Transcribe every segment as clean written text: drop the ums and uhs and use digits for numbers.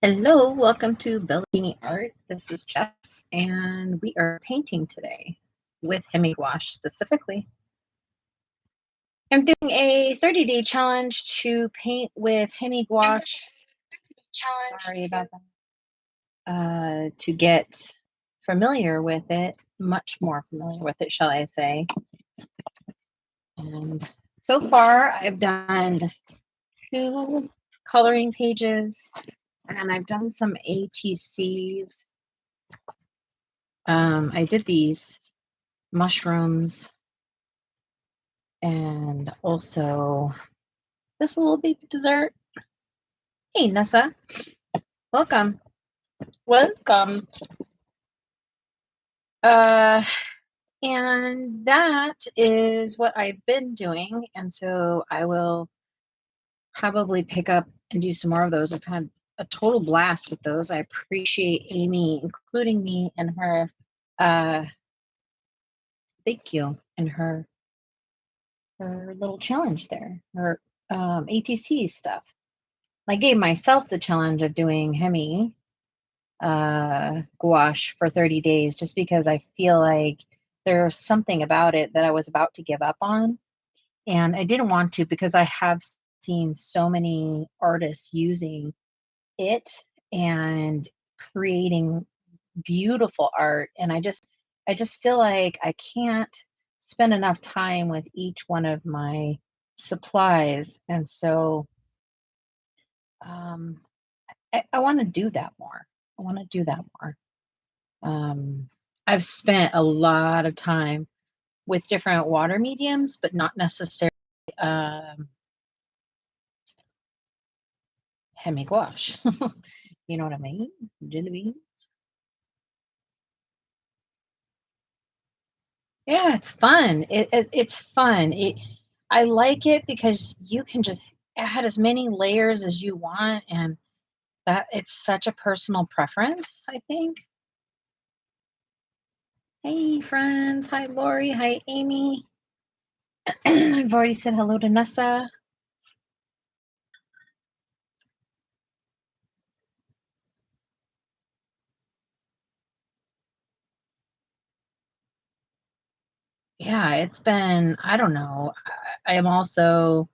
Hello, welcome to Bellini Art. This is Jess, and we are painting today with Himi Gouache specifically. I'm doing a 30-day challenge to paint with Himi Gouache. Sorry about that. To get familiar with it, much more familiar with it, shall I say. And so far, I've done 2 coloring pages, and I've done some ATCs. I did these mushrooms and also this little baby dessert. Hey, Nessa, welcome. Welcome. And that is what I've been doing. And so I will probably pick up and do some more of those. I've had a total blast with those. I appreciate Amy including me in her thank you in her little challenge there, her ATC stuff. I gave myself the challenge of doing Hemi gouache for 30 days just because I feel like there's something about it that I was about to give up on. And I didn't want to because I have seen so many artists using it and creating beautiful art. And I just feel like I can't spend enough time with each one of my supplies. And so um, I want to do that more. I want to do that more. I've spent a lot of time with different water mediums, but not necessarily hemi gouache. You know what I mean? Genevieve? Yeah, it's fun. It's fun. I like it because you can just add as many layers as you want, and that it's such a personal preference, I think. Hey, friends. Hi, Lori. Hi, Amy. I've already said hello to Nessa. Yeah, it's been, I don't know. I am also,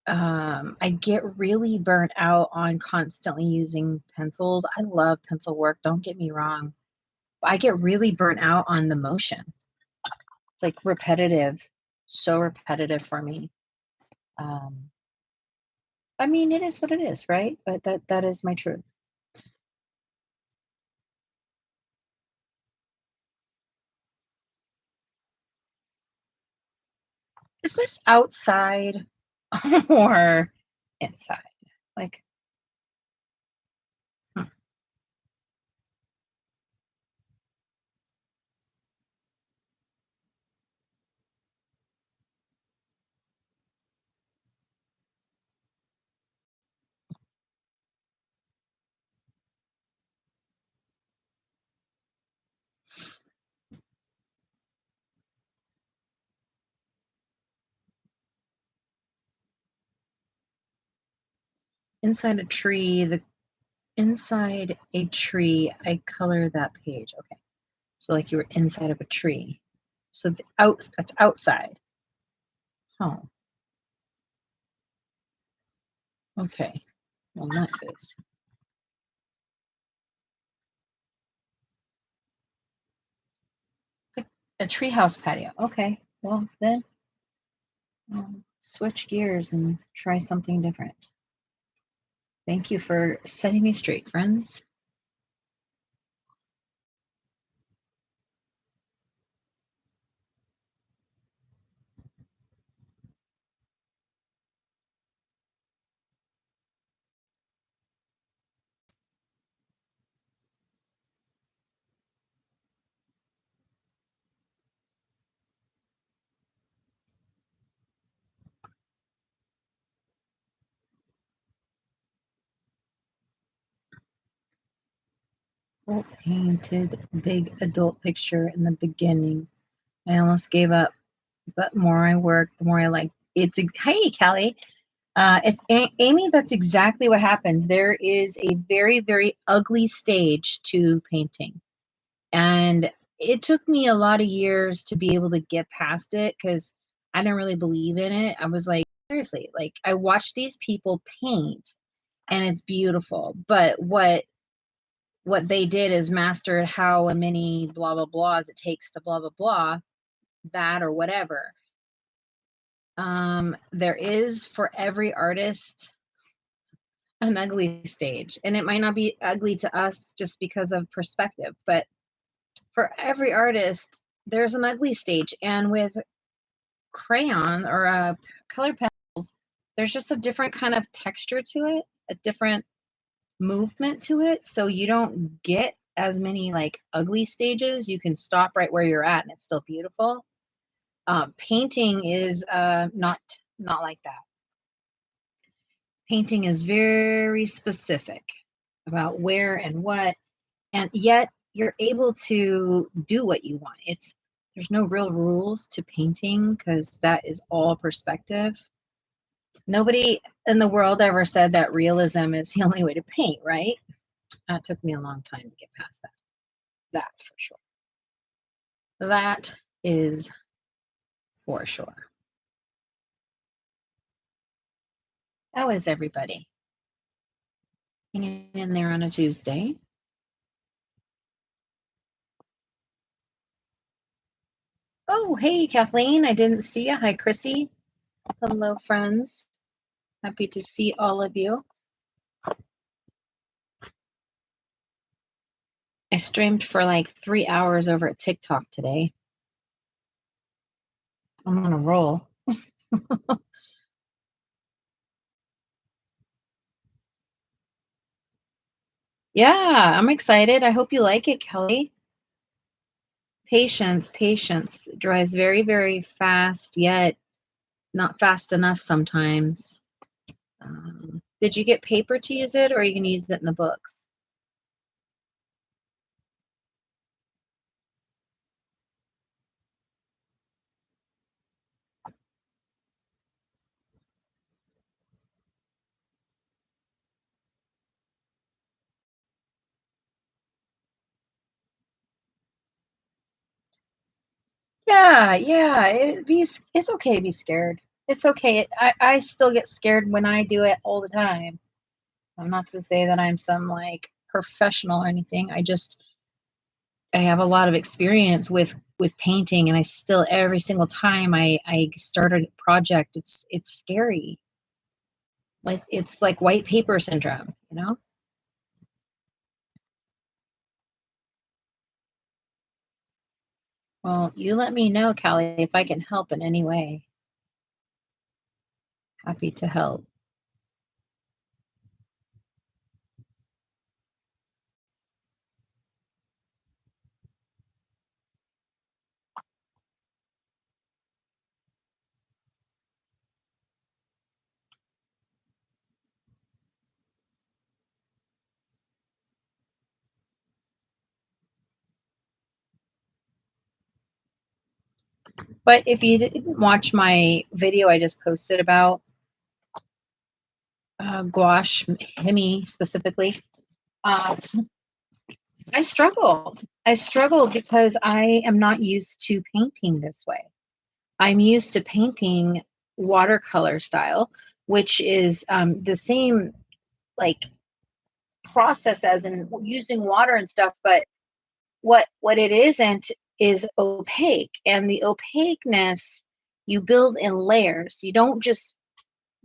I get really burnt out on constantly using pencils. I love pencil work, don't get me wrong. I get really burnt out on the motion. It's like repetitive, so repetitive for me. Um, I mean, it is what it is, right? But that is my truth. Is this outside or inside? Like, hmm. Inside a tree, the inside a tree, I color that page. Okay. So like you were inside of a tree. So that's outside. Oh, okay. Well, in that case. A treehouse patio. Okay. Well, then switch gears and try something different. Thank you for setting me straight, friends. Both painted big adult picture in the beginning. I almost gave up, but more I worked, the more I like it's. Hey, Kelly. It's Amy. That's exactly what happens. There is a very, very ugly stage to painting, and it took me a lot of years to be able to get past it because I didn't really believe in it. I was like, seriously, like I watch these people paint, and it's beautiful, but what they did is mastered how many blah blah blahs it takes to blah blah blah that or whatever. There is for every artist an ugly stage, and it might not be ugly to us just because of perspective, but for every artist there's an ugly stage, and with crayon or color pencils there's just a different kind of texture to it, a different movement to it, so you don't get as many like ugly stages. You can stop right where you're at and it's still beautiful. Painting is not like that. Painting is very specific about where and what, and yet you're able to do what you want. It's There's no real rules to painting because that is all perspective. Nobody in the world ever said that realism is the only way to paint, right? That took me a long time to get past that. That's for sure. That is for sure. How is everybody? Hanging in there on a Tuesday. Oh, hey, Kathleen. I didn't see you. Hi, Chrissy. Hello, friends. Happy to see all of you. I streamed for like 3 hours over at TikTok today. I'm on a roll. Yeah, I'm excited. I hope you like it, Kelly. Patience, patience drives very, very fast, yet not fast enough sometimes. Did you get paper to use it, or are you going to use it in the books? Yeah, yeah. It's okay to be scared. It's okay. I still get scared when I do it all the time. I'm not to say that I'm some like professional or anything. I have a lot of experience with painting, and I still every single time I start a project, it's scary. Like it's like white paper syndrome, you know? Well, you let me know, Callie, if I can help in any way. Happy to help. But if you didn't watch my video I just posted about gouache, Himi specifically, uh, I struggled. I struggled because I am not used to painting this way. I'm used to painting watercolor style, which is the same like process as in using water and stuff, but what it isn't is opaque, and the opaqueness you build in layers. You don't just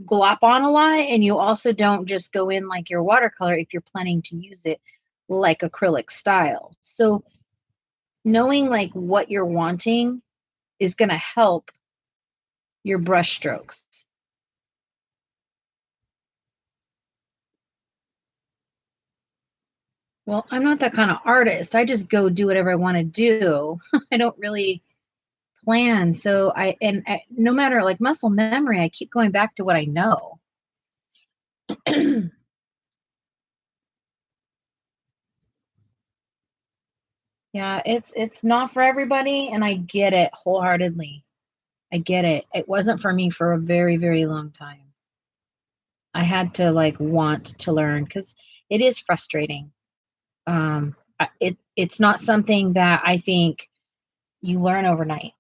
glop on a lot, and you also don't just go in like your watercolor if you're planning to use it like acrylic style. So knowing like what you're wanting is going to help your brush strokes. Well, I'm not that kind of artist. I just go do whatever I want to do. I don't really plan. So no matter like muscle memory, I keep going back to what I know. Yeah, it's not for everybody, and I get it wholeheartedly. I get it. It wasn't for me for a very, very long time. I had to like want to learn because it is frustrating. It's not something that I think you learn overnight.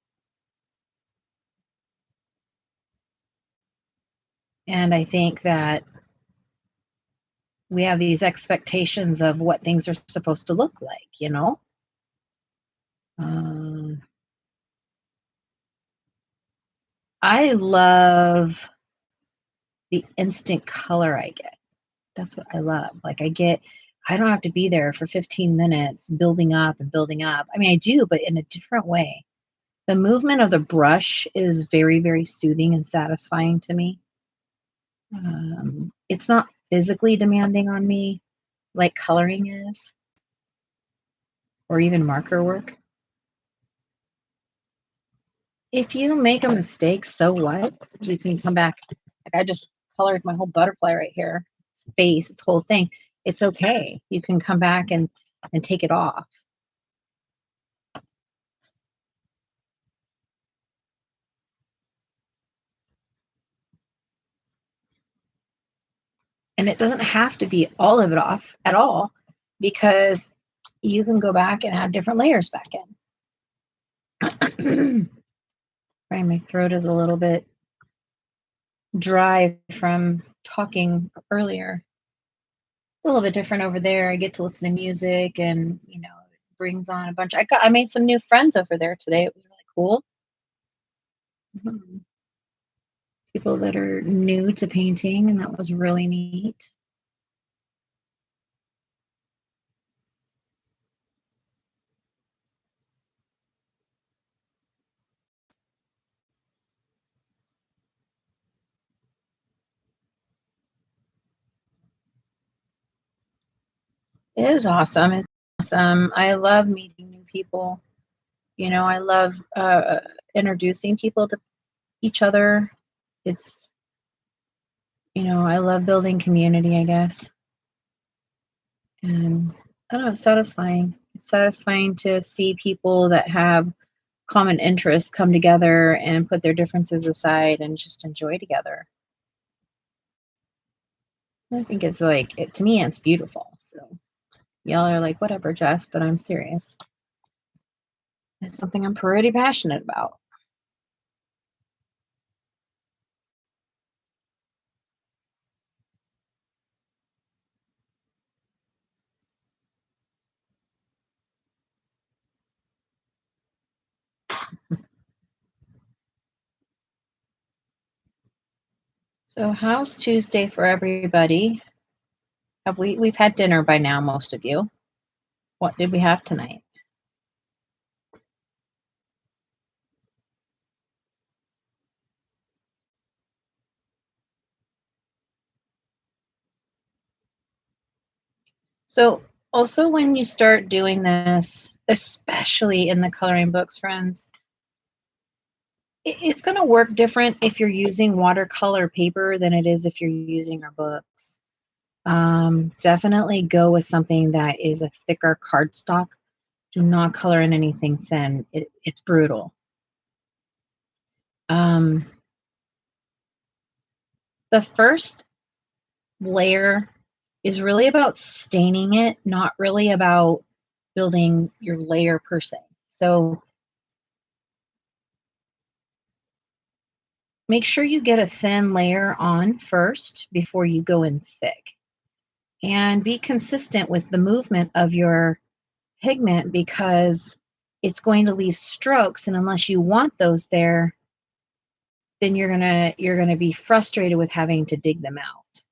And I think that we have these expectations of what things are supposed to look like, you know? Um, I love the instant color I get. That's what I love. Like I don't have to be there for 15 minutes building up and building up. I mean, I do, but in a different way. The movement of the brush is very, very soothing and satisfying to me. It's not physically demanding on me like coloring is, or even marker work. If you make a mistake, so what? You can come back. Like I just colored my whole butterfly right here, its face, its whole thing. It's okay. You can come back and take it off. And it doesn't have to be all of it off at all because you can go back and add different layers back in. Right, my throat is a little bit dry from talking earlier. It's a little bit different over there. I get to listen to music and, it brings on a bunch. I made some new friends over there today. It was really cool. Mhm. People that are new to painting, and that was really neat. It is awesome. It's awesome. I love meeting new people. I love introducing people to each other. It's, I love building community, I guess. And I don't know, it's satisfying. It's satisfying to see people that have common interests come together and put their differences aside and just enjoy together. I think it's like, to me, it's beautiful. So y'all are like, whatever, Jess, but I'm serious. It's something I'm pretty passionate about. So how's Tuesday for everybody? We've had dinner by now, most of you. What did we have tonight? So also when you start doing this, especially in the coloring books, friends, it's going to work different if you're using watercolor paper than it is if you're using our books. Definitely go with something that is a thicker cardstock. Do not color in anything thin. It's brutal. Um, the first layer is really about staining it, not really about building your layer per se. So make sure you get a thin layer on first before you go in thick. And be consistent with the movement of your pigment because it's going to leave strokes, and unless you want those there, then you're gonna be frustrated with having to dig them out.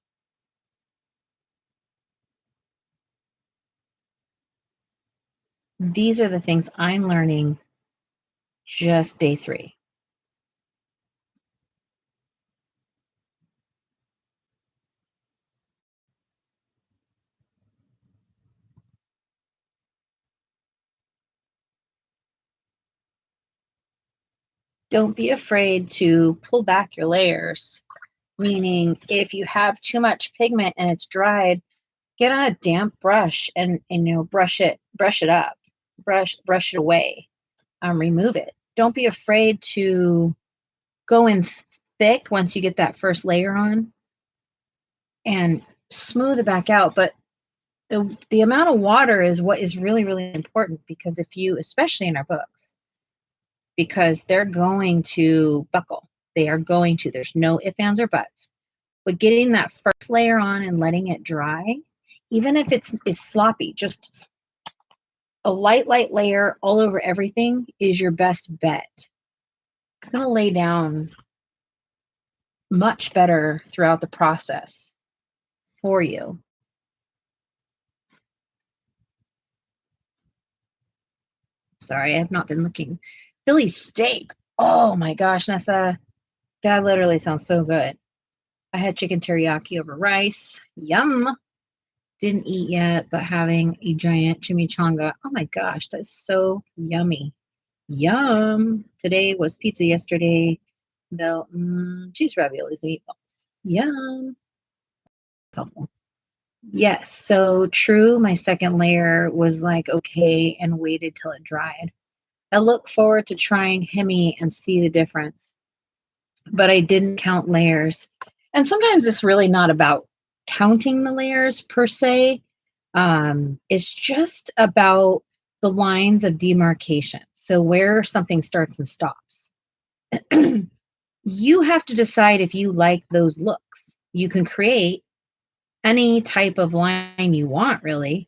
These are the things I'm learning just day 3. Don't be afraid to pull back your layers, meaning if you have too much pigment and it's dried, get on a damp brush and brush it up, brush it away, remove it. Don't be afraid to go in thick once you get that first layer on. and smooth it back out. But the amount of water is what is really, really important, because if you, especially in our books, because they're going to buckle. They are going to. There's no ifs, ands, or buts. But getting that first layer on and letting it dry, even if it's sloppy, just a light layer all over everything is your best bet. It's going to lay down much better throughout the process for you. Sorry, I have not been looking. Philly steak. Oh my gosh, Nessa. That literally sounds so good. I had chicken teriyaki over rice. Yum. Didn't eat yet, but having a giant chimichanga. Oh my gosh, that's so yummy. Yum. Today was pizza, yesterday, no, cheese raviolis and meatballs. Yum. Helpful. Yes, so true. My second layer was like okay and waited till it dried. I look forward to trying Himi and see the difference, but I didn't count layers. And sometimes it's really not about counting the layers per se. It's just about the lines of demarcation. So where something starts and stops. You have to decide if you like those looks. You can create any type of line you want, really,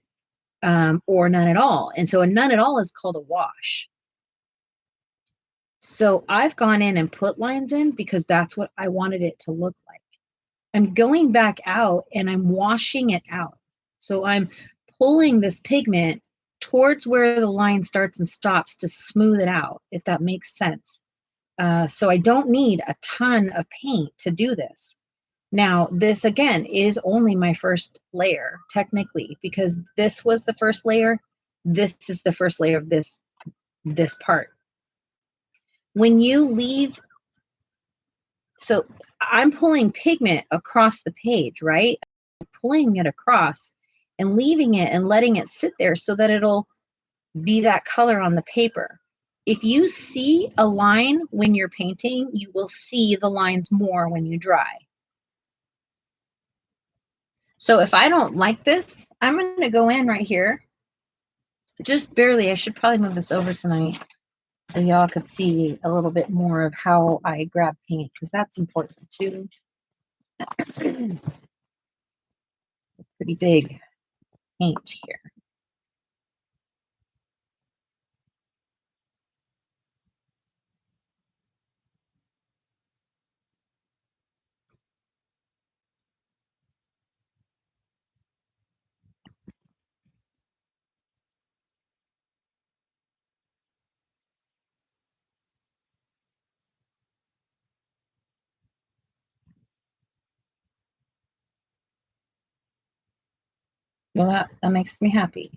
or none at all. And so a none at all is called a wash. So I've gone in and put lines in because that's what I wanted it to look like. I'm going back out and I'm washing it out. So I'm pulling this pigment towards where the line starts and stops to smooth it out, if that makes sense. So I don't need a ton of paint to do this. Now, this again is only my first layer, technically, because this was the first layer. This is the first layer of this part. When you leave, so I'm pulling pigment across the page, right? I'm pulling it across and leaving it and letting it sit there so that it'll be that color on the paper. If you see a line when you're painting, you will see the lines more when you dry. So if I don't like this, I'm going to go in right here, just barely. I should probably move this over tonight so y'all could see a little bit more of how I grab paint, because that's important too. Pretty big paint here. Well, that makes me happy.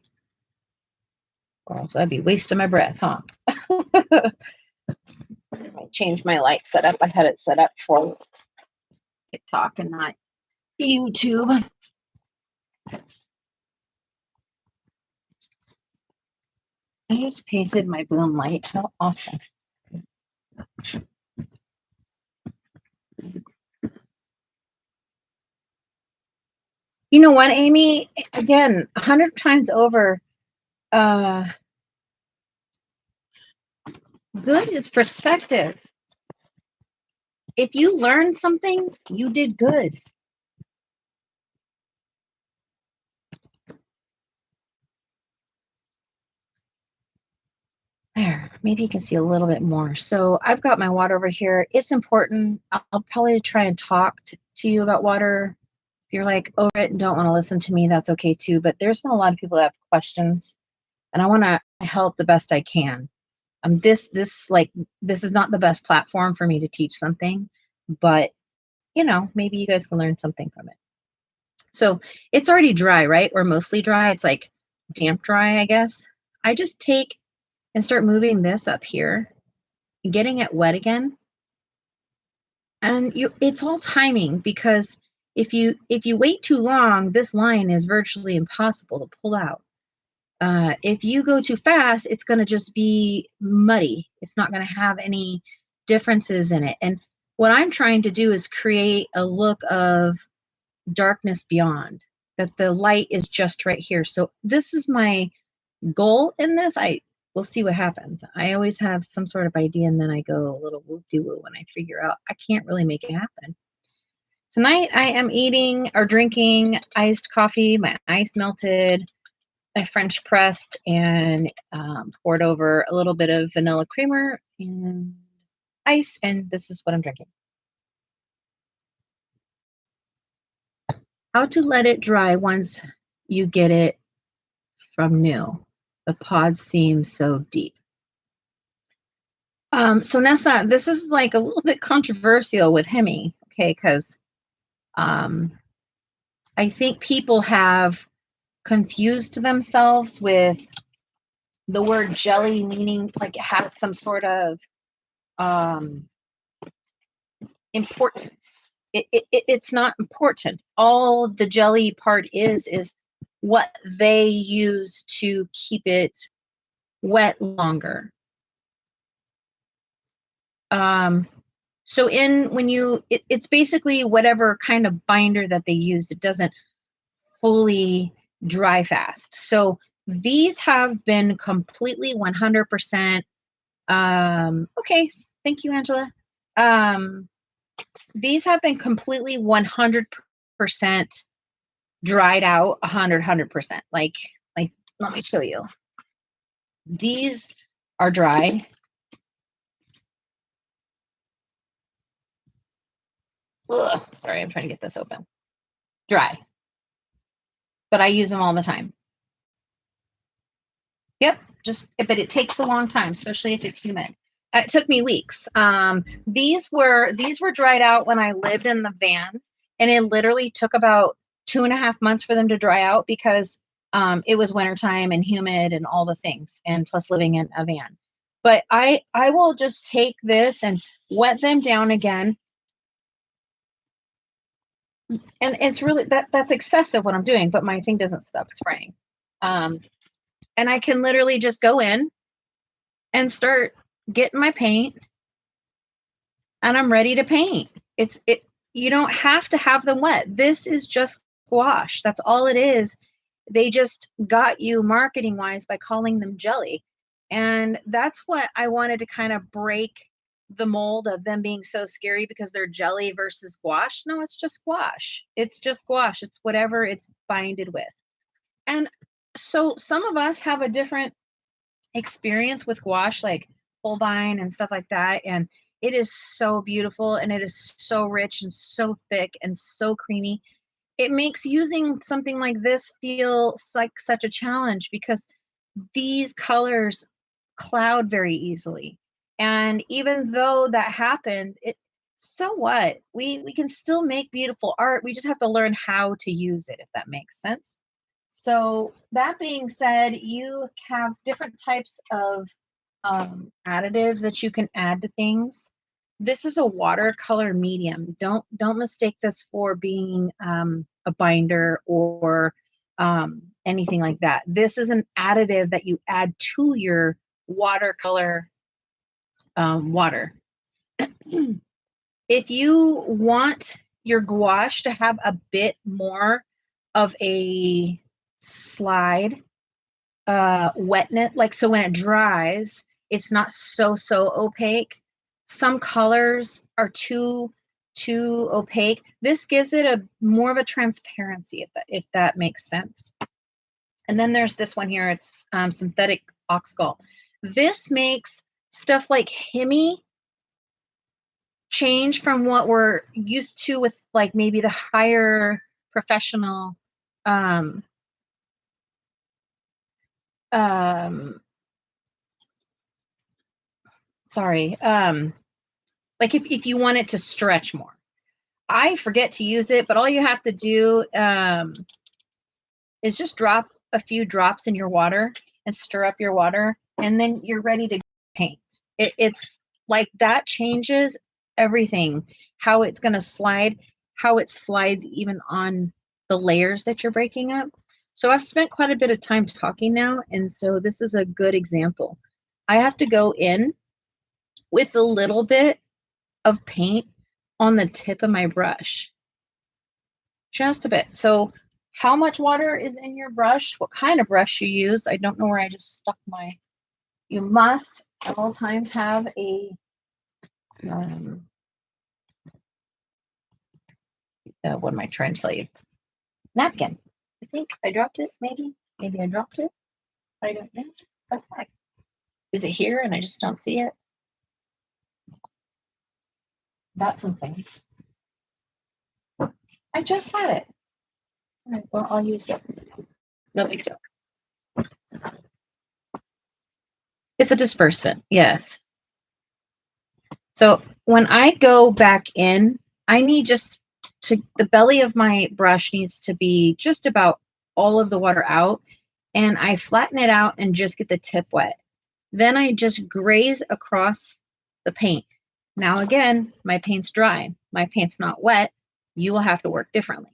Or else I'd be wasting my breath, huh? I changed my light setup. I had it set up for TikTok and not YouTube. I just painted my boom light. How awesome. You know what, Amy? Again, 100 times over, good is perspective. If you learned something, you did good. There, maybe you can see a little bit more. So I've got my water over here. It's important. I'll probably try and talk to you about water. If you're like over it and don't want to listen to me, that's okay too. But there's been a lot of people that have questions, and I want to help the best I can. This is not the best platform for me to teach something, but maybe you guys can learn something from it. So it's already dry, right? Or mostly dry. It's like damp dry, I guess. I just take and start moving this up here, getting it wet again. And it's all timing, because if you wait too long, this line is virtually impossible to pull out. If you go too fast, it's going to just be muddy. It's not going to have any differences in it. And what I'm trying to do is create a look of darkness beyond, that the light is just right here. So this is my goal in this. We'll see what happens. I always have some sort of idea and then I go a little whoop-de-woo when I figure out I can't really make it happen. Tonight I am eating or drinking iced coffee. My ice melted, I French pressed and poured over a little bit of vanilla creamer and ice, and this is what I'm drinking. How to let it dry once you get it from new. The pods seem so deep. So Nessa, this is like a little bit controversial with Himi, okay, because I think people have confused themselves with the word jelly, meaning like it has some sort of importance. It's not important. All the jelly part is what they use to keep it wet longer. So it's basically whatever kind of binder that they use. It doesn't fully dry fast. So these have been completely 100%. Okay, thank you, Angela. These have been completely 100% dried out, 100%. Like, let me show you. These are dry. Ugh, sorry, I'm trying to get this open. Dry. But I use them all the time. Yep, but it takes a long time, especially if it's humid. It took me weeks. These were dried out when I lived in the van, and it literally took about 2.5 months for them to dry out because it was wintertime and humid and all the things, and plus living in a van. But I will just take this and wet them down again. And it's really that's excessive what I'm doing, but my thing doesn't stop spraying. And I can literally just go in and start getting my paint, and I'm ready to paint. You don't have to have them wet. This is just gouache. That's all it is. They just got you marketing wise by calling them jelly. And that's what I wanted to kind of break the mold of them being so scary because they're jelly versus gouache. No, it's just gouache. It's just gouache. It's whatever it's binded with. And so some of us have a different experience with gouache, like Holbein and stuff like that. And it is so beautiful and it is so rich and so thick and so creamy. It makes using something like this feel like such a challenge because these colors cloud very easily. And even though that happens, so what? We can still make beautiful art. We just have to learn how to use it, if that makes sense. So that being said, you have different types of additives that you can add to things. This is a watercolor medium. Don't mistake this for being a binder or anything like that. This is an additive that you add to your watercolor water. If you want your gouache to have a bit more of a slide wetness, like so when it dries, it's not so opaque. Some colors are too opaque. This gives it a more of a transparency, if that makes sense. And then there's this one here. It's synthetic oxgall. This makes stuff like Himi change from what we're used to with like maybe the higher professional like if you want it to stretch more. I forget to use it, but all you have to do is just drop a few drops in your water and stir up your water, and then you're ready to paint. It's like that changes everything, how it's going to slide, how it slides even on the layers that you're breaking up. So I've spent quite a bit of time talking now, and so this is a good example. I have to go in with a little bit of paint on the tip of my brush. Just a bit. So how much water is in your brush? What kind of brush you use? I don't know where I just stuck my, you must at all times have a, what am I trying to tell you? Napkin. I think I dropped it, maybe. Maybe I dropped it. I don't know. Okay. Is it here and I just don't see it? That's insane. I just had it. All right, well, I'll use this. No big deal. It's a dispersant, yes. So when I go back in, I need just to, the belly of my brush needs to be just about all of the water out, and I flatten it out and just get the tip wet. Then I just graze across the paint. Now again, my paint's dry. My paint's not wet. You will have to work differently.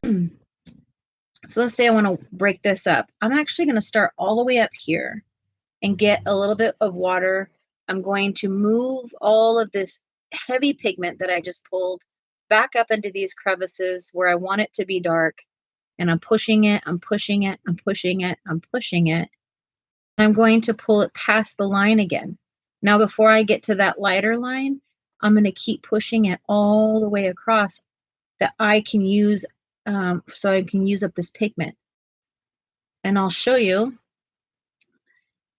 So let's say I want to break this up. I'm actually going to start all the way up here and get a little bit of water. I'm going to move all of this heavy pigment that I just pulled back up into these crevices where I want it to be dark. And I'm pushing it, I'm pushing it, I'm pushing it, I'm pushing it. I'm going to pull it past the line again. Now, before I get to that lighter line, I'm going to keep pushing it all the way across that I can use, so I can use up this pigment. And I'll show you.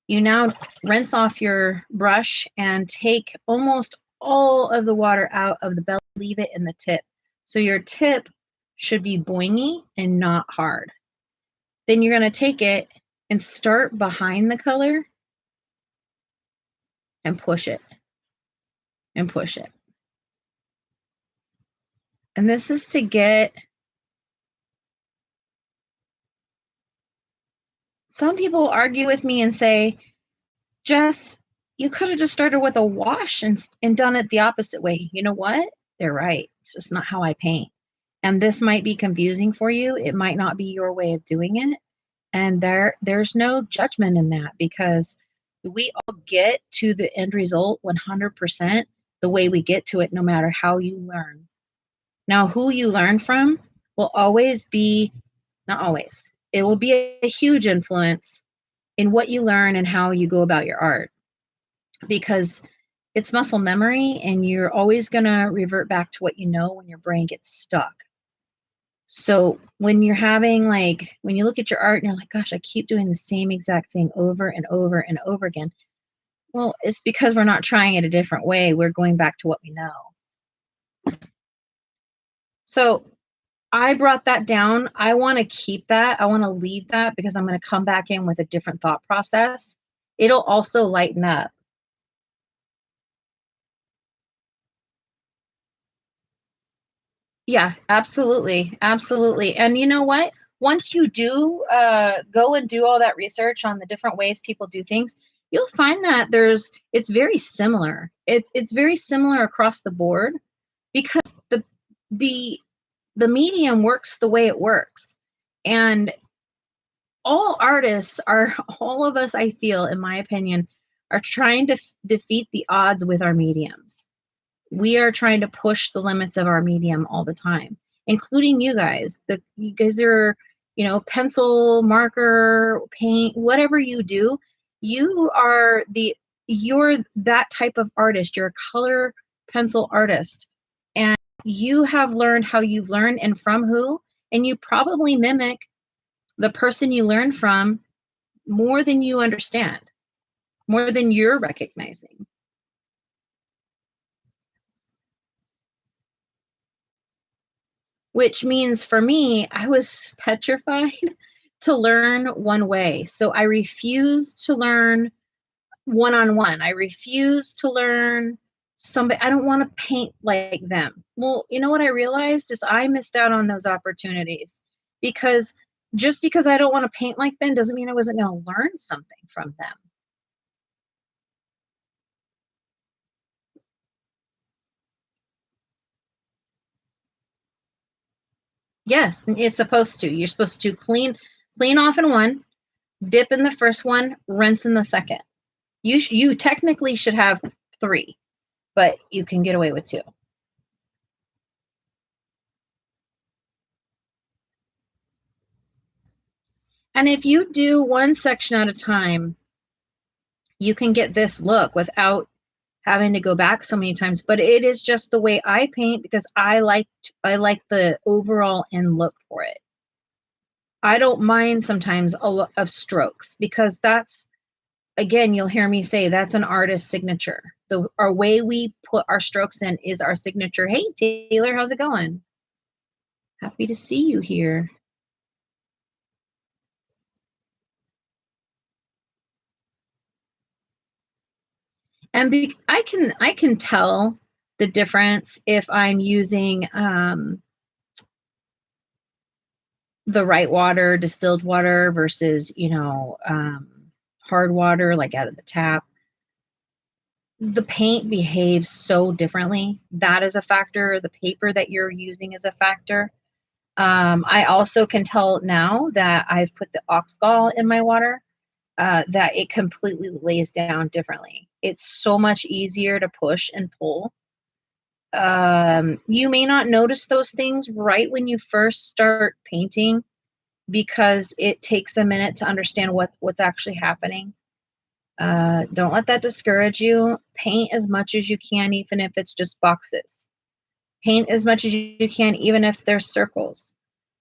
You now rinse off your brush and take almost all of the water out of the belly, leave it in the tip. So your tip should be boingy and not hard. Then you're going to take it and start behind the color and push it and push it. And this is to get, some people argue with me and say, Jess, you could have just started with a wash and done it the opposite way. You know what? They're right. It's just not how I paint. And this might be confusing for you. It might not be your way of doing it. And there's no judgment in that, because we all get to the end result 100% the way we get to it, no matter how you learn. Now, who you learn from will always be, not always, it will be a huge influence in what you learn and how you go about your art, because it's muscle memory and you're always going to revert back to what you know when your brain gets stuck. So when you're having, like, when you look at your art and you're like, gosh, I keep doing the same exact thing over and over and over again. Well, it's because we're not trying it a different way. We're going back to what we know. So I brought that down. I want to keep that. I want to leave that because I'm going to come back in with a different thought process. It'll also lighten up. Yeah, absolutely. Absolutely. And you know what? Once you do go and do all that research on the different ways people do things, you'll find that it's very similar. It's very similar across the board, because the the medium works the way it works. And all artists are, all of us, I feel, in my opinion, are trying to defeat the odds with our mediums. We are trying to push the limits of our medium all the time, including you guys. You guys are, pencil, marker, paint, whatever you do, you're that type of artist. You're a color pencil artist. And you have learned how you've learned and from who, and you probably mimic the person you learn from more than you understand, more than you're recognizing. Which means for me, I was petrified to learn one way. So I refused to learn one-on-one. I refused to learn somebody. I don't want to paint like them. Well, you know what I realized is I missed out on those opportunities, because just because I don't want to paint like them doesn't mean I wasn't going to learn something from them. Yes, it's supposed to. You're supposed to clean off in one, dip in the first one, rinse in the second. You technically should have 3, but you can get away with 2. And if you do one section at a time, you can get this look without having to go back so many times. But it is just the way I paint because I like the overall end look for it. I don't mind sometimes a lot of strokes because that's, again, you'll hear me say that's an artist's signature. Our way we put our strokes in is our signature. Hey, Taylor, how's it going? Happy to see you here. And I can tell the difference if I'm using the right water, distilled water versus, hard water like out of the tap. The paint behaves so differently. That is a factor. The paper that you're using is a factor. I also can tell now that I've put the ox gall in my water, that it completely lays down differently. It's so much easier to push and pull. You may not notice those things right when you first start painting because it takes a minute to understand what's actually happening. Don't let that discourage you. Paint as much as you can, even if it's just boxes. Paint as much as you can, even if there's circles.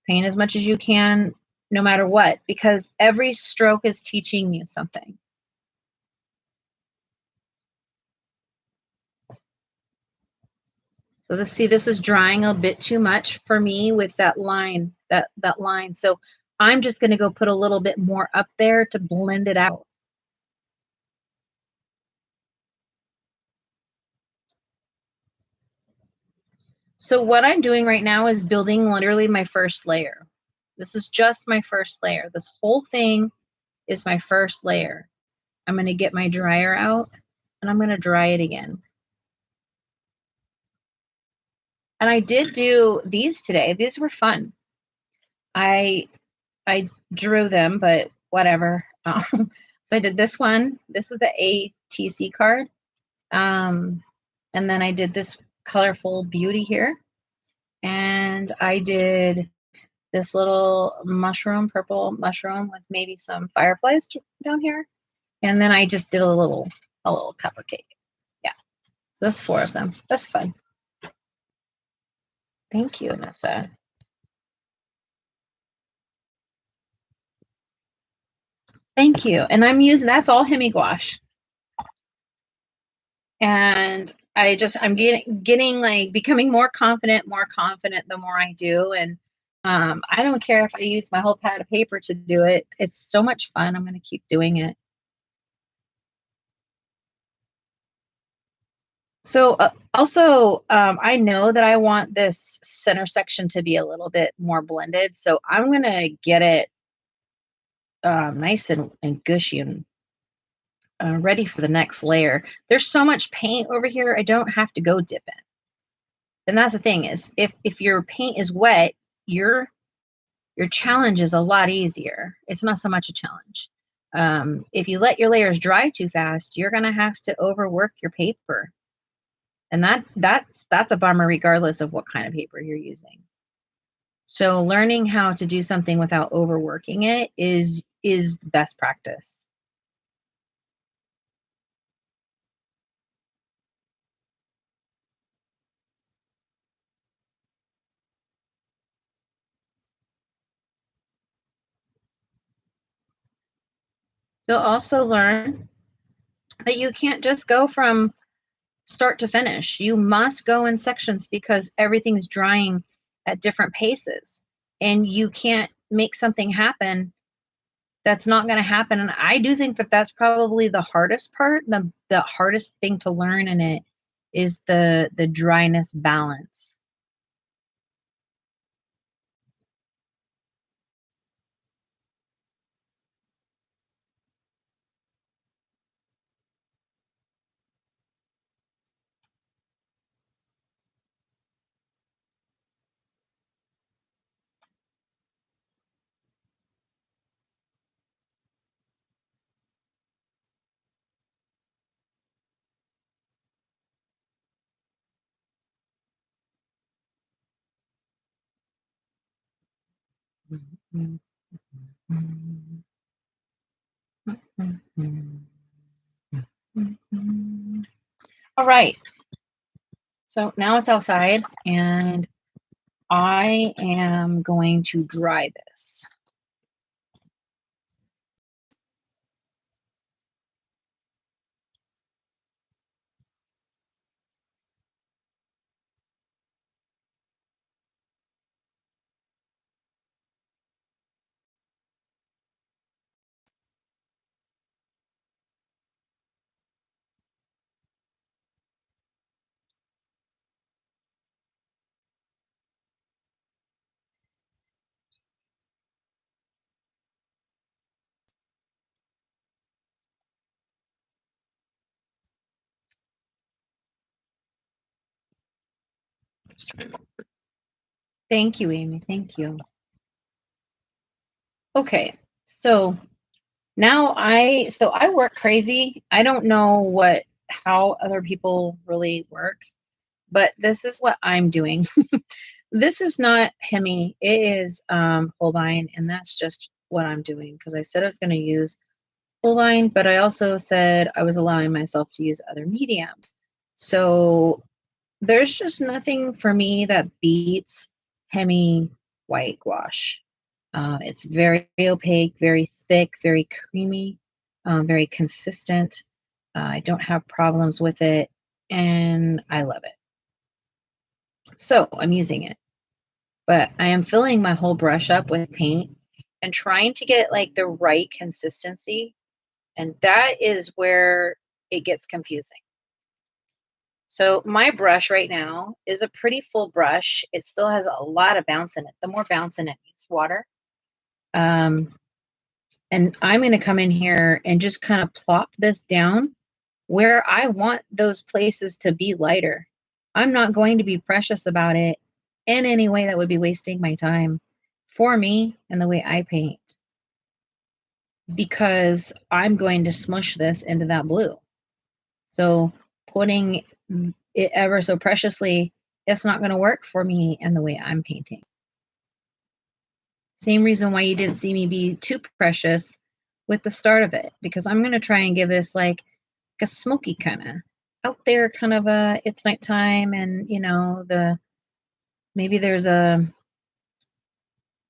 Paint as much as you can, no matter what, because every stroke is teaching you something. So this is drying a bit too much for me with that line, that line. So I'm just going to go put a little bit more up there to blend it out. So what I'm doing right now is building literally my first layer. This is just my first layer. This whole thing is my first layer. I'm going to get my dryer out and I'm going to dry it again. And I did do these today. These were fun. I I drew them, but whatever. So I did this one. This is the ATC card. And then I did this colorful beauty here. And I did this little mushroom, purple mushroom with maybe some fireflies down here. And then I just did a little cupcake. Yeah. So that's 4 of them. That's fun. Thank you, Anessa. Thank you. And I'm using, that's all Himi gouache. And I'm getting like becoming more confident the more I do. And I don't care if I use my whole pad of paper to do it. It's so much fun. I'm going to keep doing it. So also, I know that I want this center section to be a little bit more blended. So I'm going to get it nice and gushy and ready for the next layer. There's so much paint over here. I don't have to go dip in. And that's the thing is if your paint is wet, your challenge is a lot easier. It's not so much a challenge. If you let your layers dry too fast, you're going to have to overwork your paper. And that's a bummer regardless of what kind of paper you're using. So learning how to do something without overworking it is best practice. You'll also learn that you can't just go from start to finish. You must go in sections because everything's drying at different paces. And you can't make something happen that's not going to happen. And I do think that that's probably the hardest part. The hardest thing to learn in it is the dryness balance. Mhm. All right. So now it's outside and I am going to dry this. Thank you, Amy. Thank you. Okay. So now I work crazy. I don't know how other people really work, but this is what I'm doing. This is not Hemi. It is Holbein, and that's just what I'm doing because I said I was going to use Holbein, but I also said I was allowing myself to use other mediums. So there's just nothing for me that beats Hemi white gouache. It's very opaque, very thick, very creamy, very consistent. I don't have problems with it, and I love it. So I'm using it, but I am filling my whole brush up with paint and trying to get like the right consistency. And that is where it gets confusing. So my brush right now is a pretty full brush. It still has a lot of bounce in it. The more bounce in it means water. Um, and I'm going to come in here and just kind of plop this down where I want those places to be lighter. I'm not going to be precious about it in any way that would be wasting my time for me and the way I paint because I'm going to smush this into that blue. So putting it ever so preciously, it's not going to work for me and the way I'm painting. Same reason why you didn't see me be too precious with the start of it, because I'm going to try and give this like a smoky kind of out there kind of a, it's nighttime and maybe there's a,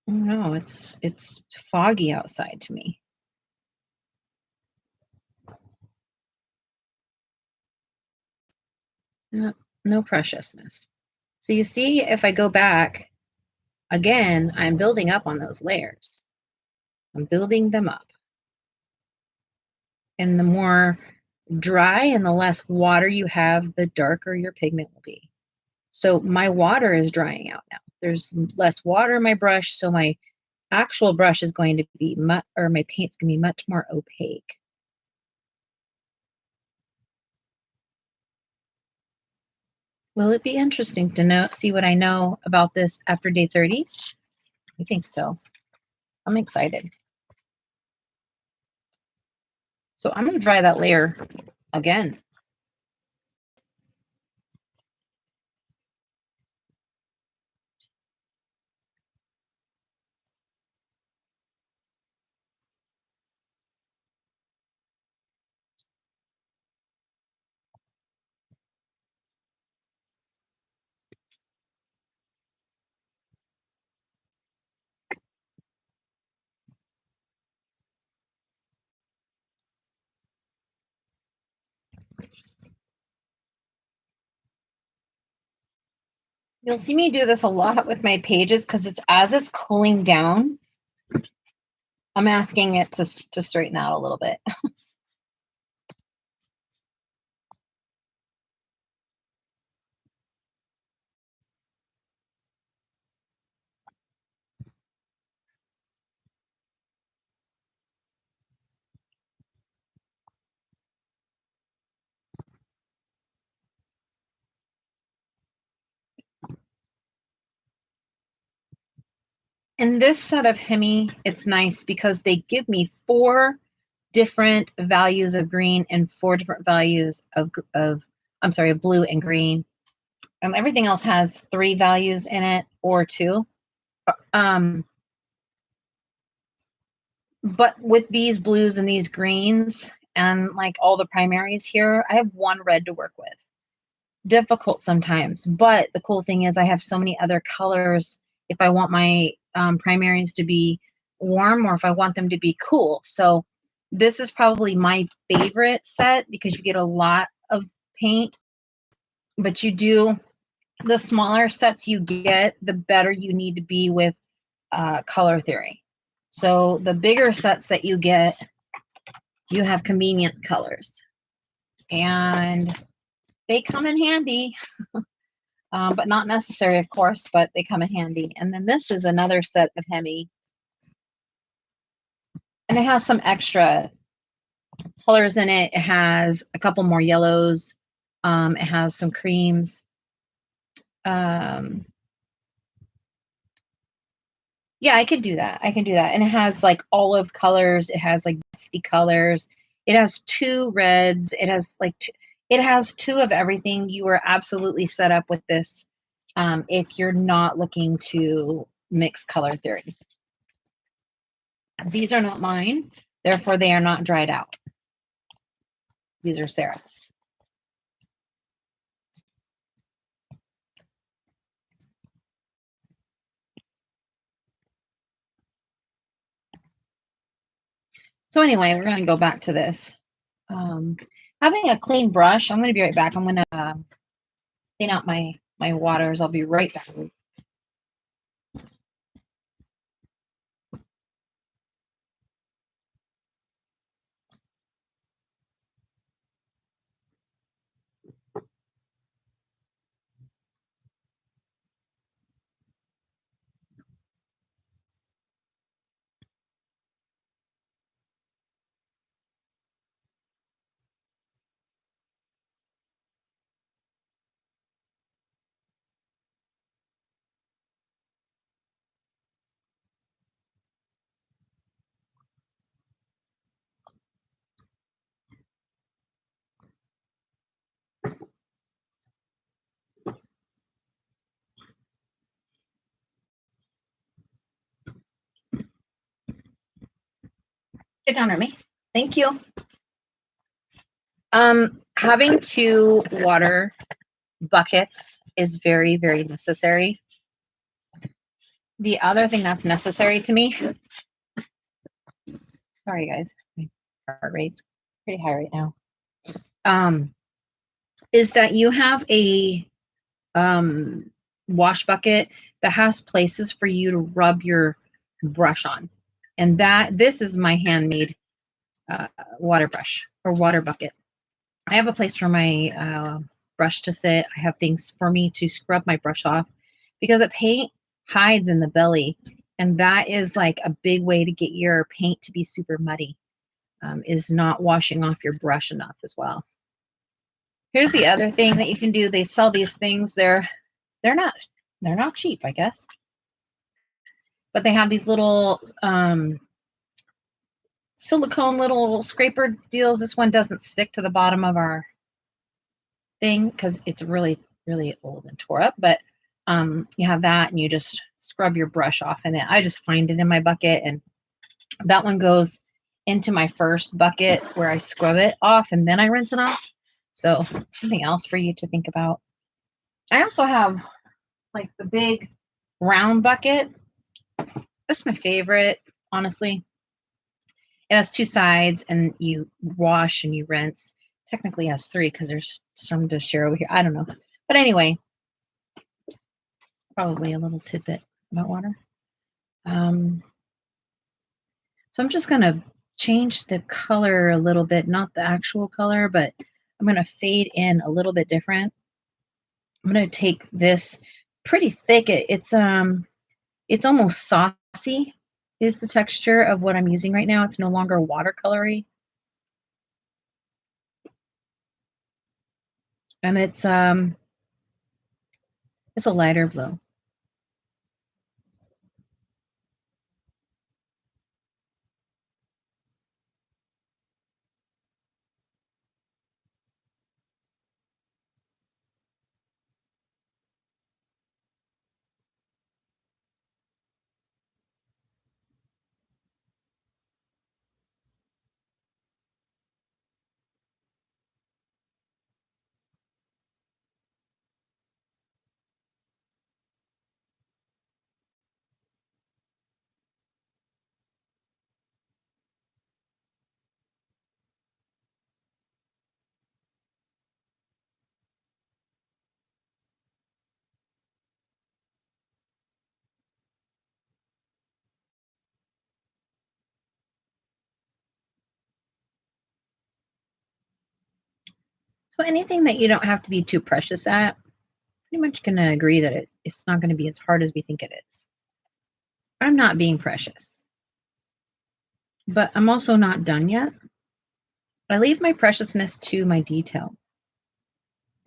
I don't know, it's foggy outside to me. No preciousness. So you see, if I go back again, I'm building up on those layers. I'm building them up. And the more dry and the less water you have, the darker your pigment will be. So my water is drying out now. There's less water in my brush, so my actual brush is going to be my paint's going to be much more opaque. Will it be interesting to see what I know about this after day 30? I think so. I'm excited. So I'm going to dry that layer again. You'll see me do this a lot with my pages because it's as it's cooling down, I'm asking it to straighten out a little bit. In this set of Hemi, it's nice because they give me 4 different values of green and 4 different values of blue and green. Everything else has 3 values in it or 2. But with these blues and these greens and like all the primaries here, I have one red to work with. Difficult sometimes, but the cool thing is I have so many other colors if I want my primaries to be warm or if I want them to be cool. So this is probably my favorite set because you get a lot of paint, but you do, the smaller sets you get, the better you need to be with color theory. So the bigger sets that you get, you have convenient colors and they come in handy, but not necessary, of course, but they come in handy. And then this is another set of Hemi, and it has some extra colors in it. It has a couple more yellows. It has some creams. Yeah, I could do that. I can do that. And it has like olive colors. It has like dusty colors. It has two reds. It has like it has two of everything. You are absolutely set up with this if you're not looking to mix color theory. These are not mine, therefore they are not dried out. These are Sarah's. So anyway, we're going to go back to this. Having a clean brush, I'm going to be right back. I'm going to clean out my waters. I'll be right back. Get down, Remy. Thank you. Having two water buckets is very, very necessary. The other thing that's necessary to me, sorry guys, my heart rate's pretty high right now, is that you have a wash bucket that has places for you to rub your brush on. And this is my handmade water brush or water bucket. I have a place for my brush to sit. I have things for me to scrub my brush off because the paint hides in the belly. And that is like a big way to get your paint to be super muddy, is not washing off your brush enough as well. Here's the other thing that you can do. They sell these things. They're not cheap, I guess. But they have these little silicone little scraper deals. This one doesn't stick to the bottom of our thing because it's really, really old and tore up. But you have that and you just scrub your brush off in it. I just find it in my bucket, and that one goes into my first bucket where I scrub it off and then I rinse it off. So something else for you to think about. I also have like the big round bucket. That's my favorite, honestly. It has two sides and you wash and you rinse. Technically has three because there's some to share over here. I don't know. But anyway, probably a little tidbit about water. So I'm just going to change the color a little bit, not the actual color, but I'm going to fade in a little bit different. I'm going to take this pretty thick. It's almost saucy is the texture of what I'm using right now. It's no longer watercolory. And it's a lighter blue. So anything that you don't have to be too precious at, pretty much gonna agree that it's not gonna be as hard as we think it is. I'm not being precious, but I'm also not done yet. I leave my preciousness to my detail.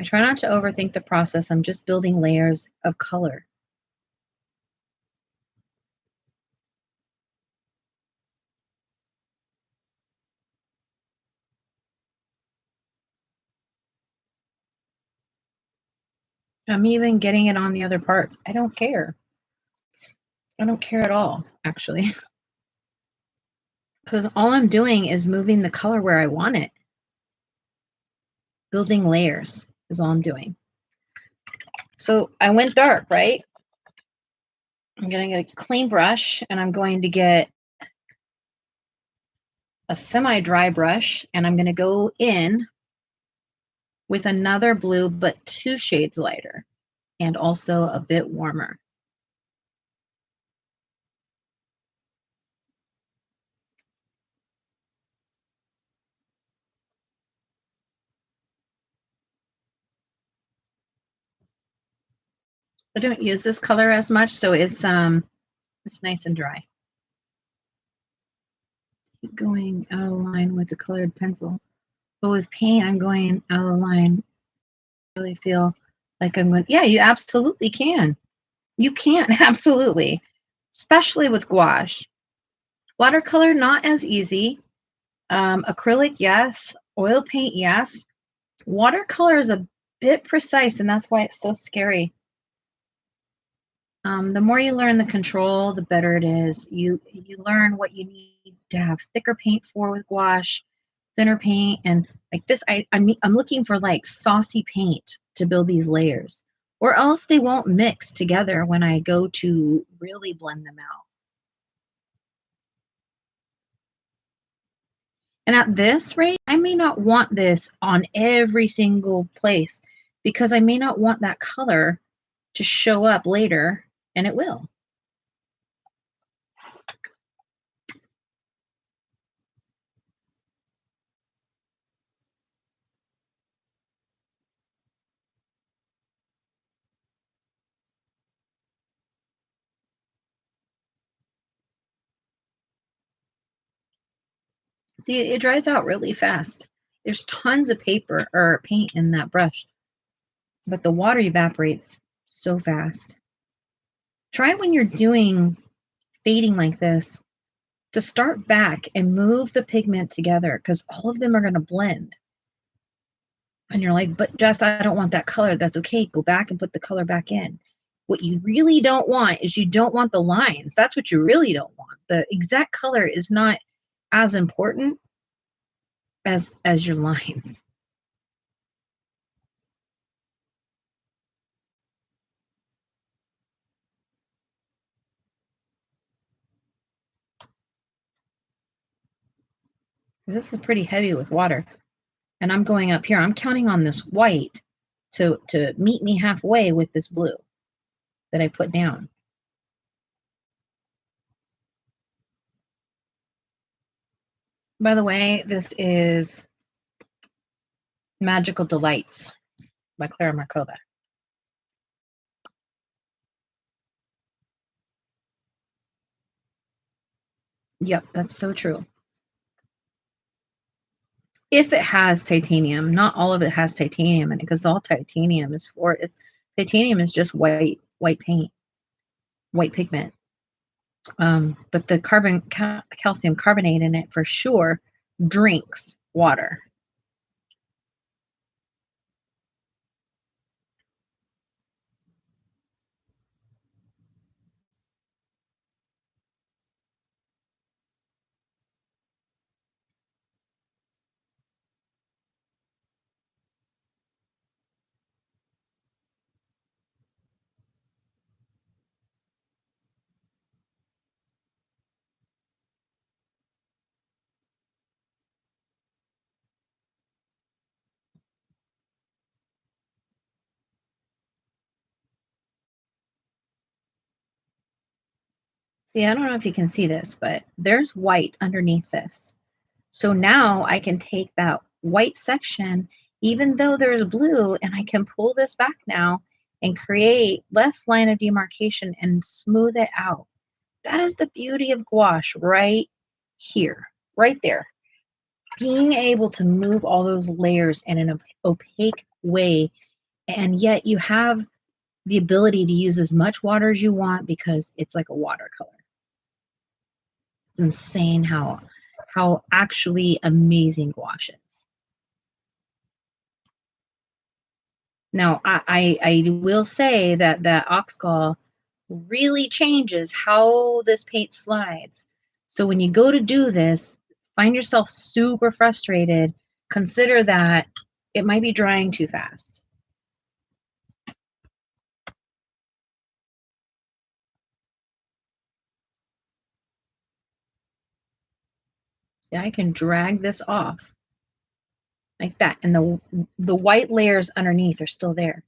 I try not to overthink the process. I'm just building layers of color. I'm even getting it on the other parts. I don't care. I don't care at all, actually, because all I'm doing is moving the color where I want it. Building layers is all I'm doing. So I went dark, right? I'm going to get a clean brush and I'm going to get a semi-dry brush and I'm going to go in with another blue, but 2 shades lighter and also a bit warmer. I don't use this color as much, so it's nice and dry. Keep going out of line with the colored pencil. But with paint, I'm going out of line. I really feel like I'm going, yeah, you absolutely can. You can, absolutely. Especially with gouache. Watercolor, not as easy. Acrylic, yes. Oil paint, yes. Watercolor is a bit precise, and that's why it's so scary. The more you learn the control, the better it is. You learn what you need to have thicker paint for with gouache, thinner paint, and like this. I'm looking for like saucy paint to build these layers, or else they won't mix together when I go to really blend them out. And at this rate, I may not want this on every single place because I may not want that color to show up later, and it will. See, it dries out really fast. There's tons of paper or paint in that brush, but the water evaporates so fast. Try when you're doing fading like this to start back and move the pigment together because all of them are going to blend. And you're like, but Jess, I don't want that color. That's okay. Go back and put the color back in. What you really don't want is you don't want the lines. That's what you really don't want. The exact color is not as important as your lines. So this is pretty heavy with water. And I'm going up here. I'm counting on this white to meet me halfway with this blue that I put down. By the way, this is Magical Delights by Clara Markova. Yep, that's so true. If it has titanium, not all of it has titanium in it because all titanium is for it's titanium is just white paint, white pigment. But the calcium carbonate in it for sure drinks water. See, I don't know if you can see this, but there's white underneath this. So now I can take that white section, even though there's blue, and I can pull this back now and create less line of demarcation and smooth it out. That is the beauty of gouache right here, right there. Being able to move all those layers in an opaque way, and yet you have the ability to use as much water as you want because it's like a watercolor. It's insane how actually amazing gouache is. Now, I will say that that oxgall really changes how this paint slides. So when you go to do this, find yourself super frustrated, consider that it might be drying too fast. See, I can drag this off like that, and the white layers underneath are still there.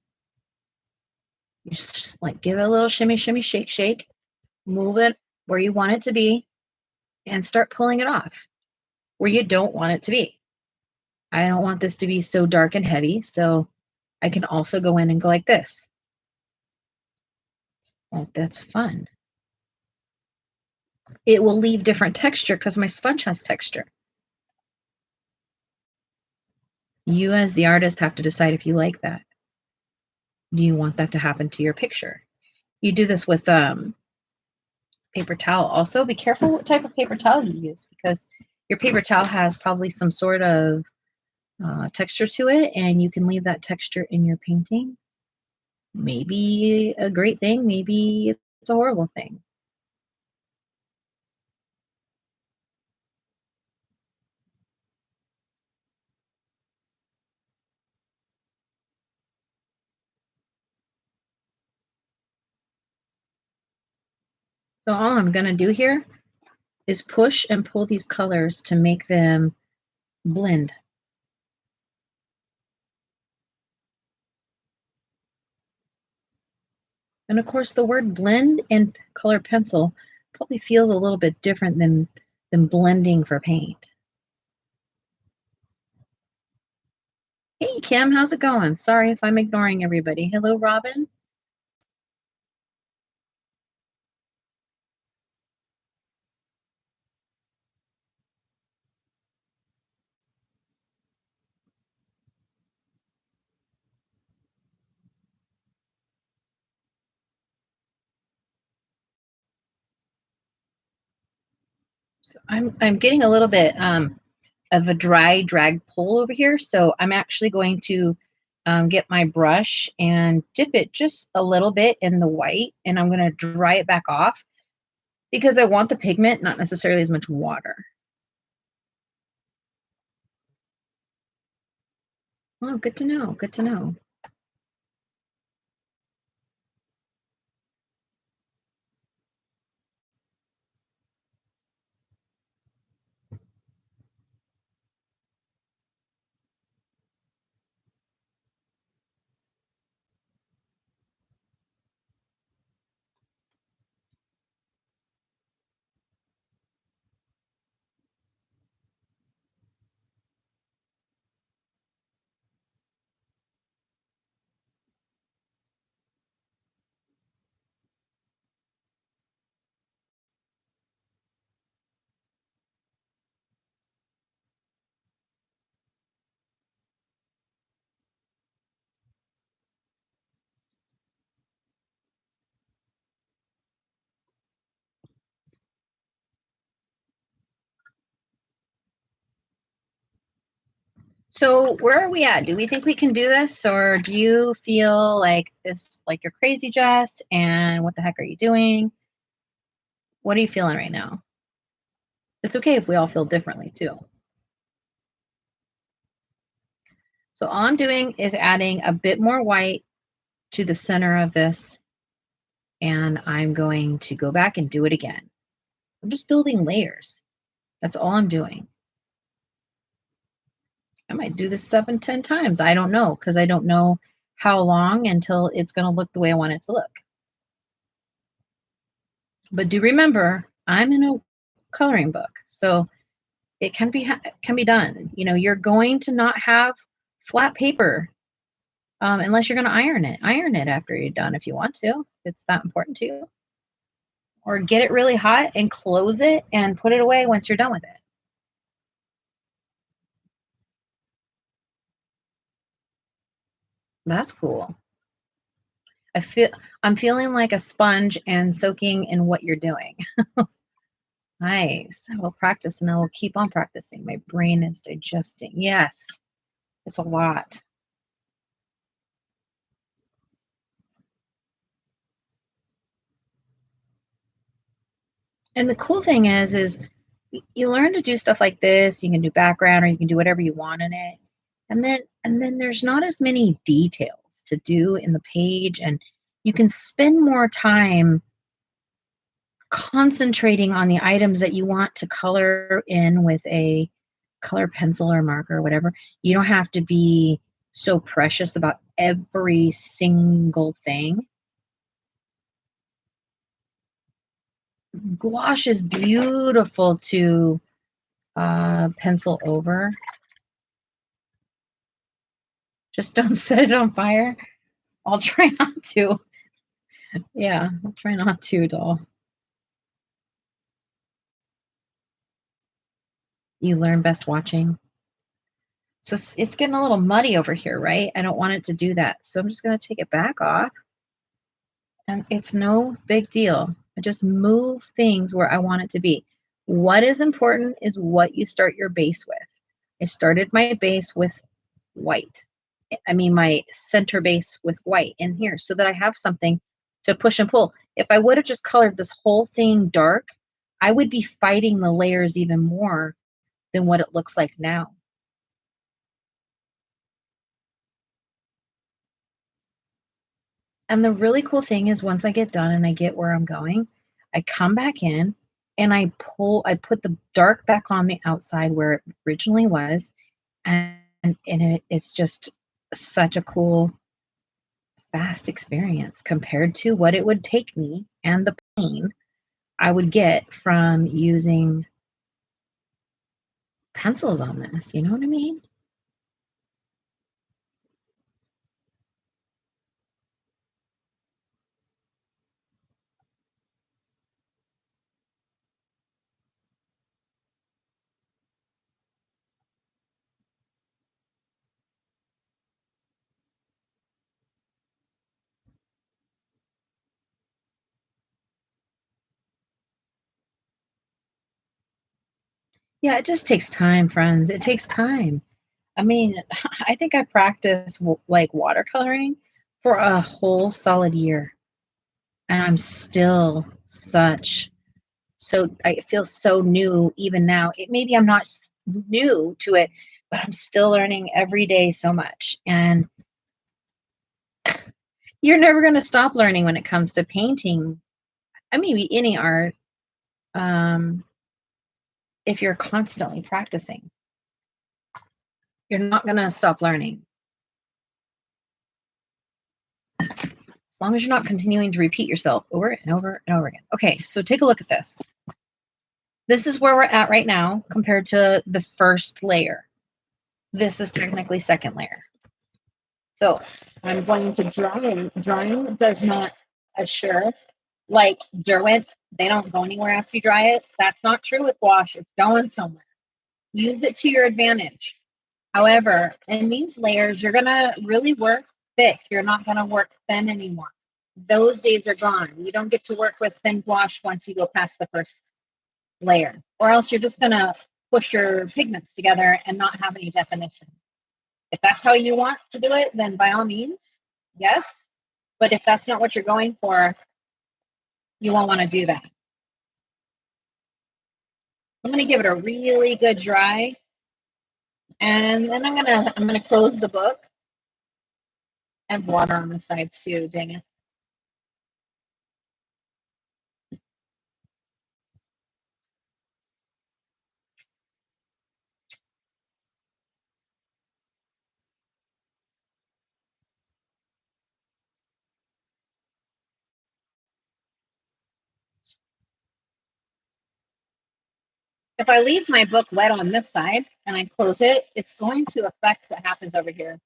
You just like give it a little shimmy, shimmy, shake, shake, move it where you want it to be, and start pulling it off where you don't want it to be. I don't want this to be so dark and heavy, so I can also go in and go like this. Oh, that's fun. It will leave different texture because my sponge has texture. You as the artist have to decide if you like that. Do you want that to happen to your picture? You do this with paper towel. Also, be careful what type of paper towel you use because your paper towel has probably some sort of texture to it, and you can leave that texture in your painting. Maybe a great thing, maybe it's a horrible thing. So all I'm going to do here is push and pull these colors to make them blend. And of course, the word blend in color pencil probably feels a little bit different than blending for paint. Hey, Kim, how's it going? Sorry if I'm ignoring everybody. Hello, Robin. So I'm getting a little bit of a dry drag pull over here. So I'm actually going to get my brush and dip it just a little bit in the white, and I'm going to dry it back off because I want the pigment, not necessarily as much water. Oh, good to know. Good to know. So where are we at? Do we think we can do this, or do you feel like this, like you're crazy, Jess? And what the heck are you doing? What are you feeling right now? It's okay if we all feel differently too. So all I'm doing is adding a bit more white to the center of this, and I'm going to go back and do it again. I'm just building layers. That's all I'm doing. I might do this 7, 10 times. I don't know because I don't know how long until it's going to look the way I want it to look. But do remember, I'm in a coloring book, so it can be done. You know, you're going to not have flat paper, unless you're going to iron it. Iron it after you're done if you want to. If it's that important to you. Or get it really hot and close it and put it away once you're done with it. That's cool. I feel I'm feeling like a sponge and soaking in what you're doing. Nice. I will practice and I will keep on practicing. My brain is digesting. Yes, it's a lot. And the cool thing is you learn to do stuff like this. You can do background or you can do whatever you want in it. And then there's not as many details to do in the page and you can spend more time concentrating on the items that you want to color in with a color pencil or marker or whatever. You don't have to be so precious about every single thing. Gouache is beautiful to pencil over. Just don't set it on fire. I'll try not to. Yeah, I'll try not to, doll. You learn best watching. So it's getting a little muddy over here, right? I don't want it to do that. So I'm just going to take it back off. And it's no big deal. I just move things where I want it to be. What is important is what you start your base with. I started my base with white. I mean, my center base with white in here so that I have something to push and pull. If I would have just colored this whole thing dark, I would be fighting the layers even more than what it looks like now. And the really cool thing is once I get done and I get where I'm going, I come back in and I put the dark back on the outside where it originally was. And it's just such a cool, fast experience compared to what it would take me and the pain I would get from using pencils on this. You know what I mean? Yeah, it just takes time, friends. It takes time. I mean, I think I practiced like watercoloring for a whole solid year, and I'm still I feel so new even now. Maybe I'm not new to it, but I'm still learning every day so much. And you're never going to stop learning when it comes to painting. I mean, any art, um, if you're constantly practicing, you're not going to stop learning as long as you're not continuing to repeat yourself over and over and over again. Okay, so take a look at this. This is where we're at right now compared to the first layer. This is technically second layer. So I'm going to dry it. Drying does not assure, like Derwent, they don't go anywhere after you dry it. That's not true with gouache. It's going somewhere. Use it to your advantage. However, in these layers, you're going to really work thick. You're not going to work thin anymore. Those days are gone. You don't get to work with thin gouache once you go past the first layer, or else you're just going to push your pigments together and not have any definition. If that's how you want to do it, then by all means, yes. But if that's not what you're going for, you won't want to do that. I'm going to give it a really good dry, and then I'm gonna close the book. I have water on the side too. Dang it. If I leave my book wet on this side and I close it, it's going to affect what happens over here.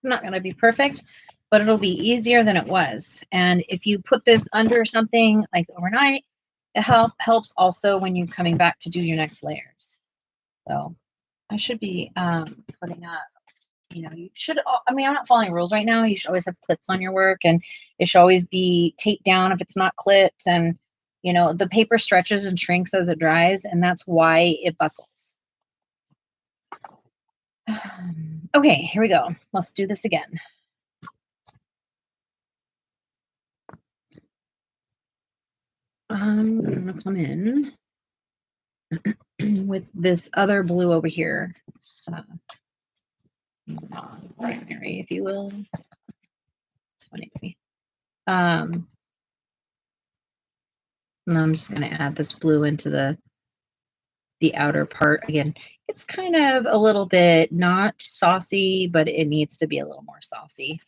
Not going to be perfect, but it'll be easier than it was. And if you put this under something like overnight, it helps also when you're coming back to do your next layers. So I should be putting up, you should, I mean, I'm not following rules right now. You should always have clips on your work, and it should always be taped down if it's not clipped. And, the paper stretches and shrinks as it dries, and that's why it buckles. Okay, here we go. Let's do this again. I'm going to come in with this other blue over here. It's non-primary, if you will. It's funny. And I'm just going to add this blue into the outer part. Again, it's kind of a little bit not saucy, but it needs to be a little more saucy.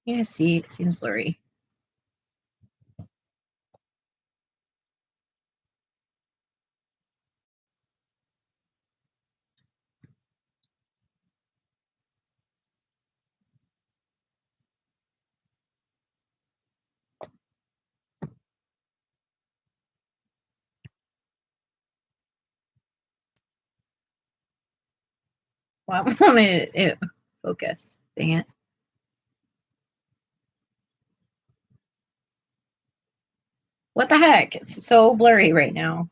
Yeah, see, it seems blurry. Well, I want it focus. Dang it. What the heck? It's so blurry right now.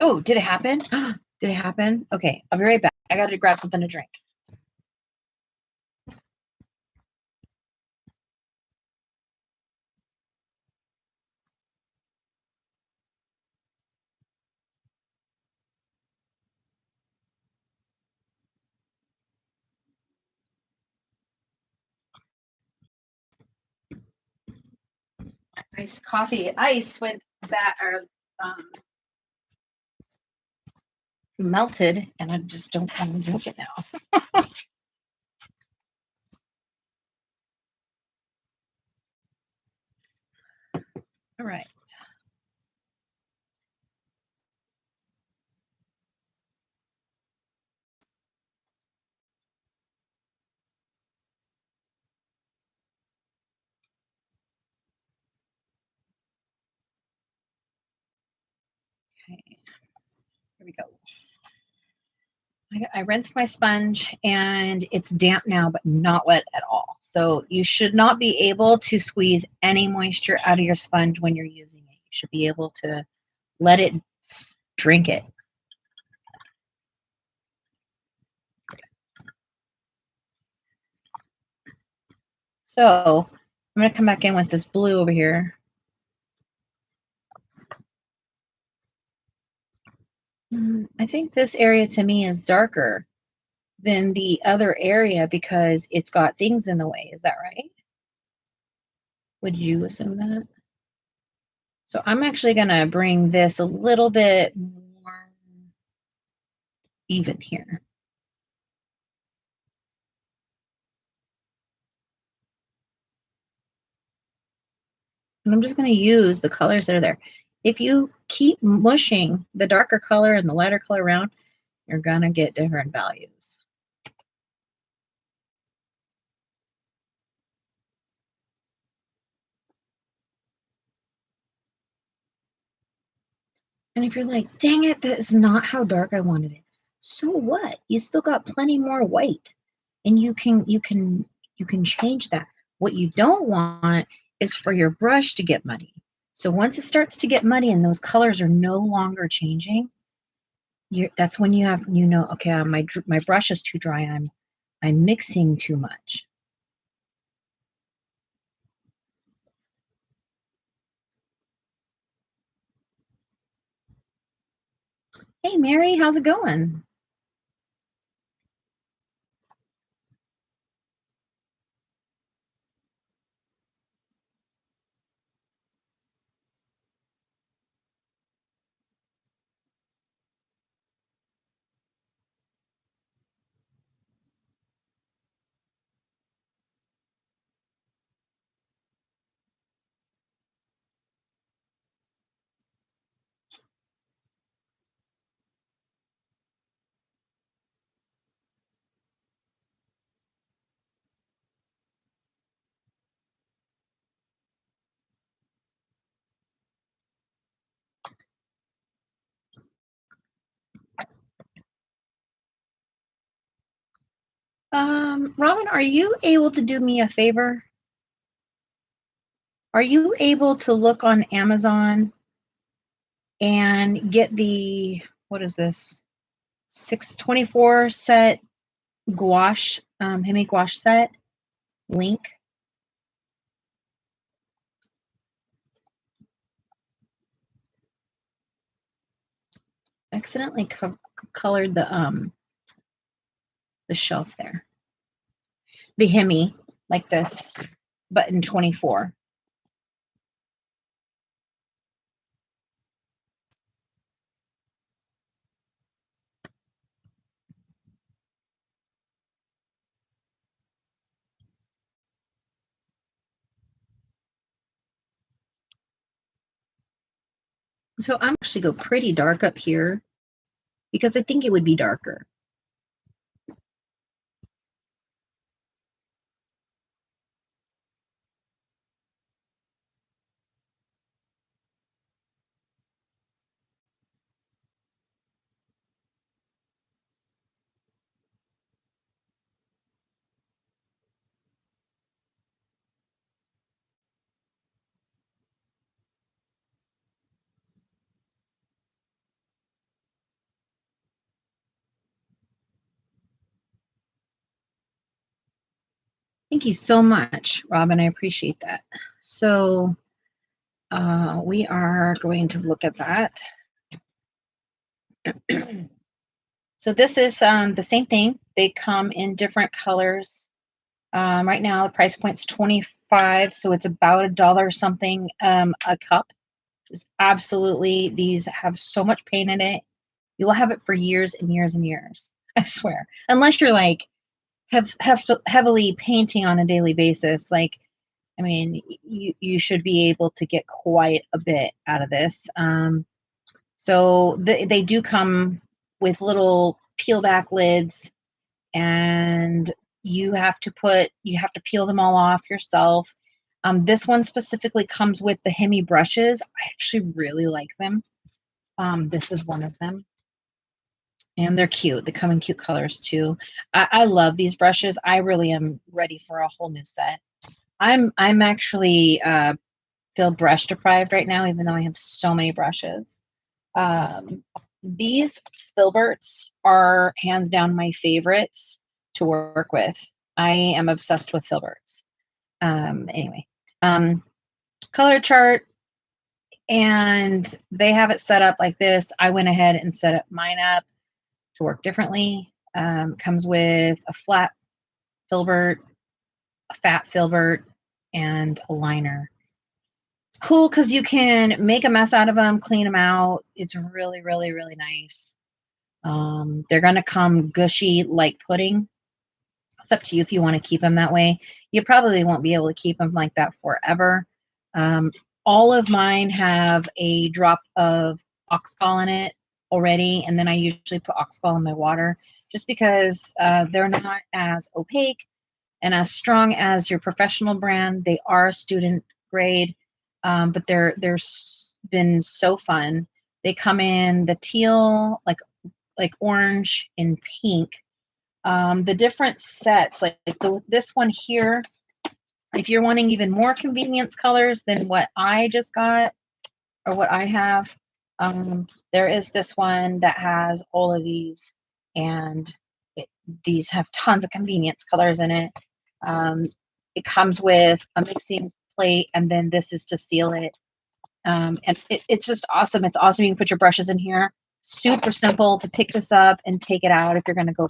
Oh, did it happen? Did it happen? Okay, I'll be right back. I got to grab something to drink. Iced coffee. Ice went back or melted, and I just don't want to drink it now. All right. Okay. Here we go. I rinsed my sponge, and it's damp now, but not wet at all. So you should not be able to squeeze any moisture out of your sponge when you're using it. You should be able to let it drink it. So I'm going to come back in with this blue over here. I think this area to me is darker than the other area because it's got things in the way. Is that right? Would you assume that? So I'm actually going to bring this a little bit more even here. And I'm just going to use the colors that are there. If you keep mushing the darker color and the lighter color around, you're going to get different values. And if you're like, dang it, that is not how dark I wanted it. So what? You still got plenty more white. And you can change that. What you don't want is for your brush to get muddy. So once it starts to get muddy and those colors are no longer changing, that's when you know, okay, my brush is too dry. I'm mixing too much. Hey Mary, how's it going? Robin, are you able to do me a favor? Are you able to look on Amazon and get the, what is this, 624 set gouache, Himi gouache set link? Accidentally colored the shelf there. The Himi, like this, but in 24. So I'm actually go pretty dark up here because I think it would be darker. Thank you so much, Robin. I appreciate that. So we are going to look at that. So this is the same thing. They come in different colors. Right now, the price point's 25, so it's about $1 something a cup. Just absolutely, these have so much paint in it. You will have it for years and years and years. I swear, unless you're like heavily painting on a daily basis. Like, I mean, you should be able to get quite a bit out of this. So they do come with little peel back lids, and you have to peel them all off yourself. This one specifically comes with the Hemi brushes. I actually really like them. This is one of them, and they're cute. They come in cute colors too. I love these brushes. I really am ready for a whole new set. I'm actually feel brush deprived right now, even though I have so many brushes. These filberts are hands down my favorites to work with. I am obsessed with filberts. Anyway, color chart, and they have it set up like this. I went ahead and set up mine up to work differently. Comes with a flat filbert, a fat filbert, and a liner. It's cool because you can make a mess out of them, clean them out. It's really, really, really nice. They're going to come gushy like pudding. It's up to you if you want to keep them that way. You probably won't be able to keep them like that forever. Um, all of mine have a drop of oxgall in it already, and then I usually put oxgall in my water just because they're not as opaque and as strong as your professional brand. They are student grade, but they're been so fun. They come in the teal, like orange and pink. The different sets, like this one here, If you're wanting even more convenience colors than what I just got or what I have, there is this one that has all of these, and these have tons of convenience colors in it. It comes with a mixing plate, and then this is to seal it. And it's just awesome. It's awesome. You can put your brushes in here. Super simple to pick this up and take it out if you're going to go,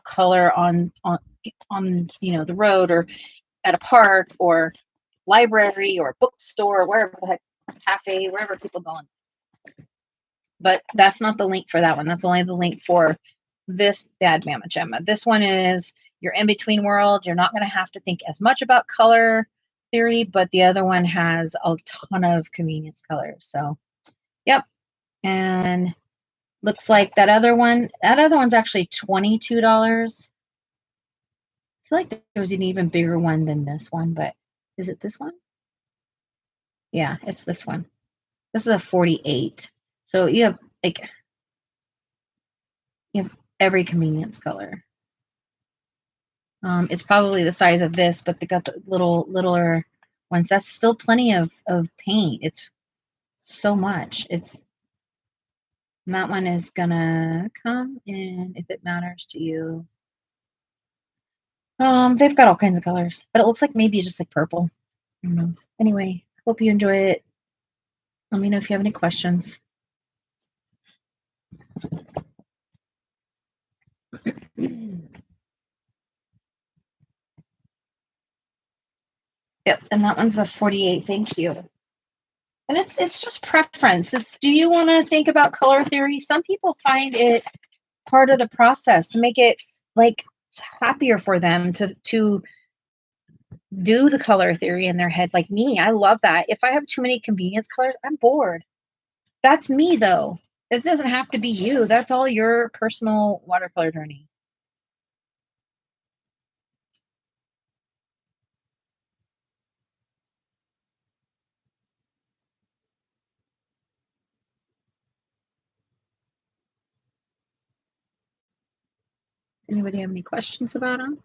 color on the road, or at a park, or library, or bookstore, wherever the heck, cafe, wherever people going. But that's not the link for that one. That's only the link for this Bad Mama Gemma. This one is your in-between world. You're not going to have to think as much about color theory, but the other one has a ton of convenience colors. So, yep. And looks like that other one's actually $22. I feel like there was an even bigger one than this one, but is it this one? Yeah, it's this one. This is a 48. So you have every convenience color. It's probably the size of this, but they got the littler ones. That's still plenty of paint. It's so much. That one is gonna come in if it matters to you. They've got all kinds of colors, but it looks like maybe just like purple. I don't know. Anyway, hope you enjoy it. Let me know if you have any questions. Yep, and that one's a 48. Thank you. And it's just preference. Do you want to think about color theory? Some people find it part of the process to make it like happier for them to do the color theory in their head. Like me, I love that. If I have too many convenience colors, I'm bored. That's me though. It doesn't have to be you. That's all your personal watercolor journey. Anybody have any questions about them?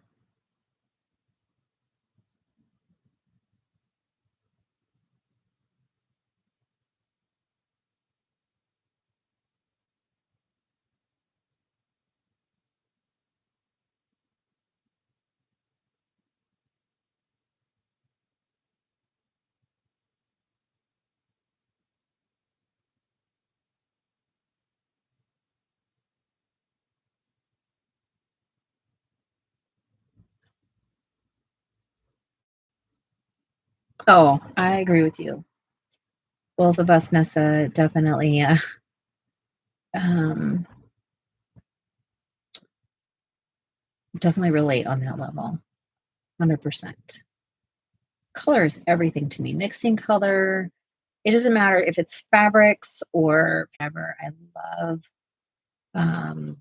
Oh, I agree with you. Both of us, Nessa, definitely definitely relate on that level. 100%. Color is everything to me. Mixing color. It doesn't matter if it's fabrics or whatever. I love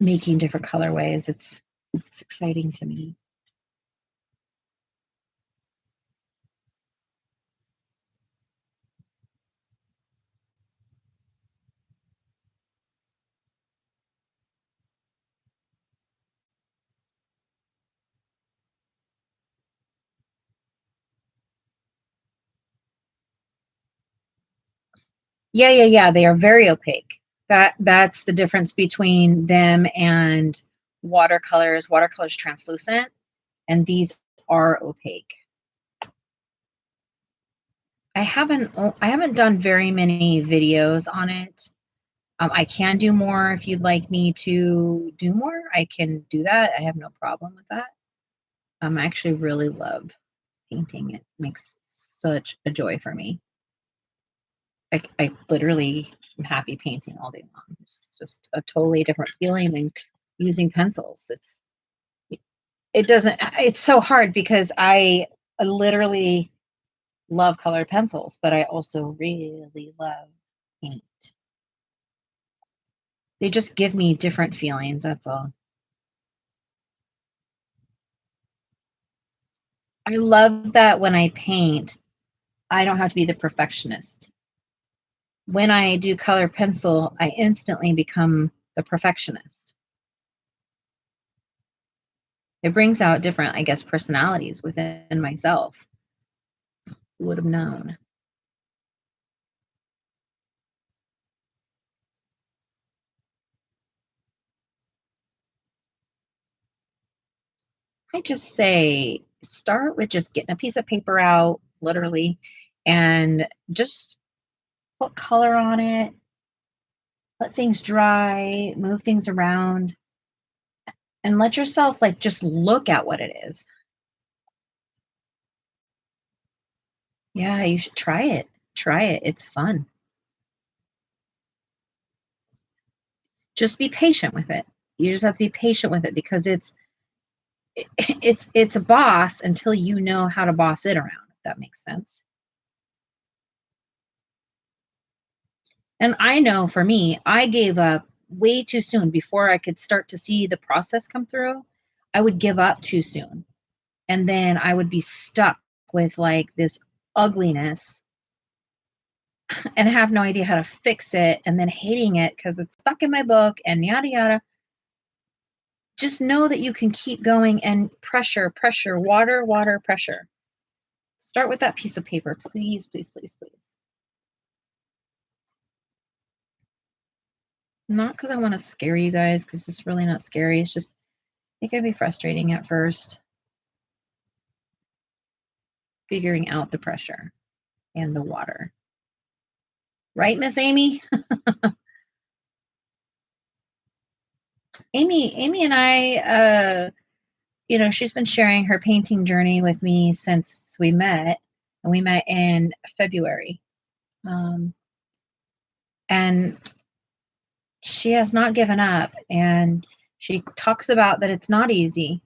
making different colorways. It's exciting to me. Yeah. They are very opaque. That's the difference between them and watercolors. Watercolors translucent, and these are opaque. I haven't done very many videos on it. I can do more if you'd like me to do more. I can do that. I have no problem with that. I actually really love painting. It makes such a joy for me. I literally am happy painting all day long. It's just a totally different feeling than using pencils. It's so hard because I literally love colored pencils, but I also really love paint. They just give me different feelings, that's all. I love that when I paint, I don't have to be the perfectionist. When I do color pencil, I instantly become the perfectionist. It brings out different, I guess, personalities within myself. Who would have known? I just say start with just getting a piece of paper out, literally, and just put color on it, let things dry, move things around, and let yourself like just look at what it is. Yeah, you should try it. Try it. It's fun. Just be patient with it. You just have to be patient with it because it's a boss until you know how to boss it around, if that makes sense. And I know for me, I gave up way too soon before I could start to see the process come through. I would give up too soon. And then I would be stuck with like this ugliness and have no idea how to fix it and then hating it because it's stuck in my book and yada yada. Just know that you can keep going and pressure, pressure, water, water, pressure. Start with that piece of paper, please, please, please, please. Not because I want to scare you guys, because it's really not scary. It's just, it can be frustrating at first, figuring out the pressure and the water. Right, Miss Amy? Amy and I, she's been sharing her painting journey with me since we met, and we met in February. Um, and she has not given up, and she talks about that it's not easy.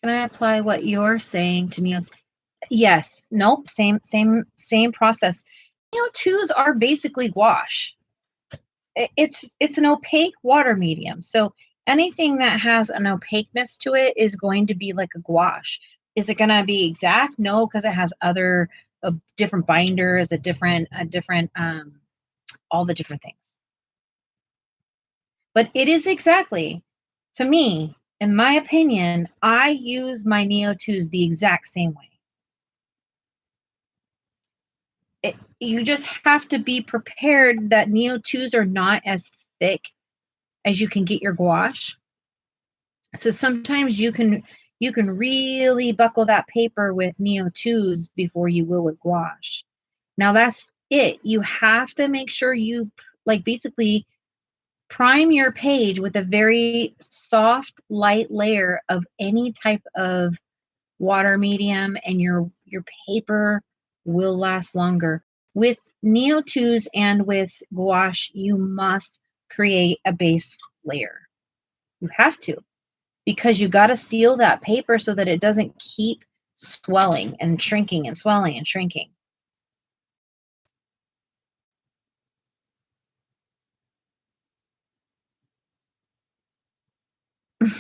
Can I apply what you're saying to Neos? Yes. Nope. Same process. Neo2s are basically gouache. It's an opaque water medium. So anything that has an opaqueness to it is going to be like a gouache. Is it going to be exact? No, because it has other different binders, a different all the different things. But it is exactly, to me, in my opinion, I use my Neo2s the exact same way. You just have to be prepared that Neo2s are not as thick as you can get your gouache. So sometimes you can really buckle that paper with Neo2s before you will with gouache. Now that's it. You have to make sure you like basically prime your page with a very soft, light layer of any type of water medium, and your paper will last longer. With Neo2s and with gouache, you must create a base layer. You have to, because you got to seal that paper so that it doesn't keep swelling and shrinking and swelling and shrinking.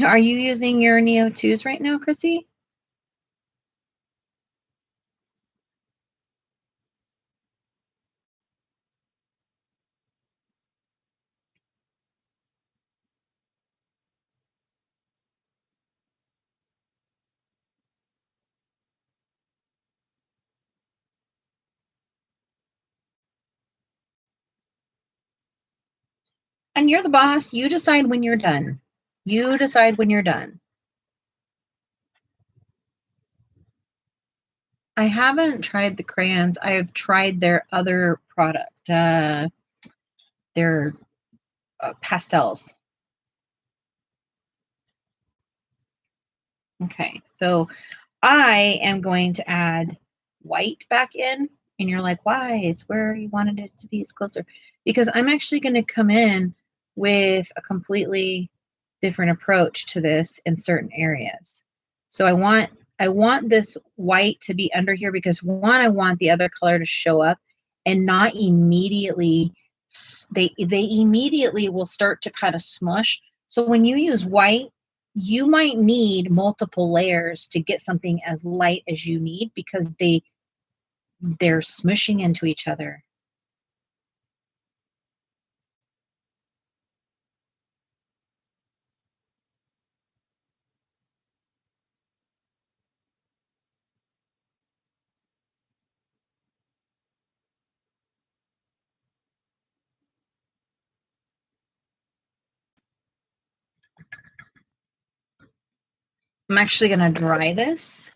Are you using your Neo2s right now, Chrissy? And you're the boss. You decide when you're done. You decide when you're done. I haven't tried the crayons. I have tried their other product, their pastels. Okay, so I am going to add white back in. And you're like, why? It's where you wanted it to be. It's closer. Because I'm actually going to come in with a completely different approach to this in certain areas. So I want this white to be under here because one, I want the other color to show up and not immediately they immediately will start to kind of smush. So when you use white, you might need multiple layers to get something as light as you need because they're smushing into each other. I'm actually going to dry this.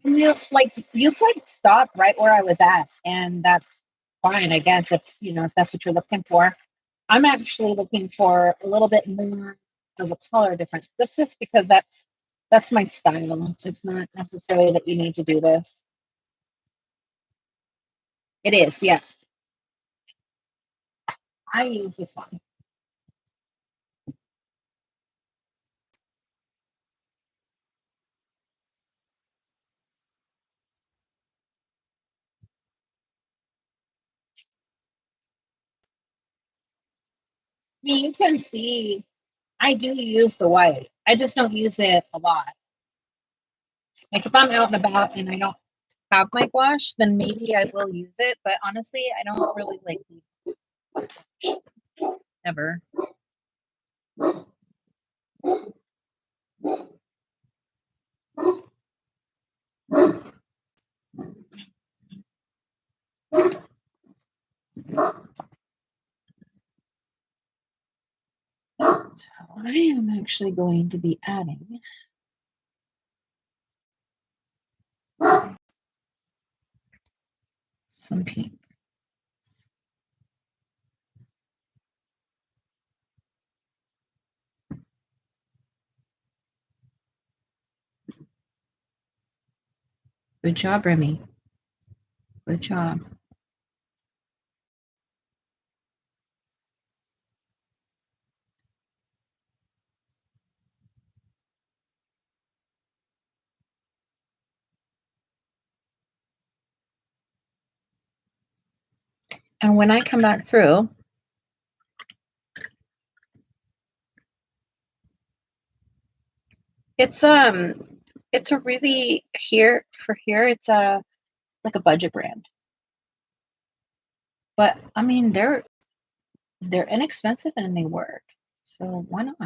And you've like stopped right where I was at, and that's fine, I guess, if that's what you're looking for. I'm actually looking for a little bit more of a color difference. This is because that's my style. It's not necessarily that you need to do this. It is, yes. I use this one. I mean, you can see I do use the white. I just don't use it a lot. Like if I'm out and about and I don't have my gouache, then maybe I will use it. But honestly, I don't really like ever. So I am actually going to be adding some pink. Good job, Remy. Good job. And when I come back through, it's a really here it's a like a budget brand. But I mean they're inexpensive and they work. So why not?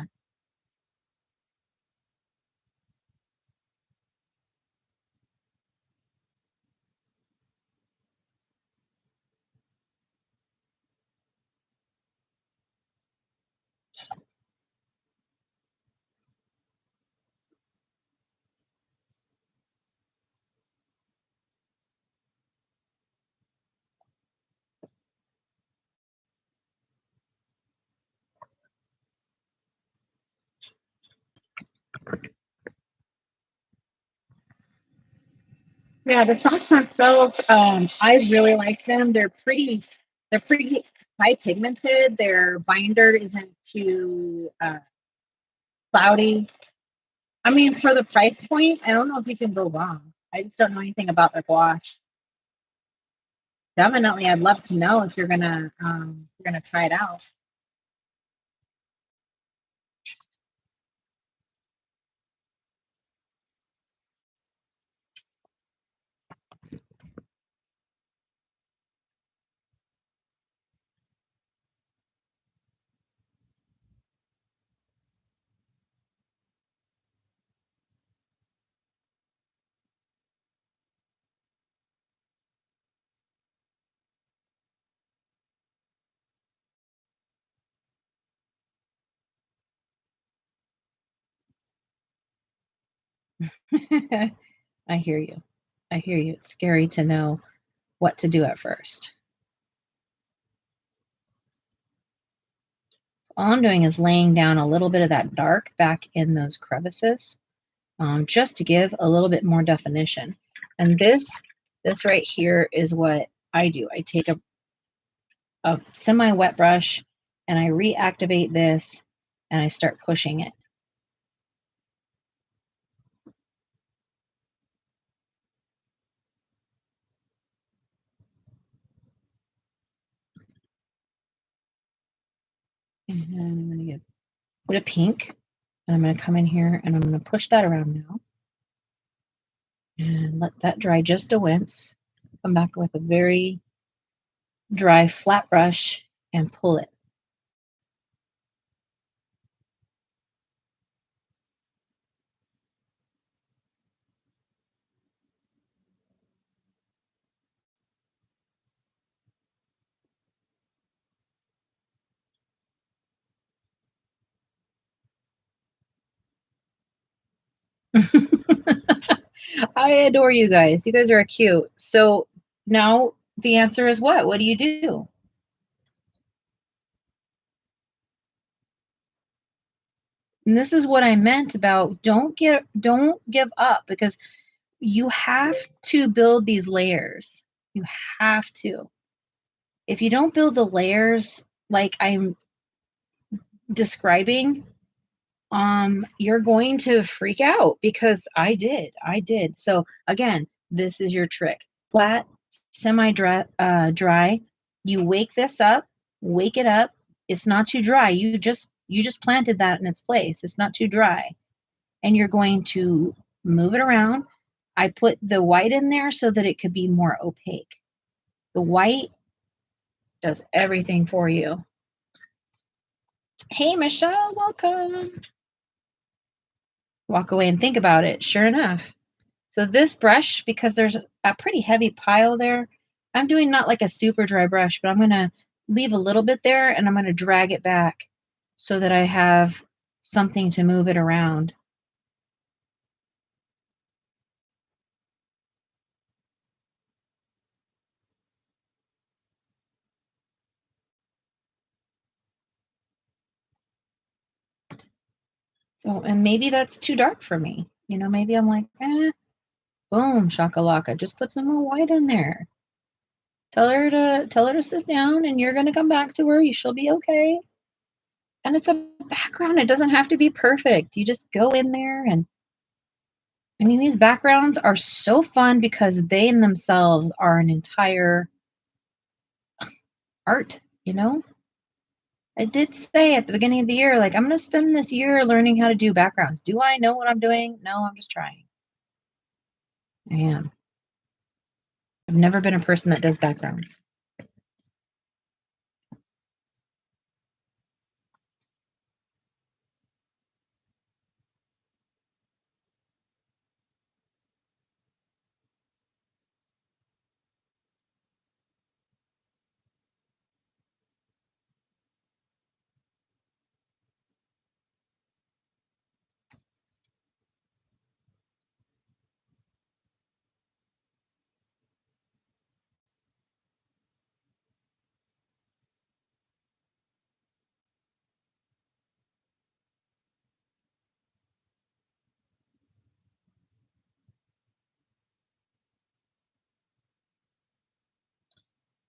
Yeah, the soft themselves, I really like them. They're pretty high pigmented. Their binder isn't too cloudy. I mean, for the price point, I don't know if you can go wrong. I just don't know anything about the gouache. Definitely, I'd love to know if you're gonna try it out. I hear you. I hear you. It's scary to know what to do at first. All I'm doing is laying down a little bit of that dark back in those crevices, just to give a little bit more definition. And this right here is what I do. I take a semi-wet brush and I reactivate this and I start pushing it. And I'm going to get a bit of pink. And I'm going to come in here and I'm going to push that around now. And let that dry just a wince. Come back with a very dry flat brush and pull it. I adore you guys. You guys are cute. So now the answer is what? What do you do? And this is what I meant about don't give up because you have to build these layers. You have to. If you don't build the layers like I'm describing, you're going to freak out because I did. So again, this is your trick. Flat, semi dry, dry. You wake it up. It's not too dry. You just planted that in its place. It's not too dry, and you're going to move it around. I put the white in there so that it could be more opaque. The white does everything for you. Hey, Michelle, welcome. Walk away and think about it. Sure enough. So this brush, because there's a pretty heavy pile there, I'm doing not like a super dry brush, but I'm going to leave a little bit there and I'm going to drag it back so that I have something to move it around. So, and maybe that's too dark for me. Maybe I'm like, boom, shakalaka, just put some more white in there. Tell her to sit down and you're going to come back to her. She'll be okay. And it's a background. It doesn't have to be perfect. You just go in there and I mean, these backgrounds are so fun because they in themselves are an entire art, you know? I did say at the beginning of the year, like, I'm going to spend this year learning how to do backgrounds. Do I know what I'm doing? No, I'm just trying. I am. I've never been a person that does backgrounds.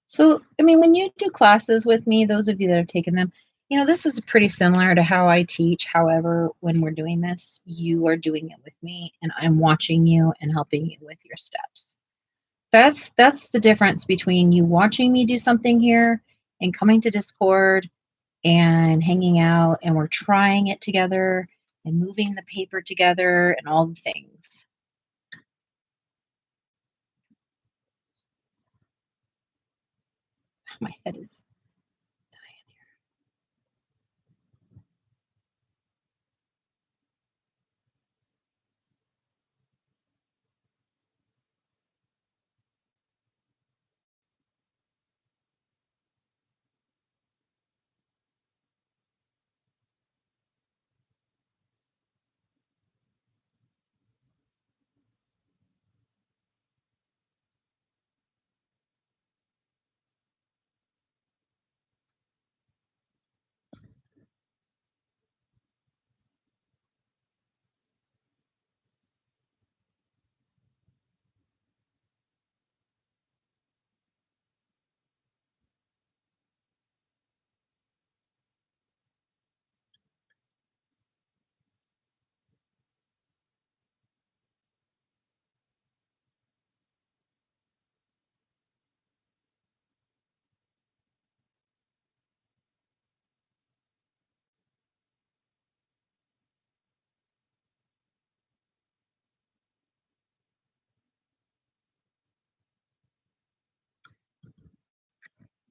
So, I mean, when you do classes with me, those of you that have taken them, this is pretty similar to how I teach. However, when we're doing this, you are doing it with me and I'm watching you and helping you with your steps. That's the difference between you watching me do something here and coming to Discord and hanging out and we're trying it together and moving the paper together and all the things. My head is dying.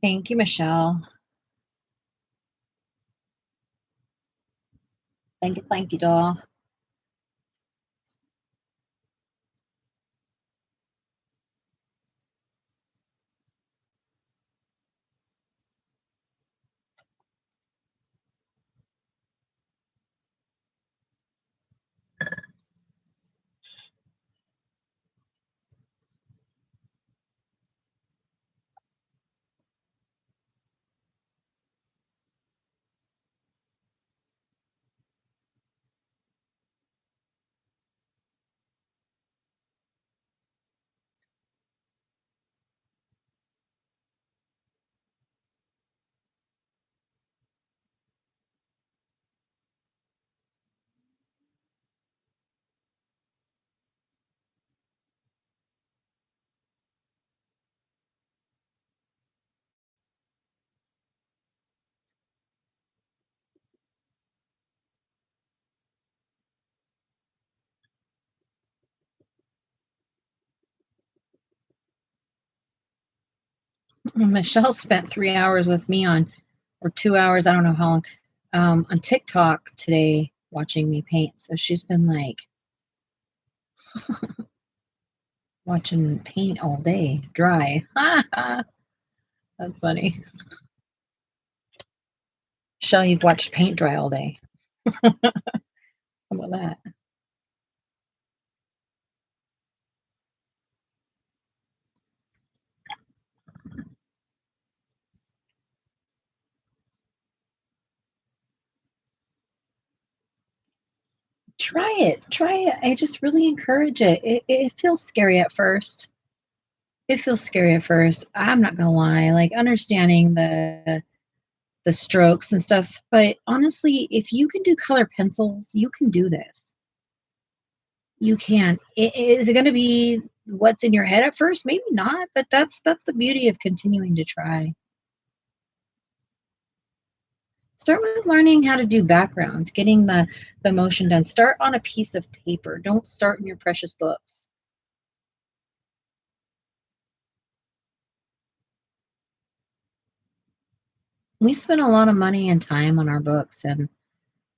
Thank you, Michelle. Thank you, doll. Michelle spent 3 hours with me or 2 hours, I don't know how long, on TikTok today watching me paint. So she's been like watching paint all day, dry. That's funny. Michelle, you've watched paint dry all day. How about that? Try it. Try it. I just really encourage it. It feels scary at first. It feels scary at first. I'm not gonna lie. Like understanding the strokes and stuff. But honestly, if you can do color pencils, you can do this. You can. Is it going to be what's in your head at first? Maybe not, but that's the beauty of continuing to try. Start with learning how to do backgrounds, getting the motion done. Start on a piece of paper. Don't start in your precious books. We spend a lot of money and time on our books, and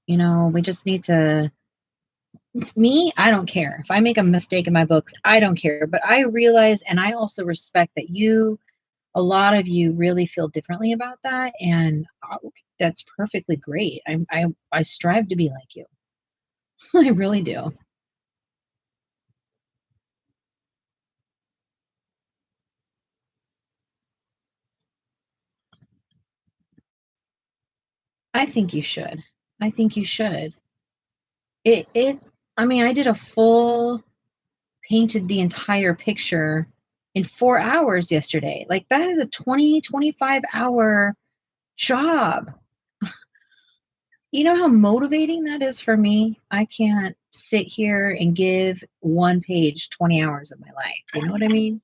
we just need to. Me, I don't care. If I make a mistake in my books, I don't care. But I realize and I also respect that a lot of you really feel differently about that. And that's perfectly great. I strive to be like you. I really do. I think you should. I think you should. It, I mean, I did a full, painted the entire picture in 4 hours yesterday. Like that is a 25 hour job. You know how motivating that is for me? I can't sit here and give one page 20 hours of my life. You know what I mean?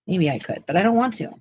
Maybe I could, but I don't want to.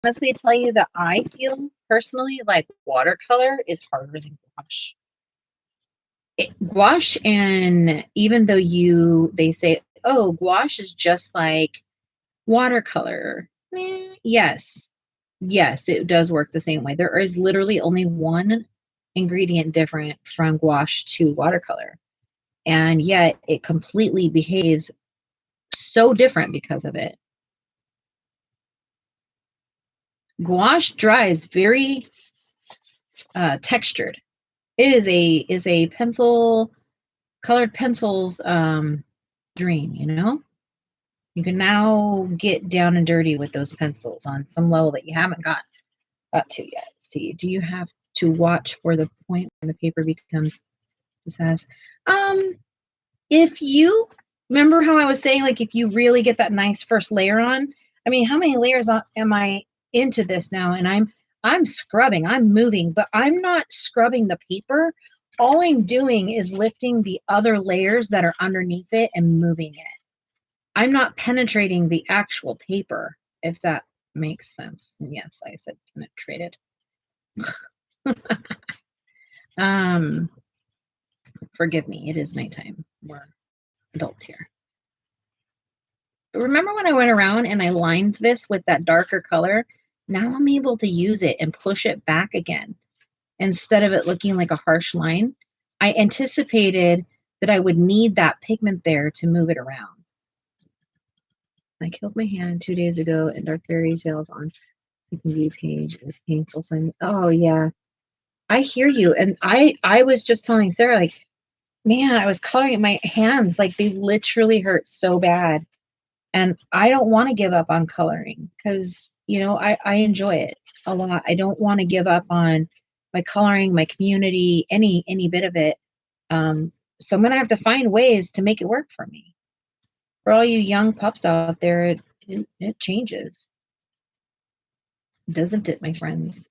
Honestly, tell you that I feel personally like watercolor is harder than gouache. Gouache, and even though they say, oh, gouache is just like watercolor. Yes, yes, it does work the same way. There is literally only one ingredient different from gouache to watercolor, and yet it completely behaves so different because of it. Gouache dries very textured. It is a pencil colored pencils dream. You can now get down and dirty with those pencils on some level that you haven't got to yet. See, do you have to watch for the point when the paper becomes says if you remember how I was saying, like if you really get that nice first layer on, I mean, how many layers am I into this now? And I'm scrubbing, I'm moving, but I'm not scrubbing the paper. All I'm doing is lifting the other layers that are underneath it and moving it. I'm not penetrating the actual paper, if that makes sense. And yes, I said penetrated. um Forgive me, it is nighttime. We're adults here. Remember when I went around and I lined this with that darker color? Now I'm able to use it and push it back again. instead of it looking like a harsh line. I anticipated that I would need that pigment there to move it around. I killed my hand 2 days ago, and Dark Fairy Tales on Sleeping Beauty page is painful. So oh yeah, I hear you. And I was just telling Sarah, like, man, I was coloring my hands, like they literally hurt so bad. And I don't want to give up on coloring because, you know, I enjoy it a lot. I don't want to give up on my coloring, my community, any bit of it. So I'm gonna have to find ways to make it work for me. For all you young pups out there, it changes, doesn't it, my friends?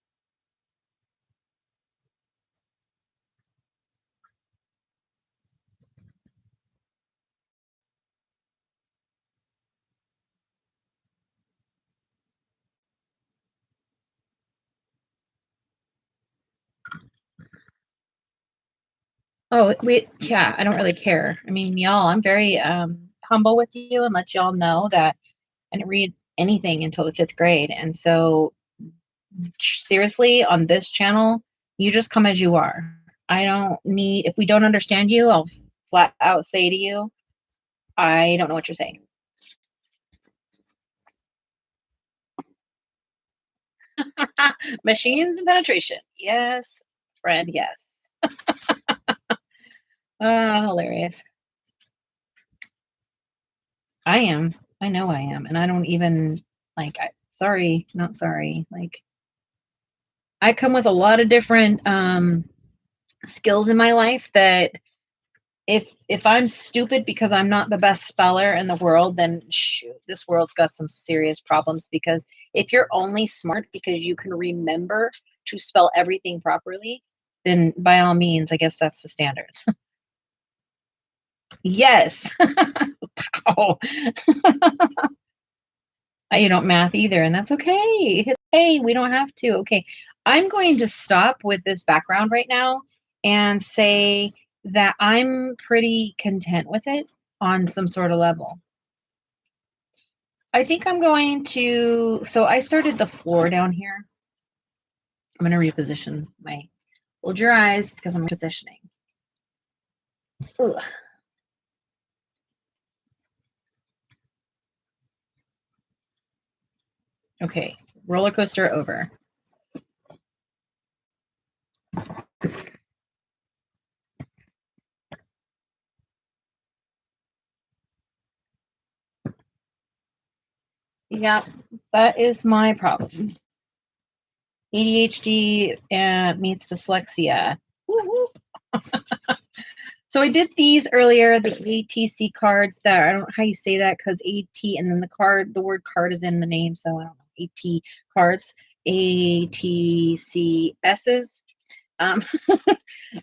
Oh, yeah, I don't really care. I mean, y'all, I'm very humble with you and let y'all know that I didn't read anything until the 5th grade. And so, seriously, on this channel, you just come as you are. I don't need, if we don't understand you, I'll flat out say to you, I don't know what you're saying. Machines and penetration. Yes, friend, yes. Hilarious. I am. I know I am. And I don't even like sorry, not sorry. Like I come with a lot of different skills in my life that if I'm stupid because I'm not the best speller in the world, then shoot, this world's got some serious problems. Because if you're only smart because you can remember to spell everything properly, then by all means, I guess that's the standards. Yes. Oh, you don't math either, and that's okay. Hey, we don't have to. Okay. I'm going to stop with this background right now and say that I'm pretty content with it on some sort of level. I think I'm going to, so I started the floor down here. I'm going to reposition hold your eyes because I'm positioning. Ugh. Okay, roller coaster over. Yeah, that is my problem. ADHD meets dyslexia. Woo-hoo. So I did these earlier, the ATC cards that I don't know how you say that because AT and then the word card is in the name, so I don't know. AT cards, ATCSs.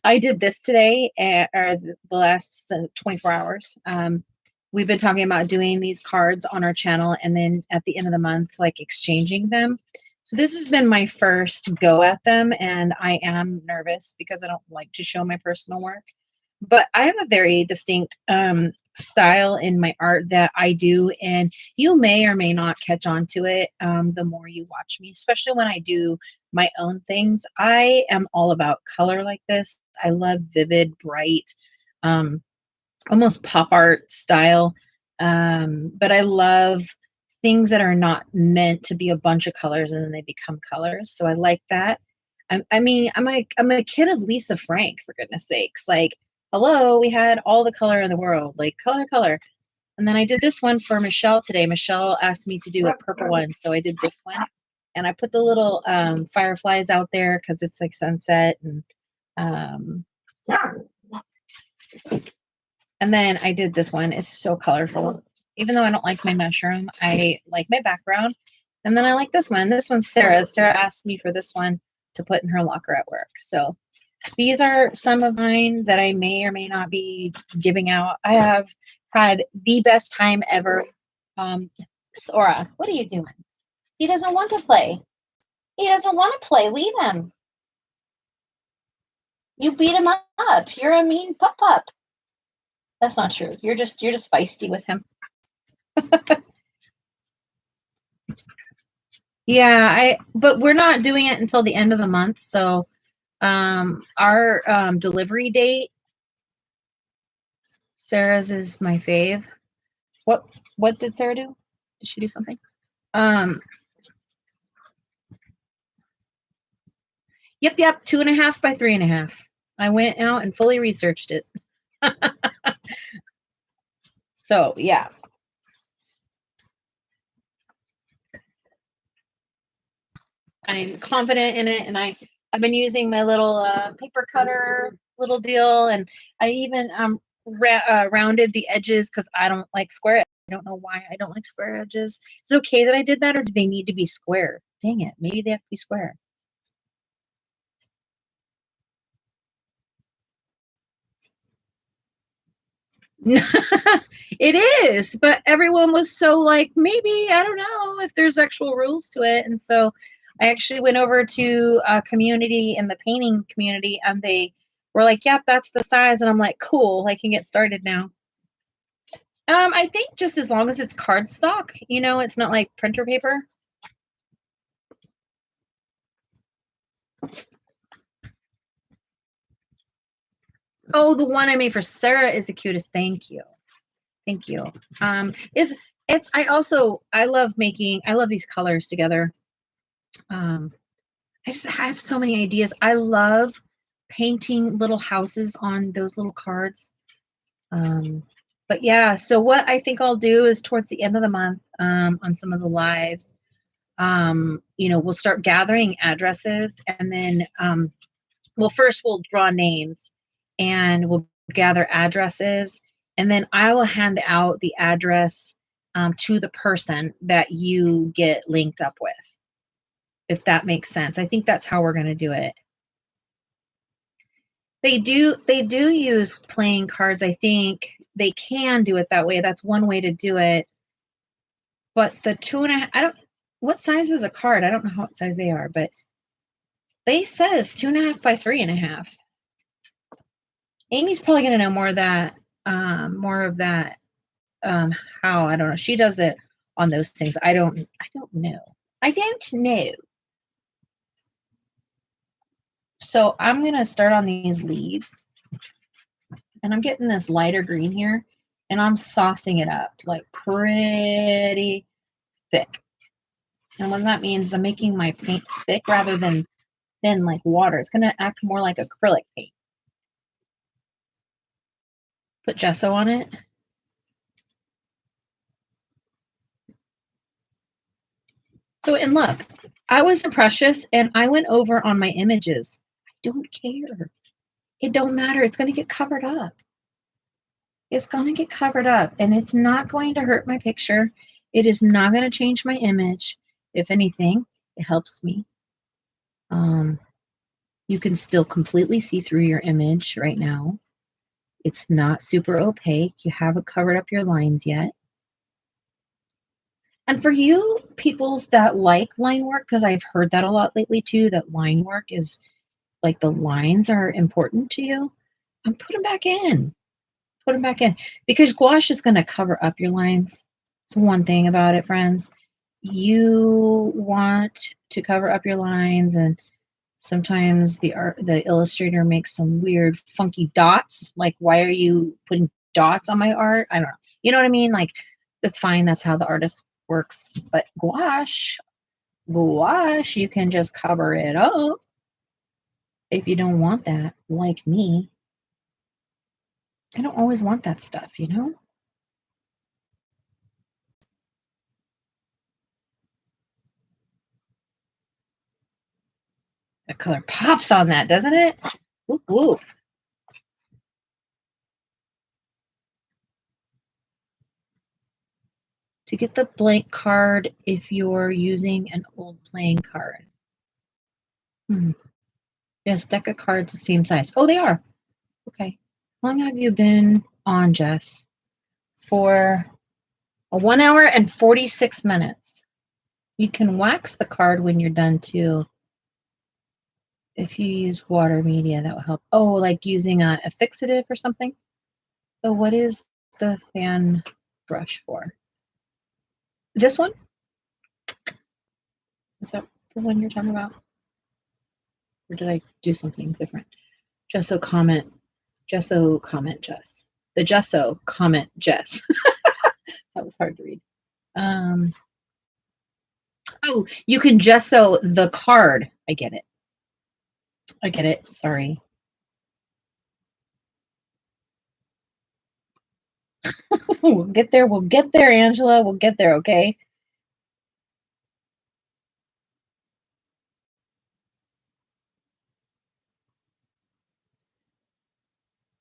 I did this today or the last 24 hours. We've been talking about doing these cards on our channel and then at the end of the month, like exchanging them. So this has been my first go at them, and I am nervous because I don't like to show my personal work. But I have a very distinct style in my art that I do, and you may or may not catch on to it the more you watch me, especially when I do my own things. I am all about color like this. I love vivid, bright, um, almost pop art style. But I love things that are not meant to be a bunch of colors and then they become colors. So I like that. I mean, I'm a kid of Lisa Frank, for goodness sakes. Like, hello, we had all the color in the world, like color, color. And then I did this one for Michelle today. Michelle asked me to do a purple one, so I did this one. And I put the little fireflies out there because it's like sunset, um, and then I did this one. It's so colorful. Even though I don't like my mushroom, I like my background. And then I like this one. This one's Sarah's. Sarah asked me for this one to put in her locker at work. So these are some of mine that I may or may not be giving out. I have had the best time ever. Miss Aura, what are you doing? He doesn't want to play. He doesn't want to play. Leave him. You beat him up. You're a mean pup. That's not true. You're just feisty with him. Yeah, but we're not doing it until the end of the month, so Our delivery date, Sarah's is my fave. What did Sarah do? Did she do something? Yep, 2.5 by 3.5. I went out and fully researched it. So yeah. I'm confident in it, and I've been using my little paper cutter little deal, and I even rounded the edges because I don't like square. I don't know why I don't like square edges. Is it okay that I did that, or do they need to be square? Dang it, maybe they have to be square. It is, but everyone was so like, maybe, I don't know if there's actual rules to it. And so I actually went over to a community in the painting community, and they were like, yep, that's the size. And I'm like, cool, I can get started now. I think just as long as it's cardstock, it's not like printer paper. Oh, the one I made for Sarah is the cutest. Thank you. Thank you. I love these colors together. I just have so many ideas. I love painting little houses on those little cards. But yeah, so what I think I'll do is towards the end of the month, on some of the lives, we'll start gathering addresses, and then, well, first we'll draw names, and we'll gather addresses, and then I will hand out the address to the person that you get linked up with, if that makes sense. I think that's how we're going to do it. They do use playing cards. I think they can do it that way. That's one way to do it. But the 2.5, what size is a card? I don't know what size they are, but they says 2.5 by 3.5. Amy's probably going to know more of that. How, I don't know. She does it on those things. I don't know. I don't know. So I'm going to start on these leaves, and I'm getting this lighter green here, and I'm saucing it up like pretty thick. And what that means, I'm making my paint thick rather than thin like water. It's going to act more like acrylic paint. Put gesso on it. So, and look, I was Precious, and I went over on my images. I don't care. It don't matter. It's going to get covered up. It's going to get covered up, and it's not going to hurt my picture. It is not going to change my image. If anything, it helps me. You can still completely see through your image right now. It's not super opaque. You haven't covered up your lines yet. And for you peoples that like line work, because I've heard that a lot lately too, that line work is like the lines are important to you, and put them back in. Put them back in, because gouache is going to cover up your lines. It's one thing about it, friends. You want to cover up your lines, and sometimes the illustrator makes some weird, funky dots. Like, why are you putting dots on my art? I don't know. You know what I mean? Like, that's fine. That's how the artist works. But gouache, you can just cover it up if you don't want that, like me. I don't always want that stuff, The color pops on that, doesn't it? Whoop, whoop. To get the blank card if you're using an old playing card. Yes, deck of cards the same size. Oh, they are. Okay. How long have you been on, Jess? For 1 hour and 46 minutes. You can wax the card when you're done too. If you use water media, that will help. Oh, like using a fixative or something? So what is the fan brush for? This one? Is that the one you're talking about? Or did I do something different? Gesso comment. Gesso comment Jess. The Gesso comment Jess. That was hard to read. Oh, you can gesso the card. I get it. I get it. Sorry. We'll get there. We'll get there, Angela. We'll get there, okay?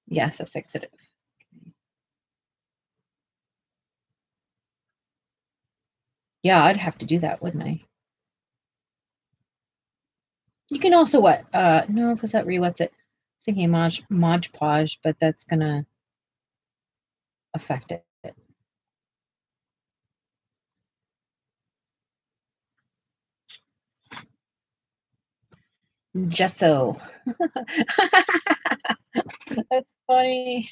Yes, a fixative. Yeah, I'd have to do that, wouldn't I? You can also what? No, because that re-wets it. I was thinking Mod Podge, but that's gonna affect it. Gesso. That's funny.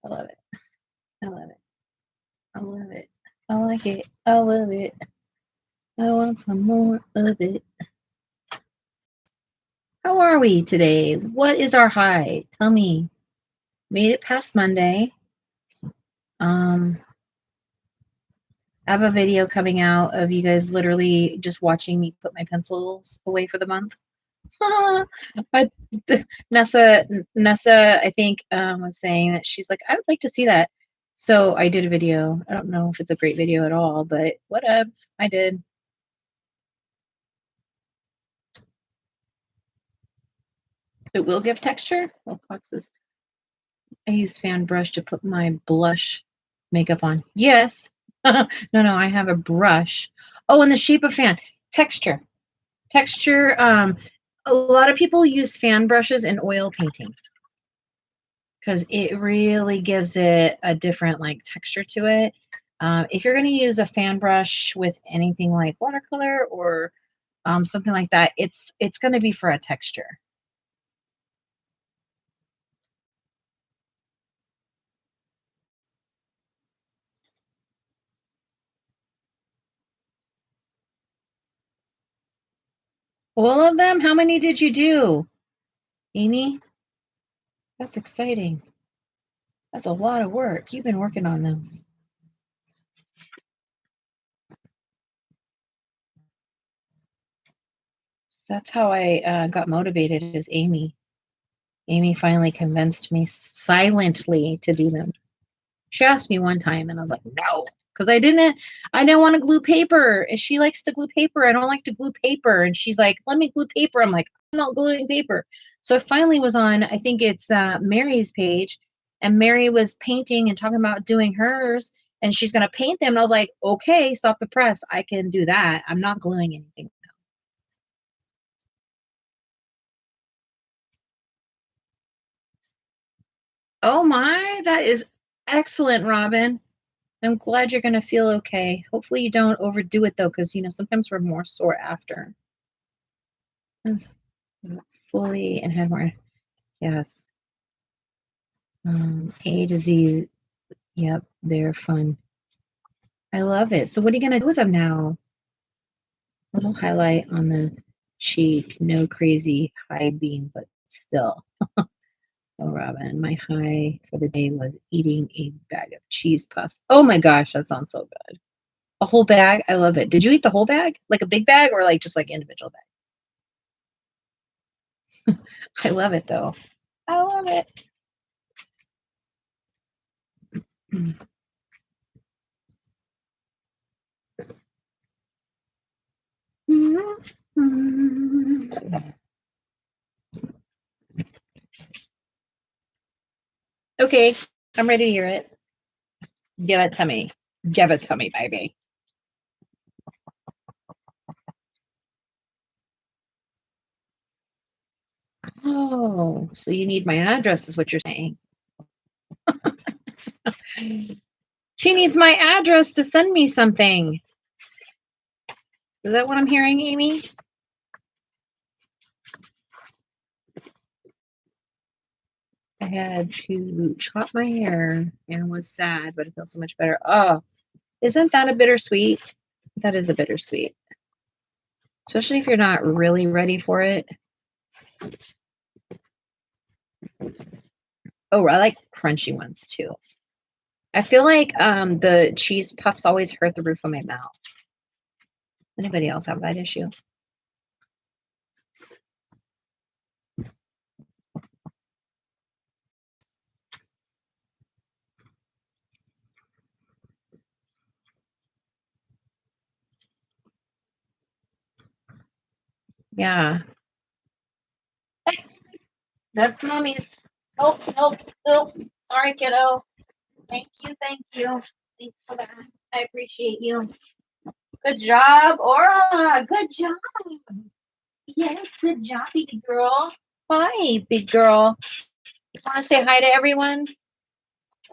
I love it. I love it. I love it. I like it. I love it. I want some more of it. How are we today? What is our high? Tell me. Made it past Monday. I have a video coming out of you guys literally just watching me put my pencils away for the month. Nessa, I think, was saying that she's like, I would like to see that. So I did a video. I don't know if it's a great video at all, but whatever. I did. It will give texture. Oh, what's this? I use fan brush to put my blush makeup on. Yes. No, I have a brush. Oh, in the shape of fan. Texture. Texture. A lot of people use fan brushes in oil painting because it really gives it a different like texture to it. If you're going to use a fan brush with anything like watercolor or something like that, it's going to be for a texture. All of them? How many did you do, Amy? That's exciting. That's a lot of work. You've been working on those. So that's how I got motivated is Amy. Amy finally convinced me silently to do them. She asked me one time and I was like, no, because I didn't want to glue paper. And she likes to glue paper. I don't like to glue paper. And she's like, let me glue paper. I'm like, I'm not gluing paper. So I finally was on, I think it's Mary's page, and Mary was painting and talking about doing hers and she's going to paint them. And I was like, okay, stop the press. I can do that. I'm not gluing anything. Oh my, that is excellent, Robin. I'm glad you're going to feel okay. Hopefully you don't overdo it though, because sometimes we're more sore after. And fully and had more. Yes. A to Z. Yep, they're fun. I love it. So what are you going to do with them now? Little highlight on the cheek. No crazy high beam, but still. Oh, Robin, my high for the day was eating a bag of cheese puffs. Oh my gosh, that sounds so good. A whole bag? I love it. Did you eat the whole bag? Like a big bag or like just like individual bag? I love it though. I love it. Okay, I'm ready to hear it. Give it to me. Give it to me, baby. Oh, so you need my address, is what you're saying. She needs my address to send me something. Is that what I'm hearing, Amy? I had to chop my hair and was sad, but it feels so much better. Oh, isn't that a bittersweet? That is a bittersweet. Especially if you're not really ready for it. Oh, I like crunchy ones too. I feel like the cheese puffs always hurt the roof of my mouth. Anybody else have that issue? Yeah. That's mommy. Oh, nope, nope. Sorry, kiddo. Thank you, thank you. Thanks for that. I appreciate you. Good job, Aura. Good job. Yes, good job, big girl. Hi, big girl. You want to say hi to everyone?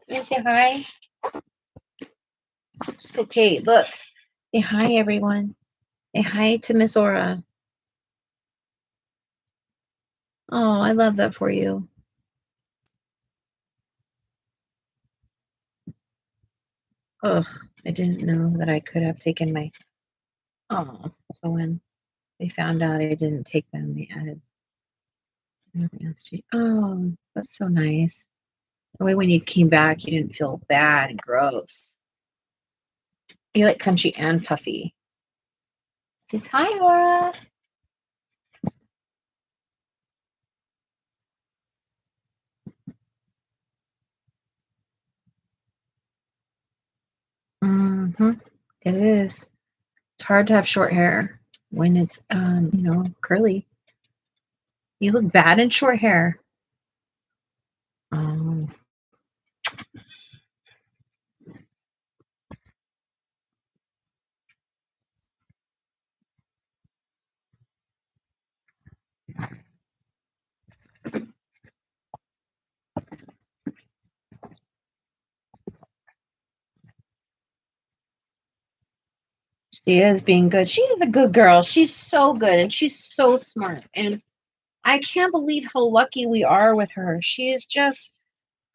You want to say hi? Okay, look. Say hi, everyone. Say hi to Miss Aura. Oh, I love that for you. Ugh, I didn't know that I could have taken my. Oh, so when they found out I didn't take them, they added nothing else to. Oh, that's so nice. The way when you came back, you didn't feel bad and gross. You like crunchy and puffy. Says hi, Aura. Mm-hmm. It is. It's hard to have short hair when it's curly. You look bad in short hair. Um, she is being good. She is a good girl. She's so good and she's so smart. And I can't believe how lucky we are with her. She is just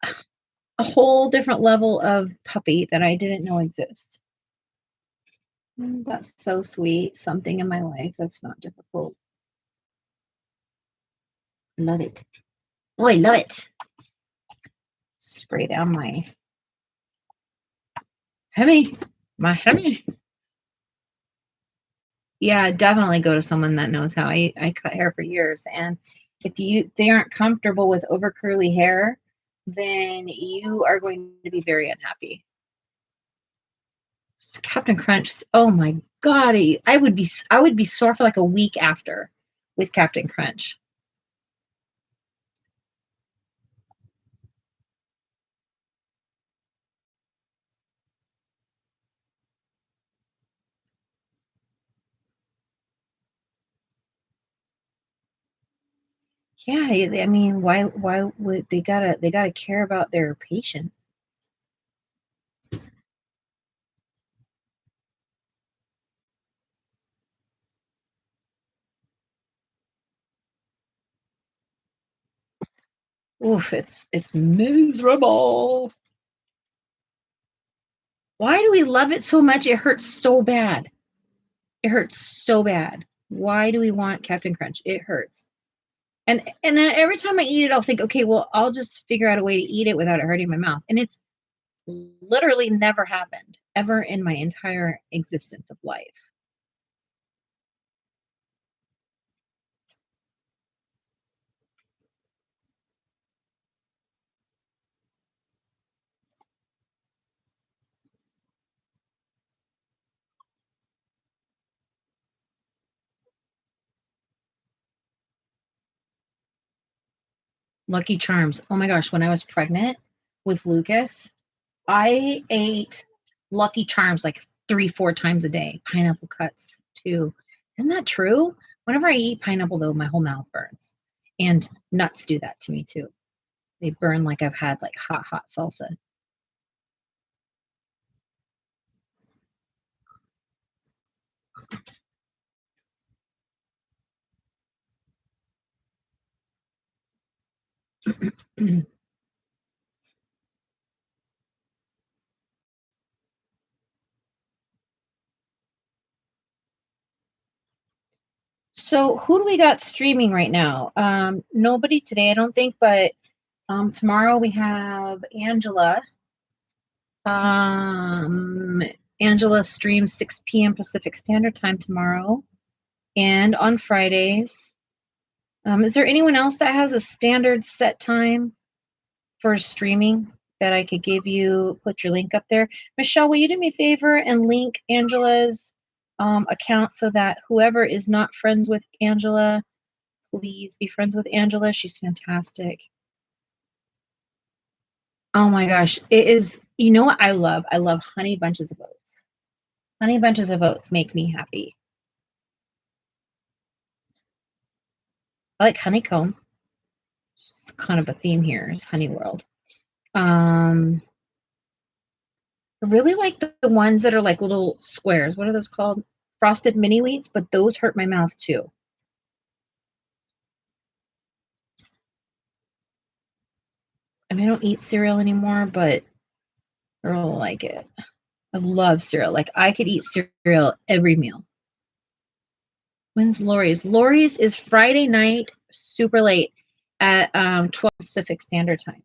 a whole different level of puppy that I didn't know exists. That's so sweet. Something in my life that's not difficult. Love it. Oh, I love it. Spray down my Hemi. My Hemi. Yeah, definitely go to someone that knows how. I cut hair for years. And if they aren't comfortable with over curly hair, then you are going to be very unhappy. Captain Crunch. Oh my God. I would be sore for like a week after with Captain Crunch. Yeah, I mean, why would they gotta care about their patient? Oof, it's miserable. Why do we love it so much? It hurts so bad. It hurts so bad. Why do we want Captain Crunch? It hurts. And then every time I eat it, I'll think, okay, well, I'll just figure out a way to eat it without it hurting my mouth. And it's literally never happened ever in my entire existence of life. Lucky Charms. Oh my gosh, when I was pregnant with Lucas, I ate Lucky Charms like 3, 4 times a day. Pineapple cuts too. Isn't that true? Whenever I eat pineapple, though, my whole mouth burns. And nuts do that to me too. They burn like I've had like hot, hot salsa. So who do we got streaming right now? Nobody today, I don't think, but tomorrow we have Angela. Um, Angela streams 6 p.m. Pacific Standard Time tomorrow and on Fridays. Is there anyone else that has a standard set time for streaming that I could give you, put your link up there? Michelle, will you do me a favor and link Angela's account so that whoever is not friends with Angela, please be friends with Angela. She's fantastic. Oh my gosh. It is, you know what I love? I love honey bunches of oats. Honey bunches of oats make me happy. I like honeycomb. It's kind of a theme here is honey world. I really like the ones that are like little squares. What are those called? Frosted mini wheats, but those hurt my mouth too. I mean, I don't eat cereal anymore, but I really like it. I love cereal. Like I could eat cereal every meal. When's Lori's? Lori's is Friday night, super late at 12 Pacific Standard Time.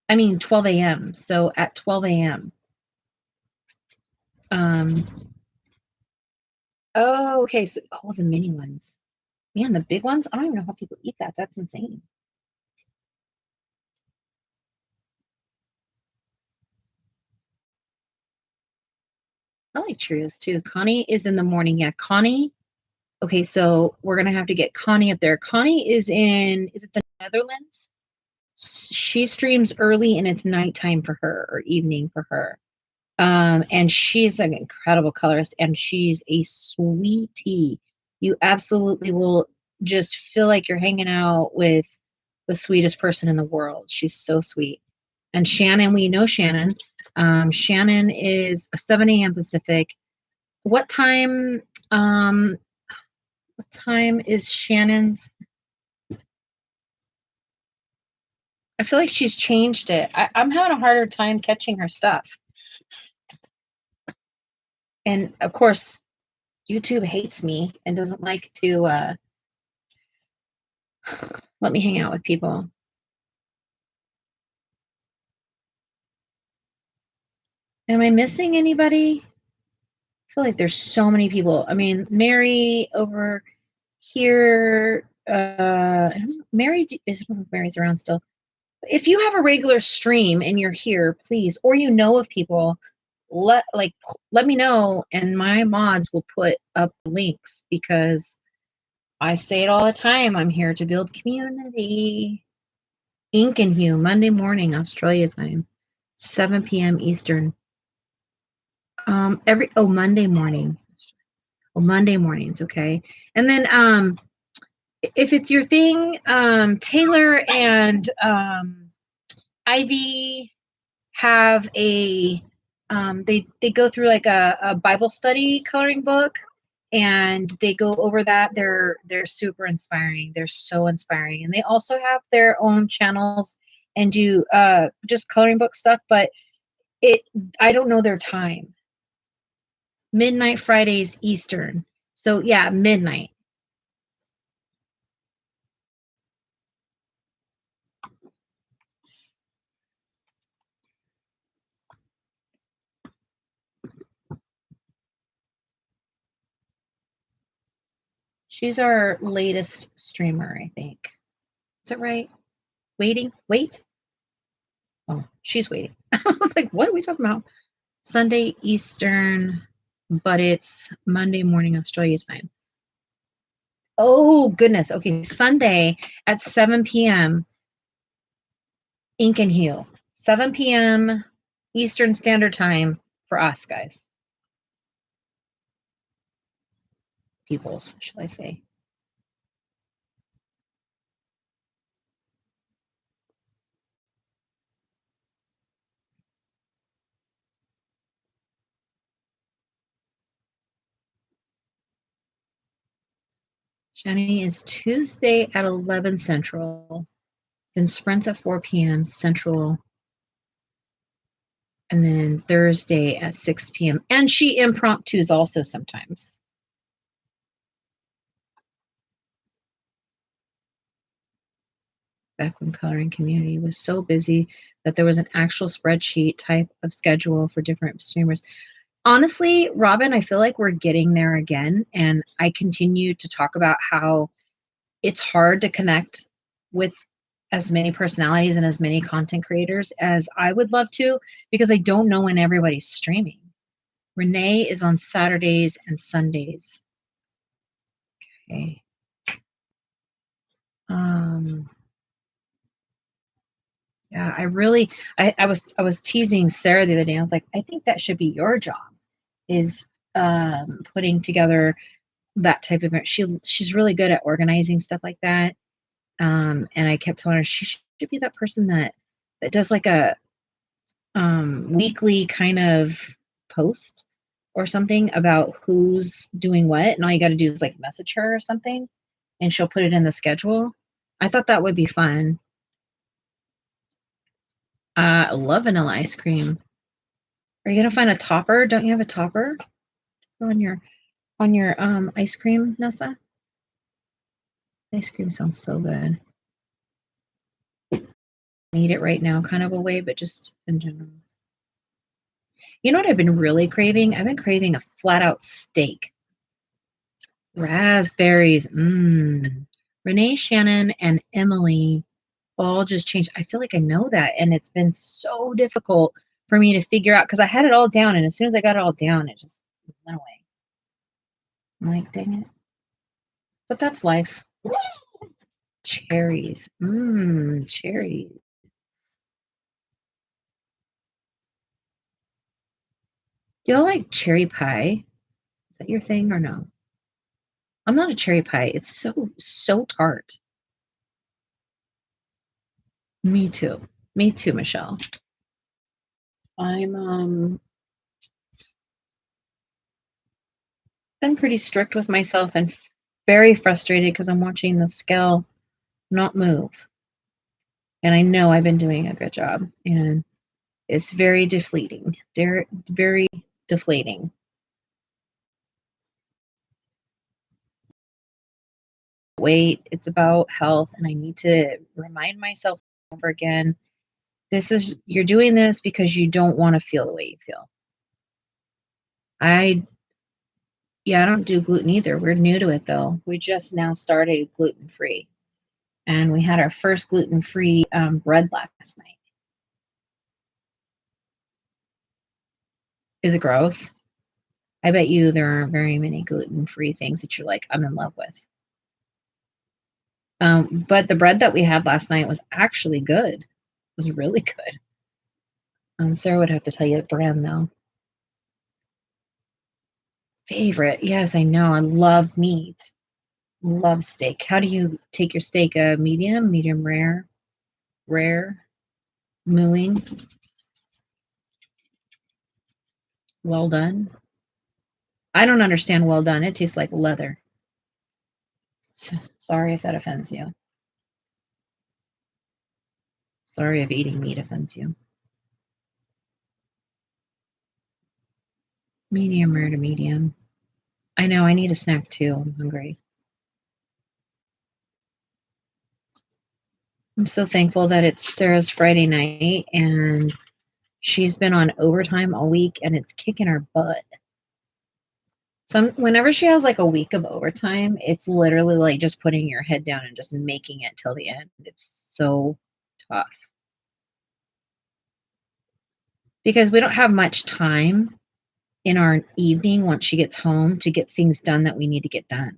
I mean 12 a.m. So at 12 a.m. Oh, okay. So the mini ones. Man, the big ones, I don't even know how people eat that. That's insane. I like Cheerios too. Connie is in the morning. Yeah, Connie. Okay, so we're gonna have to get Connie up there. Connie is it the Netherlands? She streams early and it's nighttime for her or evening for her. And she's an incredible colorist and she's a sweetie. You absolutely will just feel like you're hanging out with the sweetest person in the world. She's so sweet. And Shannon, we know Shannon. Shannon is 7 a.m. Pacific. What time? What time is Shannon's? I feel like she's changed it. I'm having a harder time catching her stuff. And of course, YouTube hates me and doesn't like to let me hang out with people. Am I missing anybody? I feel like there's so many people. I mean, Mary over here. Mary is Mary's around still. If you have a regular stream and you're here, please, or you know of people, let me know, and my mods will put up links because I say it all the time. I'm here to build community. Ink and Hue, Monday morning, Australia time, 7 p.m. Eastern. Monday morning. Monday mornings, okay. And then if it's your thing, Taylor and Ivy have a they go through like a Bible study coloring book and they go over that. They're super inspiring. They're so inspiring. And they also have their own channels and do just coloring book stuff, but I don't know their time. Midnight Fridays Eastern. So yeah, midnight. She's our latest streamer, I think. Is that right? Wait. Oh, she's waiting. Like, what are we talking about? Sunday Eastern, but it's Monday morning Australia time. Oh, goodness. Okay, Sunday at 7 p.m. Ink and Hue. 7 p.m. Eastern Standard Time for us, guys. Peoples, shall I say. Shani is Tuesday at 11 Central, then sprints at 4 p.m. Central, and then Thursday at 6 p.m. And she impromptus also sometimes. back when coloring community was so busy that there was an actual spreadsheet type of schedule for different streamers. Honestly, Robin, I feel like we're getting there again. And I continue to talk about how it's hard to connect with as many personalities and as many content creators as I would love to because I don't know when everybody's streaming. Renee is on Saturdays and Sundays. Okay. Yeah, I was teasing Sarah the other day. I was like, I think that should be your job is putting together that type of she's really good at organizing stuff like that. And I kept telling her she should be that person that does like a weekly kind of post or something about who's doing what, and all you got to do is like message her or something, and she'll put it in the schedule. I thought that would be fun. I love vanilla ice cream. Are you gonna find a topper? Don't you have a topper on your ice cream, Nessa? Ice cream sounds so good. I eat it right now, kind of a way, but just in general. You know what I've been really craving? I've been craving a flat out steak. Raspberries. Renee, Shannon, and Emily all just changed. I feel like I know that. And it's been so difficult for me to figure out because I had it all down. And as soon as I got it all down, it just went away. I'm like, dang it. But that's life. Cherries. Cherries. Y'all like cherry pie? Is that your thing or no? I'm not a cherry pie. It's so tart. Me too. Me too, Michelle. I'm been pretty strict with myself and very frustrated because I'm watching the scale not move. And I know I've been doing a good job. And it's very deflating. Very deflating. Weight, it's about health. And I need to remind myself over again you're doing this because you don't want to feel the way you feel. I don't do gluten either. We're new to it though. We just now started gluten free. And we had our first gluten free bread last night. Is it gross? I bet you there aren't very many gluten free things that you're like, I'm in love with. But the bread that we had last night was actually good. It was really good. Sarah would have to tell you the brand though. Favorite. Yes, I know. I love meat. Love steak. How do you take your steak? Medium rare, mooing, well done. I don't understand well done. It tastes like leather. So, sorry if that offends you. Sorry if eating meat offends you. Medium rare to medium. I know, I need a snack too. I'm hungry. I'm so thankful that it's Sarah's Friday night and she's been on overtime all week and it's kicking her butt. So whenever she has like a week of overtime, it's literally like just putting your head down and just making it till the end. It's so tough. Because we don't have much time in our evening once she gets home to get things done that we need to get done.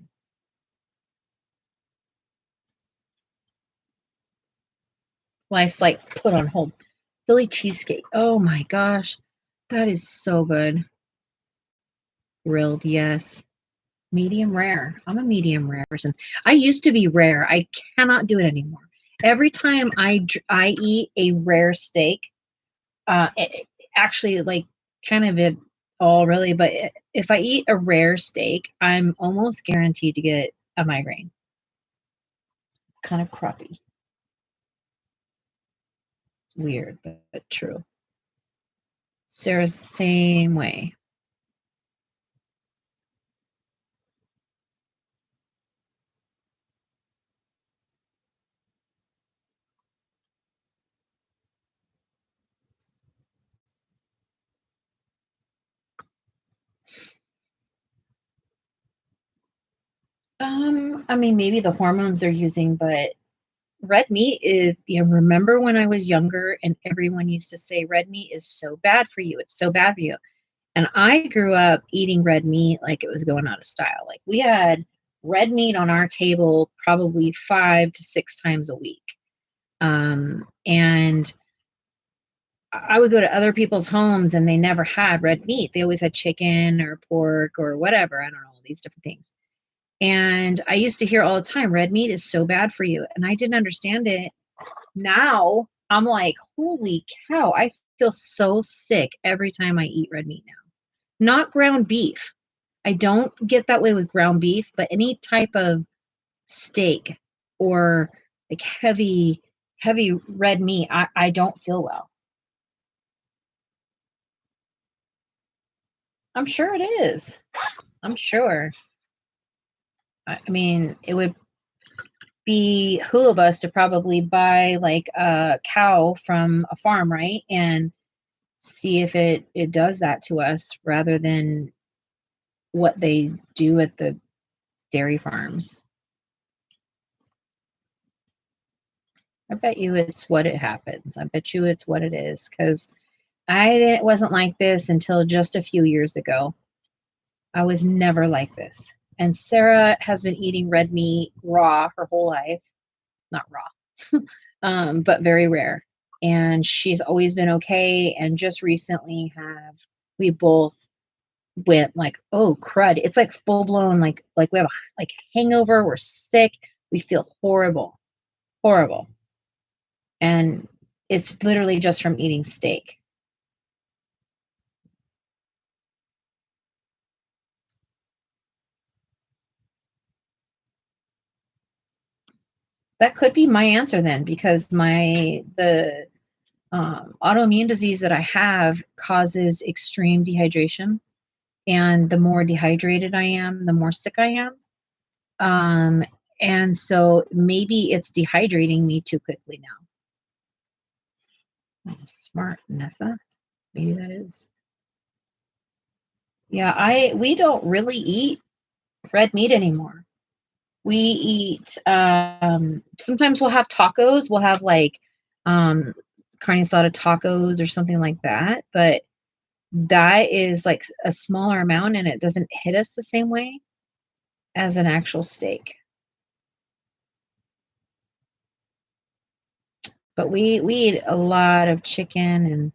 Life's like put on hold. Philly cheesecake. Oh my gosh. That is so good. Grilled, yes. Medium rare. I'm a medium rare person. I used to be rare. I cannot do it anymore. Every time I eat a rare steak, actually like kind of it all really, but if I eat a rare steak, I'm almost guaranteed to get a migraine. It's kind of crappy. It's weird, but true. Sarah's the same way. I mean, maybe the hormones they're using, but red meat is, remember when I was younger and everyone used to say red meat is so bad for you. It's so bad for you. And I grew up eating red meat like it was going out of style. Like we had red meat on our table probably 5 to 6 times a week. And I would go to other people's homes and they never had red meat. They always had chicken or pork or whatever. I don't know, all these different things. And I used to hear all the time, red meat is so bad for you. And I didn't understand it. Now I'm like, holy cow, I feel so sick every time I eat red meat now. Not ground beef. I don't get that way with ground beef, but any type of steak or like heavy red meat, I don't feel well. I'm sure it is. I'm sure. I mean, it would behoove us to probably buy like a cow from a farm, right? And see if it does that to us rather than what they do at the dairy farms. I bet you it's what it happens. I bet you it's what it is because wasn't like this until just a few years ago. I was never like this. And Sarah has been eating red meat raw her whole life. Not raw, but very rare. And she's always been okay. And just recently have we both went like, oh crud. It's like full blown like we have a like hangover, we're sick, we feel horrible, horrible. And it's literally just from eating steak. That could be my answer then, because the autoimmune disease that I have causes extreme dehydration, and the more dehydrated I am, the more sick I am. Um, and so maybe it's dehydrating me too quickly now. Oh, smart, Nessa. Maybe that is. Yeah, I we don't really eat red meat anymore. We eat sometimes we'll have tacos, we'll have like um carne asada tacos or something like that, but that is like a smaller amount and it doesn't hit us the same way as an actual steak. But we eat a lot of chicken and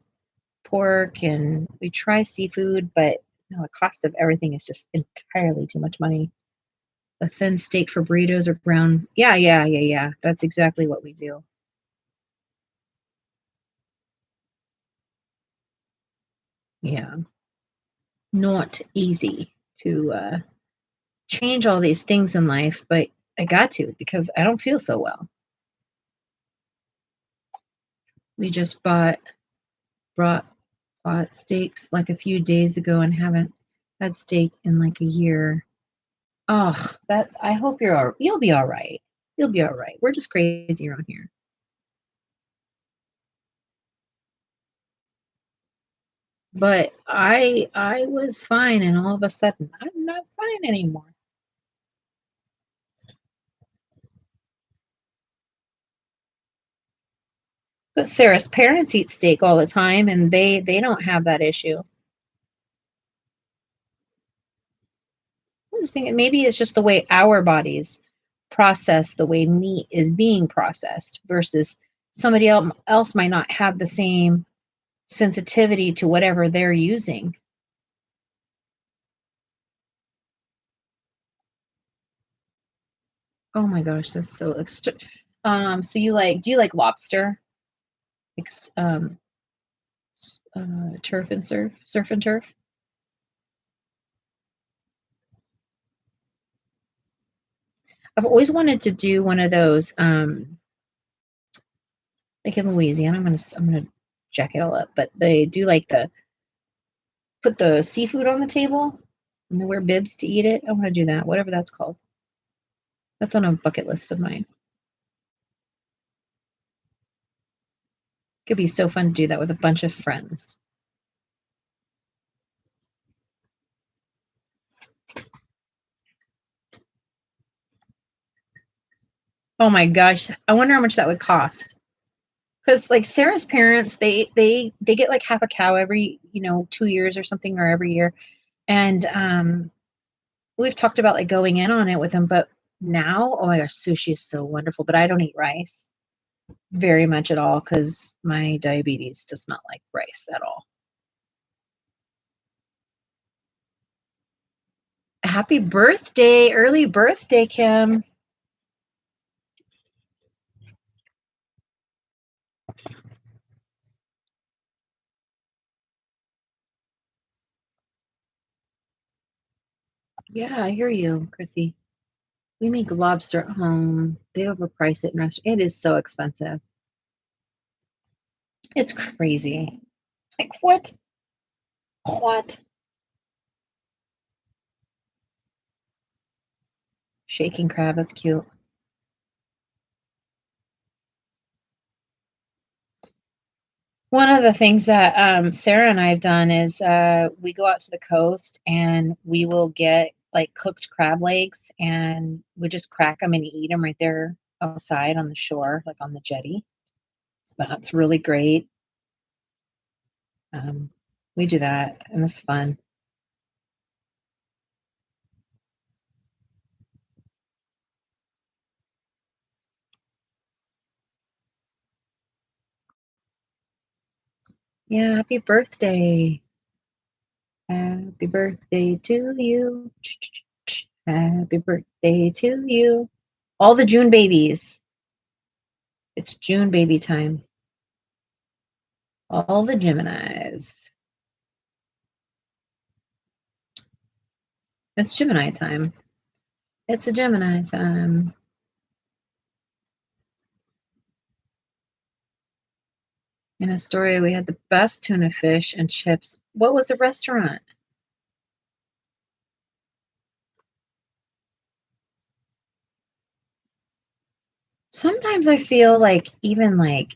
pork and we try seafood, but the cost of everything is just entirely too much money. A thin steak for burritos or brown. Yeah, yeah, yeah, yeah. That's exactly what we do. Yeah. Not easy to change all these things in life, but I got to because I don't feel so well. We just brought bought steaks like a few days ago and haven't had steak in like a year. Oh, that I hope you'll be all right. You'll be all right. We're just crazy around here. But I was fine and all of a sudden I'm not fine anymore. But Sarah's parents eat steak all the time and they don't have that issue. I was thinking maybe it's just the way our bodies process the way meat is being processed versus somebody else might not have the same sensitivity to whatever they're using. Oh my gosh, that's so so do you like lobster? Um turf and surf and turf? I've always wanted to do one of those like in Louisiana. I'm gonna jack it all up, but they do like the put the seafood on the table and they wear bibs to eat it. I want to do that, whatever that's called. That's on a bucket list of mine. Could be so fun to do that with a bunch of friends. Oh my gosh. I wonder how much that would cost. Because like Sarah's parents, they get like half a cow every, 2 years or something, or every year. And we've talked about like going in on it with them, but now, oh my gosh, sushi is so wonderful. But I don't eat rice very much at all because my diabetes does not like rice at all. Happy birthday, early birthday, Kim. Yeah, I hear you, Chrissy. We make lobster at home. They overprice it in restaurants. It is so expensive. It's crazy. Like what? What? Shaking crab, that's cute. One of the things that Sarah and I have done is we go out to the coast and we will get like cooked crab legs and we just crack them and eat them right there outside on the shore, like on the jetty. That's really great. Um, we do that and it's fun. Yeah, happy birthday. Happy birthday to you. Happy birthday to you. All the June babies. It's June baby time. All the Geminis. It's Gemini time. It's a Gemini time. In Astoria, we had the best tuna fish and chips. What was the restaurant? Sometimes I feel like even like,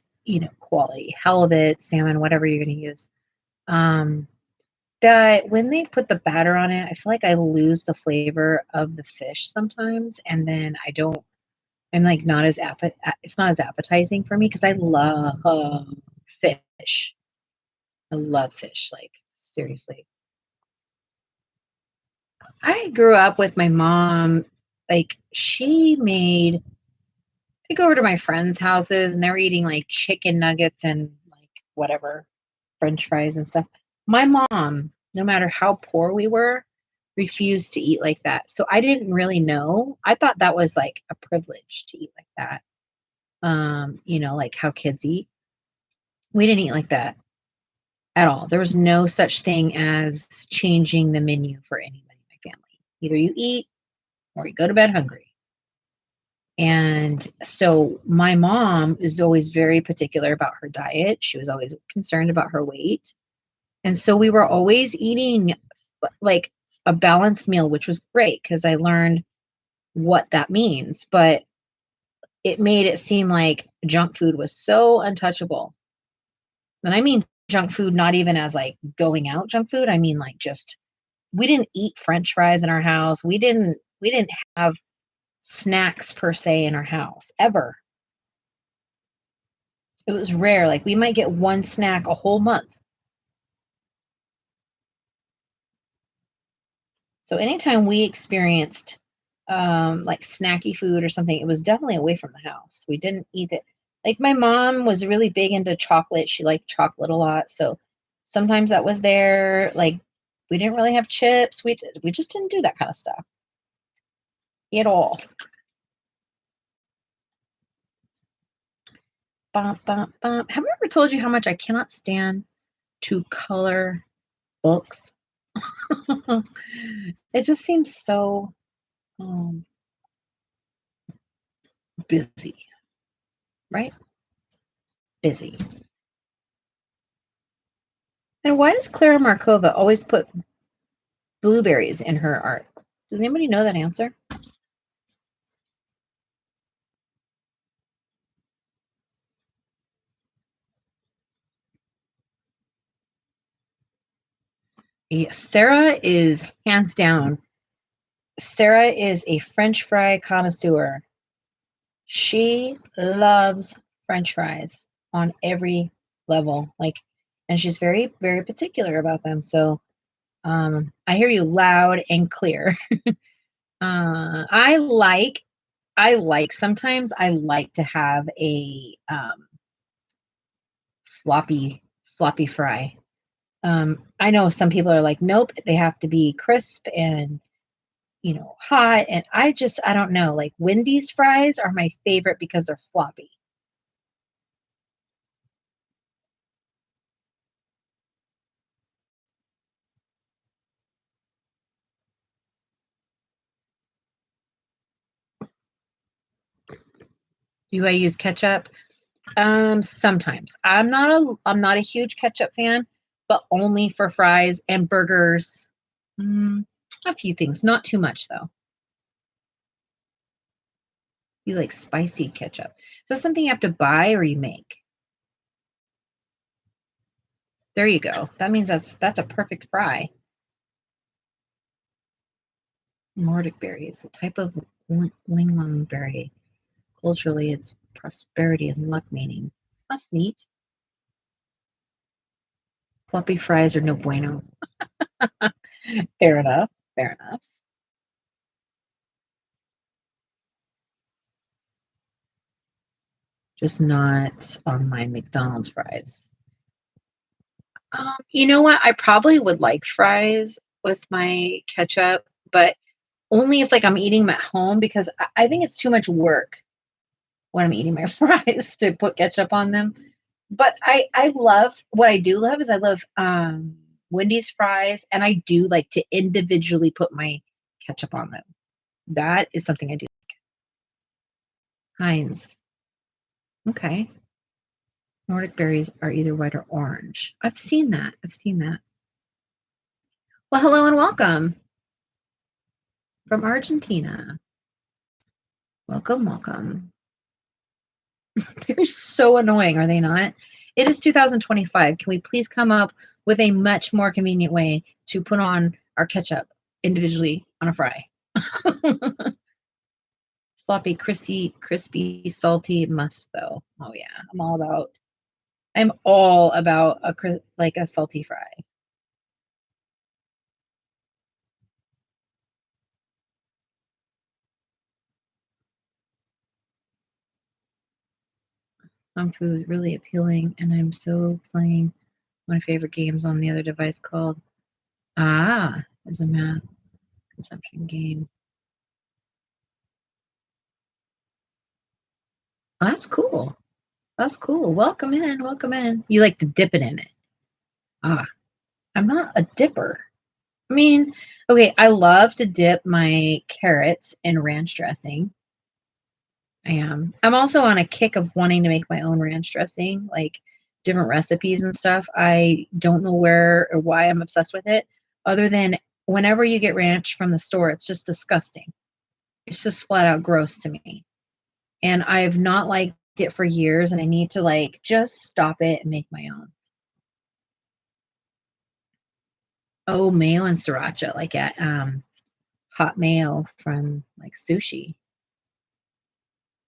quality halibut, salmon, whatever you're going to use. Um, that when they put the batter on it, I feel like I lose the flavor of the fish sometimes, and then I'm like not as it's not as appetizing for me because I love fish. I love fish, like seriously. I grew up with my mom. Like she made. I go over to my friends' houses and they're eating like chicken nuggets and like whatever, French fries and stuff. My mom, no matter how poor we were, refused to eat like that. So I didn't really know. I thought that was like a privilege to eat like that. Like how kids eat. We didn't eat like that at all. There was no such thing as changing the menu for anybody in my family. Either you eat or you go to bed hungry. And so my mom is always very particular about her diet. She was always concerned about her weight. And so we were always eating like a balanced meal, which was great because I learned what that means. But it made it seem like junk food was so untouchable. And I mean junk food, not even as like going out junk food. I mean like just we didn't eat French fries in our house. We didn't have snacks per se in our house ever. It was rare. Like we might get one snack a whole month. So anytime we experienced like snacky food or something, it was definitely away from the house. We didn't eat it. Like my mom was really big into chocolate. She liked chocolate a lot. So sometimes that was there. Like we didn't really have chips. We just didn't do that kind of stuff at all. Bum, bum, bum. Have I ever told you how much I cannot stand to color books? It just seems so um, busy, right? Busy. And why does Clara Markova always put blueberries in her art? Does anybody know that answer? Yes, Sarah is hands down. Sarah is a French fry connoisseur. She loves French fries on every level, like, and she's very, very particular about them. So, I hear you loud and clear. I like sometimes I like to have a floppy fry. I know some people are like, nope, they have to be crisp and hot. And I don't know. Like Wendy's fries are my favorite because they're floppy. Do I use ketchup? Sometimes. I'm not a huge ketchup fan, but only for fries and burgers. Mm, a few things, not too much though. You like spicy ketchup. So that's something you have to buy or you make. There you go. That means that's a perfect fry. Nordic berry is a type of lingon berry. Culturally, it's prosperity and luck meaning. That's neat. Floppy fries are no bueno. Fair enough. Fair enough. Just not on my McDonald's fries. You know what? I probably would like fries with my ketchup, but only if like I'm eating them at home because I think it's too much work when I'm eating my fries to put ketchup on them. But I love what I do love is I love Wendy's fries and I do like to individually put my ketchup on them. That is something I do. Heinz. Okay. Nordic berries are either white or orange. I've seen that. I've seen that. Well, hello and welcome from Argentina. Welcome, welcome. They're so annoying, are they not? It is 2025. Can we please come up with a much more convenient way to put on our ketchup individually on a fry? Floppy, crispy, salty must though. Oh yeah, I'm all about like a salty fry. Some food really appealing, and I'm so playing my favorite games on the other device called is a math consumption game. Oh, that's cool. That's cool. Welcome in. Welcome in. You like to dip it in it. Ah, I'm not a dipper. I mean, okay, I love to dip my carrots in ranch dressing. I am. I'm also on a kick of wanting to make my own ranch dressing, like different recipes and stuff. I don't know where or why I'm obsessed with it, other than whenever you get ranch from the store, it's just disgusting. It's just flat out gross to me. And I've not liked it for years, and I need to like just stop it and make my own. Oh, mayo and sriracha, like at hot mayo from like sushi.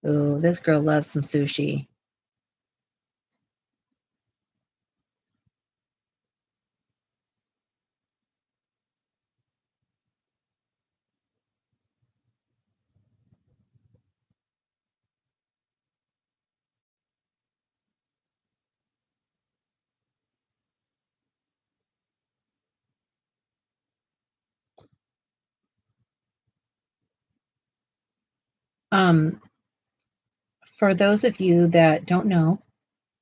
Oh, this girl loves some sushi. Um, for those of you that don't know,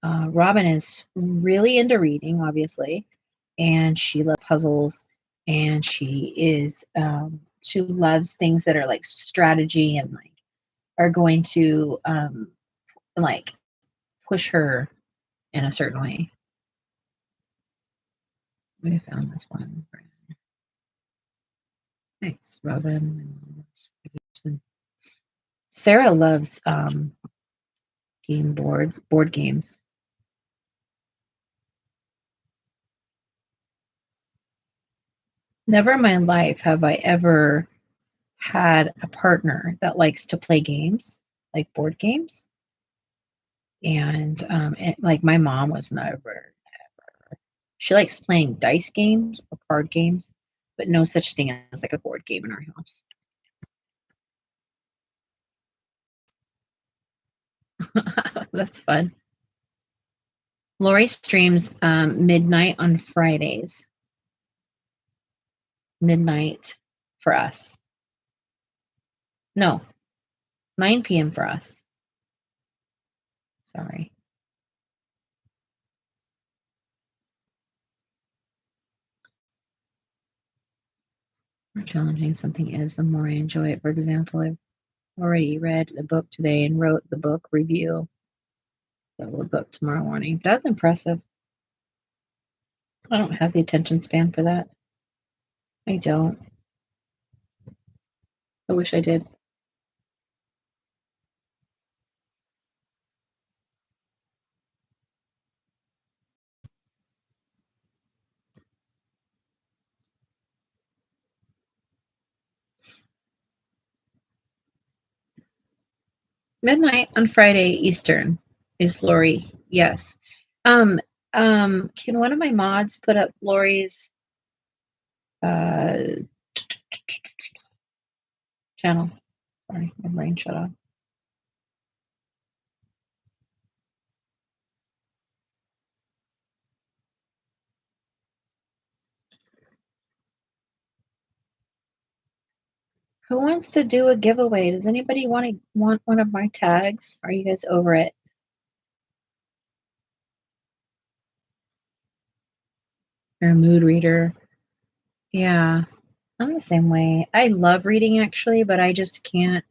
Robin is really into reading, obviously, and she loves puzzles, and she loves things that are like strategy and like are going to like push her in a certain way. We found this one. Nice, Robin. Sarah loves board games. Never in my life have I ever had a partner that likes to play games. like board games. And like my mom was never. She likes playing dice games or card games, but no such thing as like a board game in our house. That's fun. Lori streams midnight on Fridays. Midnight for us. No, 9 p.m. for us. Sorry. The more challenging something is, the more I enjoy it. For example, I've already read the book today and wrote the book review that will go up tomorrow morning. That's impressive. I don't have the attention span for that. I don't. I wish I did. Midnight on Friday Eastern is Lori. Yes. Can one of my mods put up Lori's channel? Sorry, my brain shut off. Who wants to do a giveaway? Does anybody want one of my tags? Are you guys over it? You're a mood reader. Yeah, I'm the same way. I love reading actually, but I just can't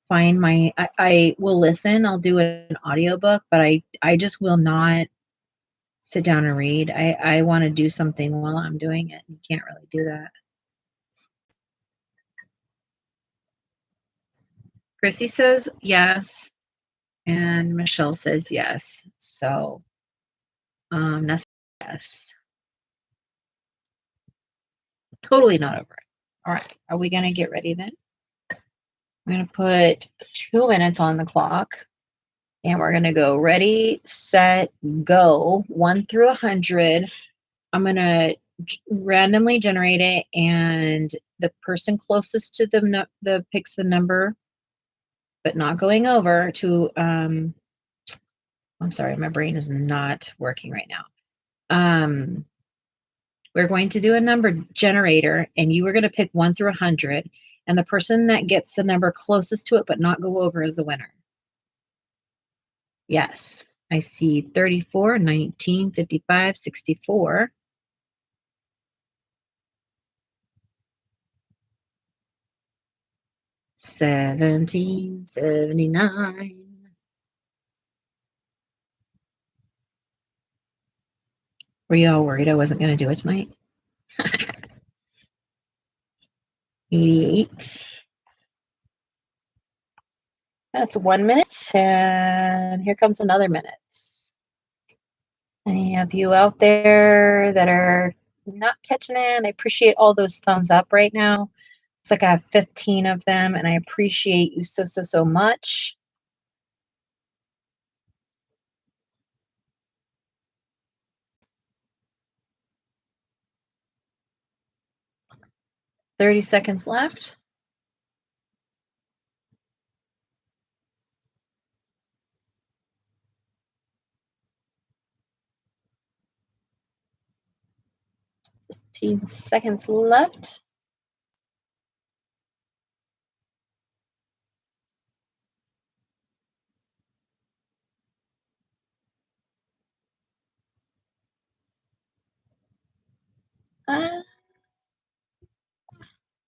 find I will listen. I'll do an audiobook, but I just will not sit down and read. I want to do something while I'm doing it. You can't really do that. Chrissy says yes, and Michelle says yes. So, yes. Totally not over it. All right. Are we going to get ready then? I'm going to put 2 minutes on the clock and we're going to go ready, set, go 1 through 100. I'm going to randomly generate it and the person closest to the picks the number, but not going over to, I'm sorry, my brain is not working right now. We're going to do a number generator and you are going to pick 1 through 100 and the person that gets the number closest to it but not go over is the winner. Yes, I see 34, 19, 55, 64. 1779. Were you all worried I wasn't going to do it tonight? 88. That's 1 minute, and here comes another minute. Any of you out there that are not catching it, I appreciate all those thumbs up right now. It's like I have 15 of them, and I appreciate you so much. "30 seconds left. "15 seconds left.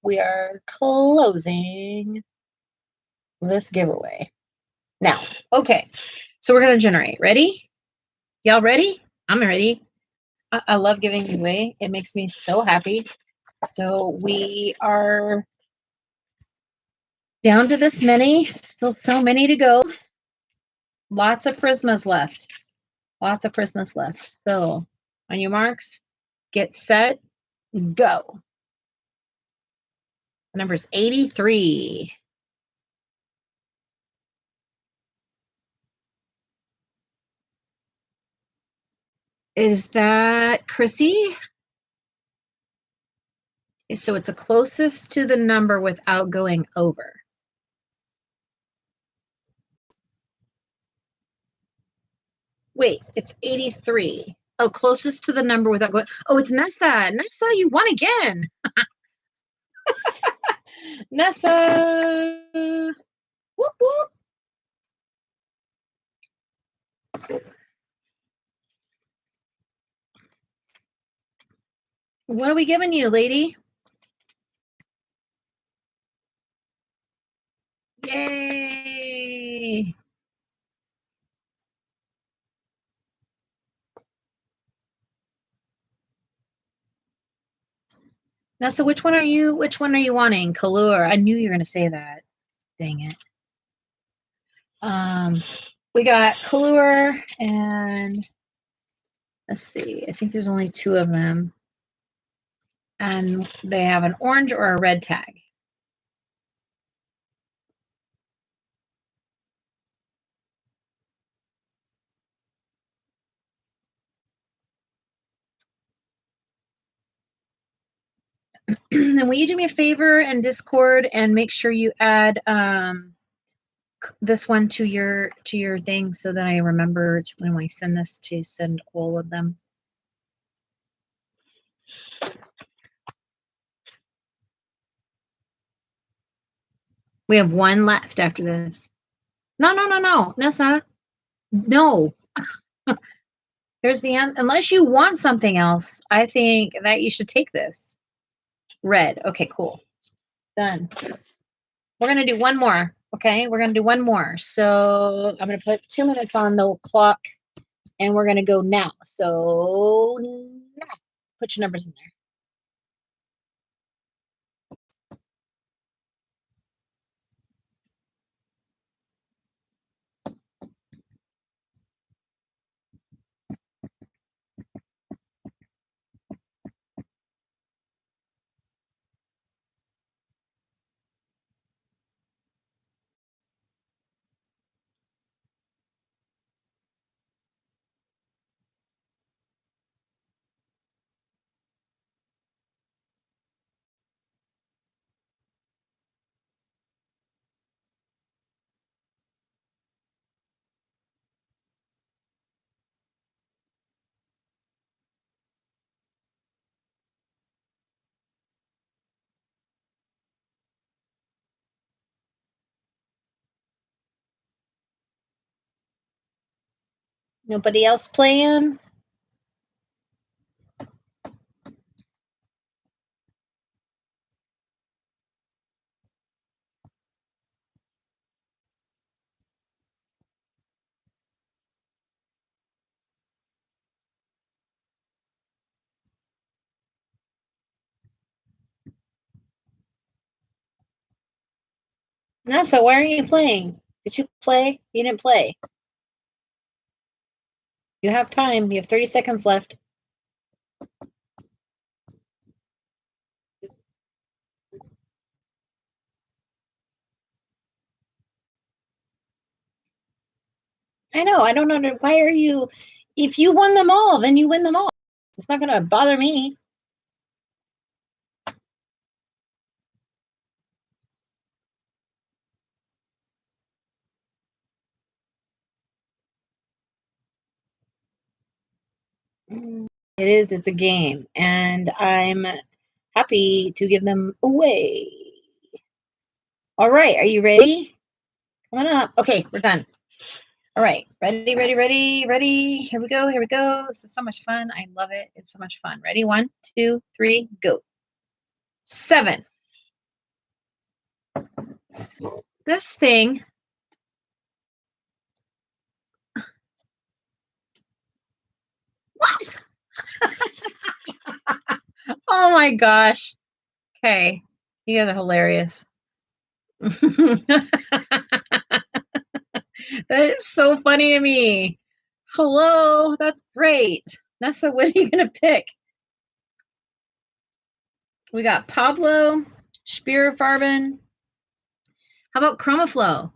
We are closing this giveaway. Now, okay, so we're going to generate. Ready? Y'all ready? I'm ready. I love giving away. It makes me so happy. So we are down to this many. Still so many to go. Lots of Prismas left. Lots of Prismas left. So on your marks, get set, go. The number is 83. Is that Chrissy? So it's the closest to the number without going over. Wait, it's 83. Oh, closest to the number without going. Oh, it's Nessa. Nessa, you won again. Nessa. Whoop, whoop. What are we giving you, lady? Yay. Nessa, which one are you wanting? Kalur. I knew you were gonna say that. Dang it. We got Kalur and let's see, I think there's only 2 of them. And they have an orange or a red tag. Then will you do me a favor in Discord and make sure you add this one to your thing so that I remember to, when I send this, to send all of them. We have 1 left after this. No, Nessa. No. There's the end. Unless you want something else, I think that you should take this. Red. Okay, cool. Done. We're going to do 1 more. Okay, we're going to do 1 more. So I'm going to put 2 minutes on the clock and we're going to go now. So now, put your numbers in there. Nobody else playing? Nessa, why aren't you playing? Did you play? You didn't play. You have time. You have 30 seconds left. I know. I don't know. Why are you? If you won them all, then you win them all. It's not going to bother me. It is. It's a game. And I'm happy to give them away. All right. Are you ready? Coming up. Okay. We're done. All right. Ready, ready, ready, ready. Here we go. Here we go. This is so much fun. I love it. It's so much fun. Ready? 1, 2, 3, go. 7. This thing. What? Oh my gosh. Okay. You guys are hilarious. That is so funny to me. Hello. That's great. Nessa, what are you going to pick? We got Pablo, Spiritfarben. How about Chromaflow?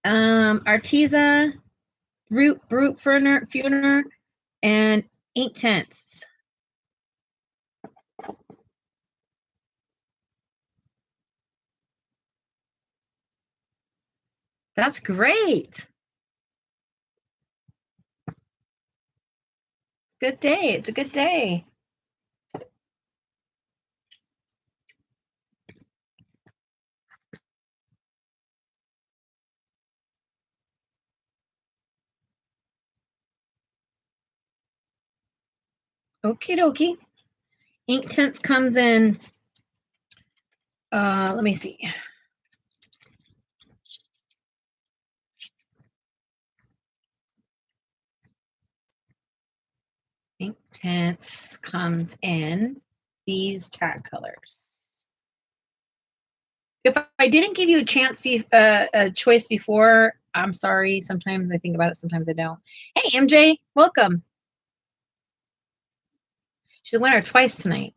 Arteza, Brute Funer, and 8/10. That's great. It's a good day. It's a good day. Okie dokie. 8/10 comes in, let me see. Hence comes in these tag colors. If I didn't give you a chance, a choice before, I'm sorry. Sometimes I think about it, sometimes I don't. Hey, MJ, welcome. She's a winner twice tonight.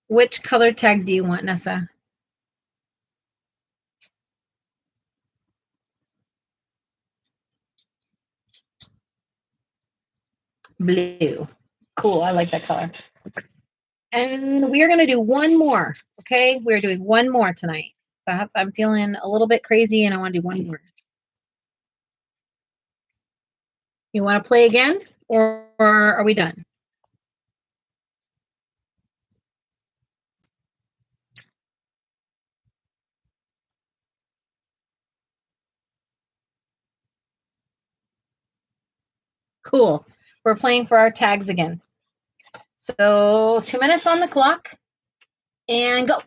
Which color tag do you want, Nessa? Blue. Cool. I like that color. And we are going to do one more. Okay. We're doing one more tonight. I'm feeling a little bit crazy and I want to do one more. You want to play again or are we done? Cool. We're playing for our tags again. So 2 minutes on the clock and go.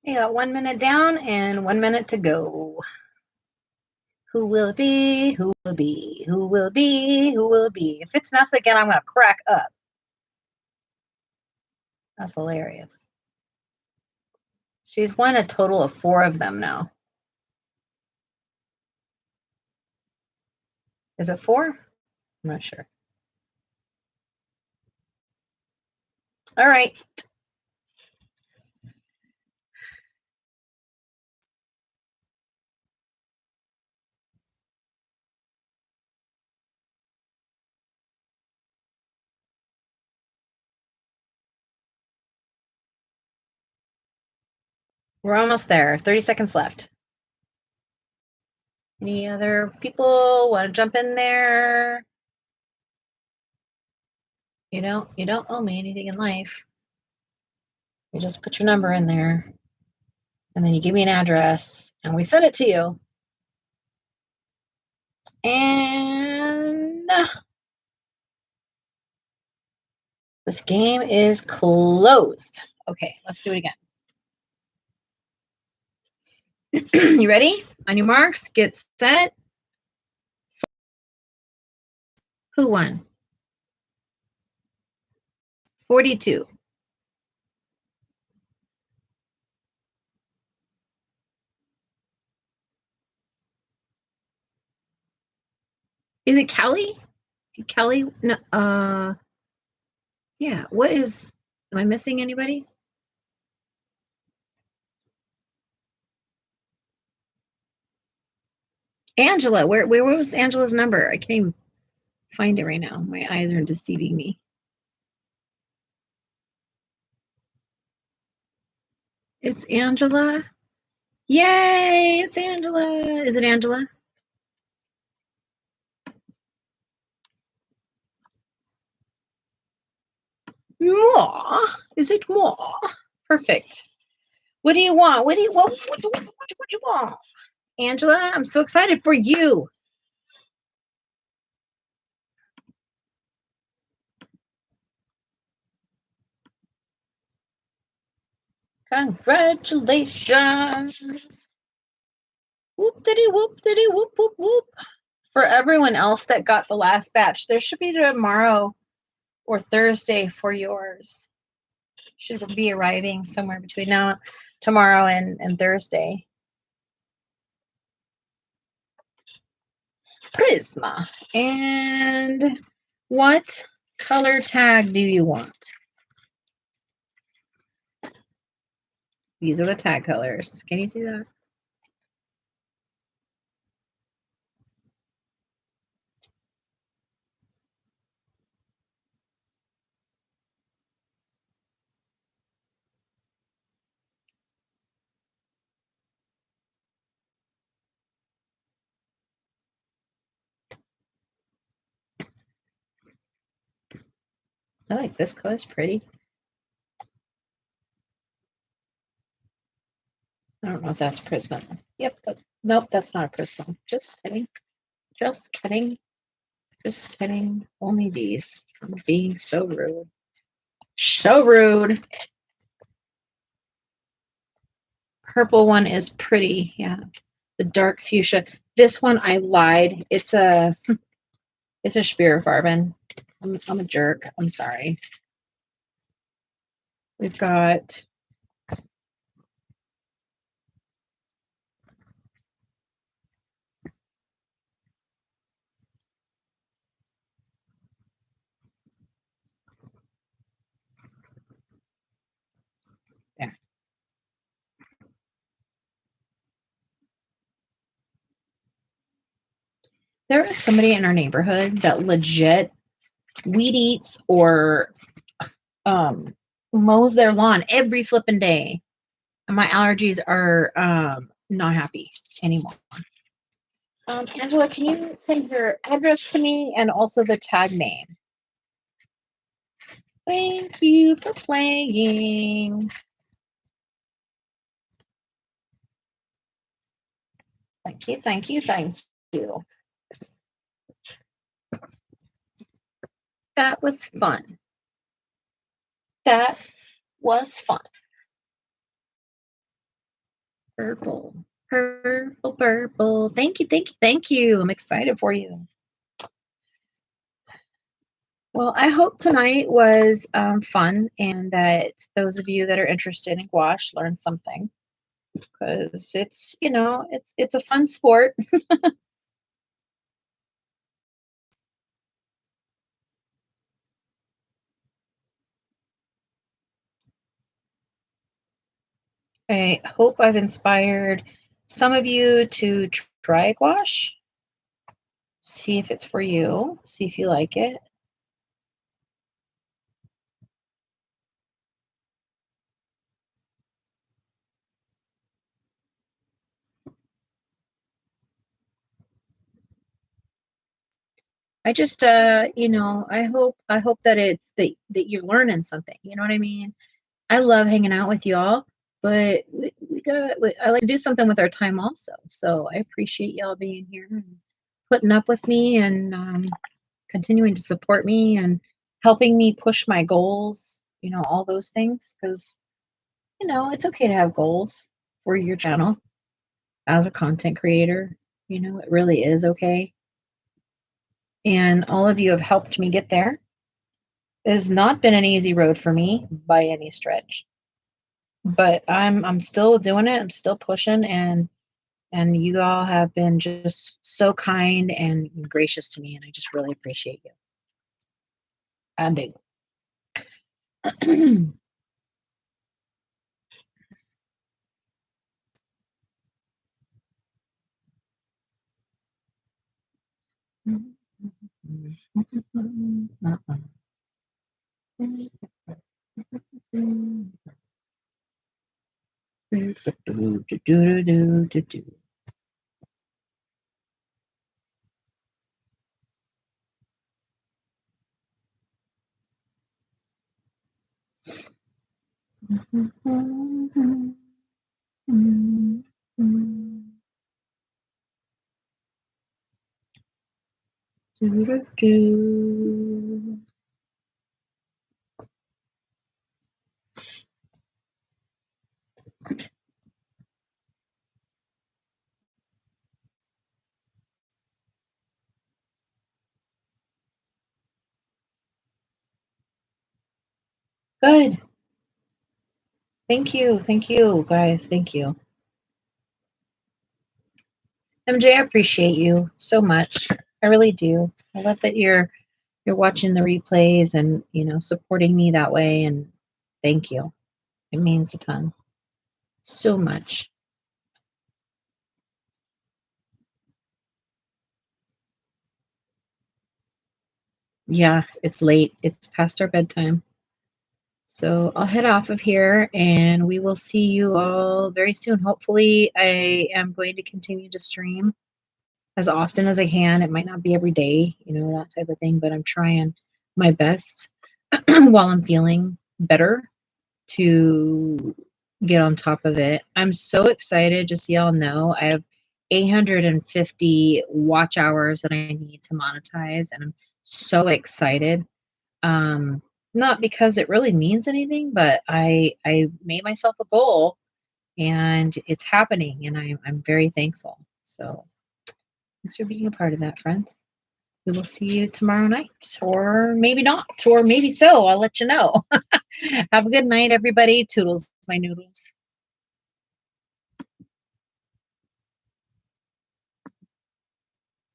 You got 1 minute down and 1 minute to go. Who will it be? Who will it be? Who will it be? Who will it be? If it's Nessa again, I'm going to crack up. That's hilarious. She's won a total of 4 of them now. Is it 4? I'm not sure. All right. We're almost there. 30 seconds left. Any other people want to jump in there? You don't owe me anything in life. You just put your number in there and then you give me an address and we send it to you. And this game is closed. Okay, let's do it again. You ready? On your marks, get set. Who won? 42. Is it Kelly? Kelly? No, yeah. What is, am I missing anybody? Angela, where was Angela's number? I can't even find it right now. My eyes are deceiving me. It's Angela. Yay, it's Angela. Is it Angela? More? Is it more? Perfect. What do you want? What do you want? Angela, I'm so excited for you. Congratulations. Whoop diddy whoop diddy whoop whoop whoop. For everyone else that got the last batch, there should be tomorrow or Thursday for yours. Should be arriving somewhere between now, tomorrow and Thursday. Prisma. And what color tag do you want? These are the tag colors. Can you see that? I like this color. It's pretty. I don't know if that's Prisma. Yep. Nope, that's not a Prisma. Just kidding. Just kidding. Just kidding. Only these. I'm being so rude. So rude. Purple one is pretty. Yeah. The dark fuchsia. This one I lied. It's a Spiritfarben. I'm a jerk. I'm sorry. We've got there. There is somebody in our neighborhood that legit weed eats or mows their lawn every flipping day. And my allergies are not happy anymore. Angela, can you send your address to me and also the tag name? Thank you for playing. Thank you, thank you, thank you. That was fun. That was fun. Purple, purple, purple. Thank you, thank you, thank you. I'm excited for you. Well, I hope tonight was fun and that those of you that are interested in gouache learned something because it's, it's a fun sport. I hope I've inspired some of you to try gouache, see if it's for you, see if you like it. I just I hope that it's that you're learning something. You know what I mean? I love hanging out with y'all, but I like to do something with our time also. So I appreciate y'all being here and putting up with me and continuing to support me and helping me push my goals, all those things. Because, it's okay to have goals for your channel as a content creator. It really is okay. And all of you have helped me get there. It has not been an easy road for me by any stretch. But I'm still doing it. I'm still pushing and you all have been just so kind and gracious to me and I just really appreciate you. I do. Good. Thank you. Thank you, guys. Thank you. MJ, I appreciate you so much. I really do. I love that you're watching the replays and, supporting me that way, and thank you. It means a ton. So much. Yeah, it's late. It's past our bedtime. So I'll head off of here and we will see you all very soon. Hopefully, I am going to continue to stream as often as I can. It might not be every day, that type of thing, but I'm trying my best while I'm feeling better to get on top of it. I'm so excited, just so y'all know. I have 850 watch hours that I need to monetize, and I'm so excited. Um, Not because it really means anything, but I made myself a goal and it's happening, and I'm very thankful. So thanks for being a part of that, friends. We will see you tomorrow night, or maybe not, or maybe so. I'll let you know. Have a good night, everybody. Toodles, my noodles.